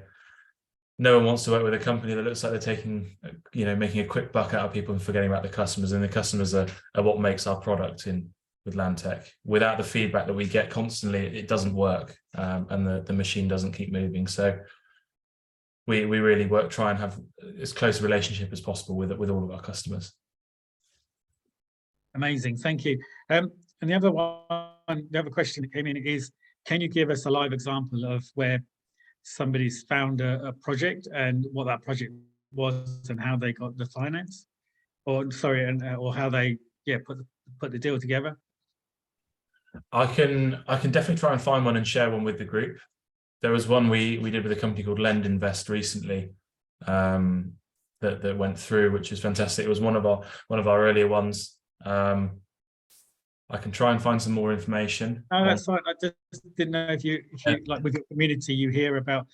no one wants to work with a company that looks like they're taking, you know, making a quick buck out of people and forgetting about the customers. And the customers are what makes our product with LandTech. Without the feedback that we get constantly, it doesn't work, and the machine doesn't keep moving. So we really try and have as close a relationship as possible with all of our customers. Amazing, thank you. And the other question that came in is, can you give us a live example of where somebody's found a project and what that project was and how they got the finance, or how they put the deal together? I can definitely try and find one and share one with the group. There was one we did with a company called LendInvest recently, that went through, which is fantastic. It was one of our earlier ones. I can try and find some more information. Oh, that's fine. I just didn't know if you like, with your community, you hear about,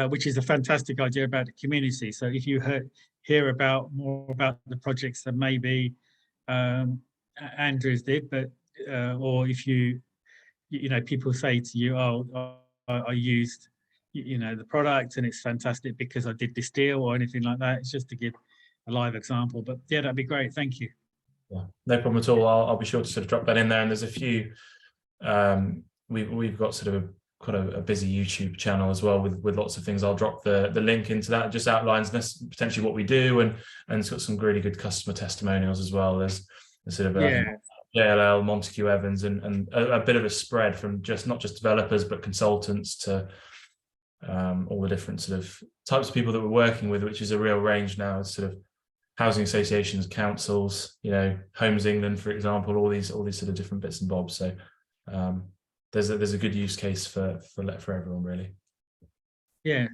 which is a fantastic idea, about the community. So if you hear more about the projects that maybe Andrews did, but or if you know, people say to you, oh, I used, you know, the product and it's fantastic because I did this deal, or anything like that. It's just to give a live example. But yeah, that'd be great. Thank you. Yeah, no problem at all. I'll be sure to sort of drop that in there. And there's a few, we've got sort of quite a busy YouTube channel as well with lots of things. I'll drop the link into that. It just outlines potentially what we do, and it's got some really good customer testimonials as well. There's sort of JLL, Montague Evans, and a bit of a spread from not just developers, but consultants to all the different sort of types of people that we're working with, which is a real range now. It's sort of housing associations, councils, you know, Homes England, for example, all these sort of different bits and bobs. So there's a good use case for everyone, really. Yeah,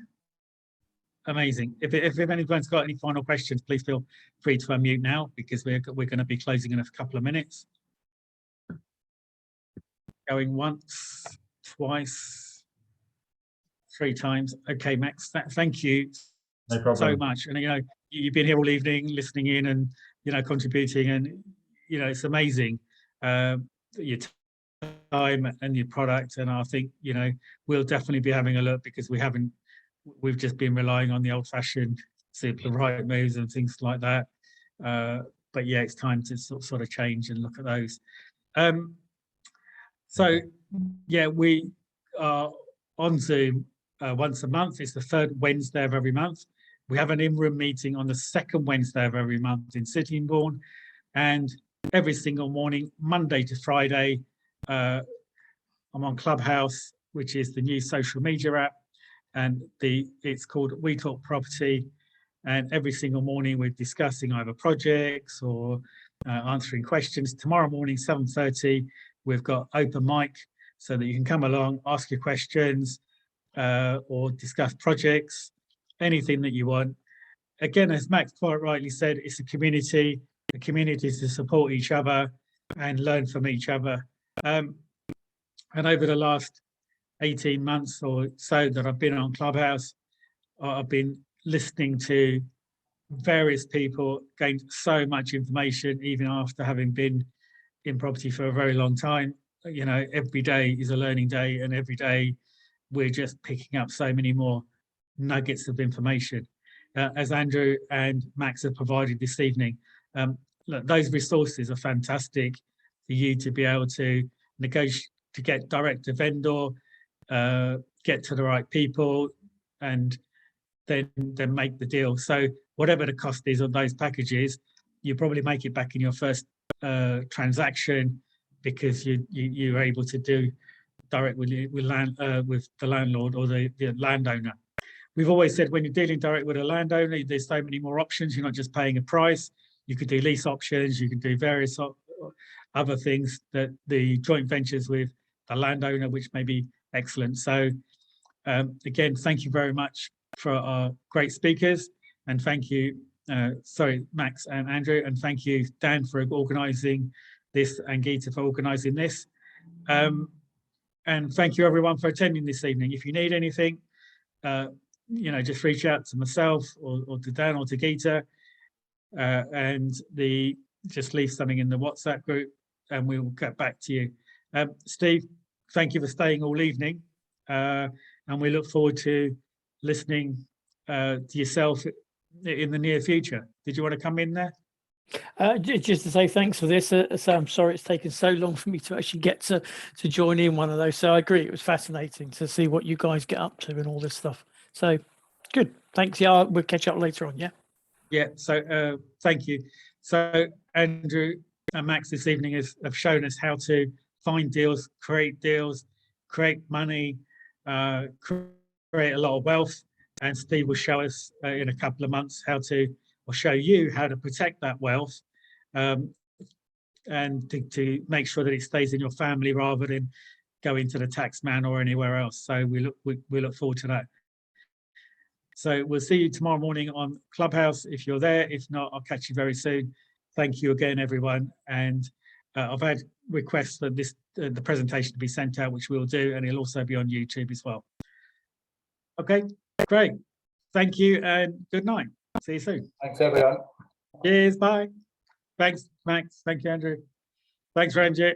amazing. If anyone's got any final questions, please feel free to unmute now, because we're going to be closing in a couple of minutes. Going once, twice, 3 times. Okay, Max, thank you so much. And, you know, you've been here all evening listening in and, you know, contributing, and, you know, it's amazing, your time and your product. And I think, you know, we'll definitely be having a look, because we've just been relying on the old-fashioned the right moves and things like that. But yeah, it's time to sort of change and look at those. So yeah, we are on Zoom once a month. It's the third Wednesday of every month. We have an in-room meeting on the second Wednesday of every month in Sittingbourne, and every single morning, Monday to Friday, I'm on Clubhouse, which is the new social media app, and it's called We Talk Property. And every single morning, we're discussing either projects or answering questions. Tomorrow morning, 7:30, we've got open mic so that you can come along, ask your questions, or discuss projects, anything that you want. Again, as Max quite rightly said, it's a community. The community is to support each other and learn from each other. And over the last 18 months or so that I've been on Clubhouse, I've been listening to various people, gained so much information, even after having been in property for a very long time. You know, every day is a learning day, and every day we're just picking up so many more nuggets of information. As Andrew and Max have provided this evening, look, those resources are fantastic for you to be able to negotiate, to get direct to vendor, get to the right people, and then make the deal. So whatever the cost is on those packages, you probably make it back in your first transaction, because you're able to do direct with the landlord or the landowner. We've always said when you're dealing direct with a landowner, there's so many more options. You're not just paying a price. You could do lease options. You can do various other things that the joint ventures with the landowner, which may be excellent. So again, thank you very much for our great speakers, and thank you, Max and Andrew, and thank you, Dan, for organising this, and Geeta for organising this. And thank you everyone for attending this evening. If you need anything, you know, just reach out to myself or to Dan or to Geeta, and just leave something in the WhatsApp group, and we will get back to you. Steve, thank you for staying all evening, and we look forward to listening to yourself in the near future. Did you want to come in there? Just to say thanks for this. So I'm sorry it's taken so long for me to actually get to join in one of those. So I agree, it was fascinating to see what you guys get up to and all this stuff. So good, thanks. Yeah, we'll catch up later on. Yeah. So thank you. So Andrew and Max this evening have shown us how to find deals, create money, create a lot of wealth, and Steve will show us in a couple of months or show you how to protect that wealth, and to make sure that it stays in your family rather than go into the tax man or anywhere else. So we look forward to that. So we'll see you tomorrow morning on Clubhouse if you're there. If not, I'll catch you very soon. Thank you again, everyone. And I've had requests for the presentation to be sent out, which we'll do, and it'll also be on YouTube as well. Okay, great. Thank you and good night. See you soon. Thanks, everyone. Cheers, bye. Thanks, Max. Thank you, Andrew. Thanks, Ranjit.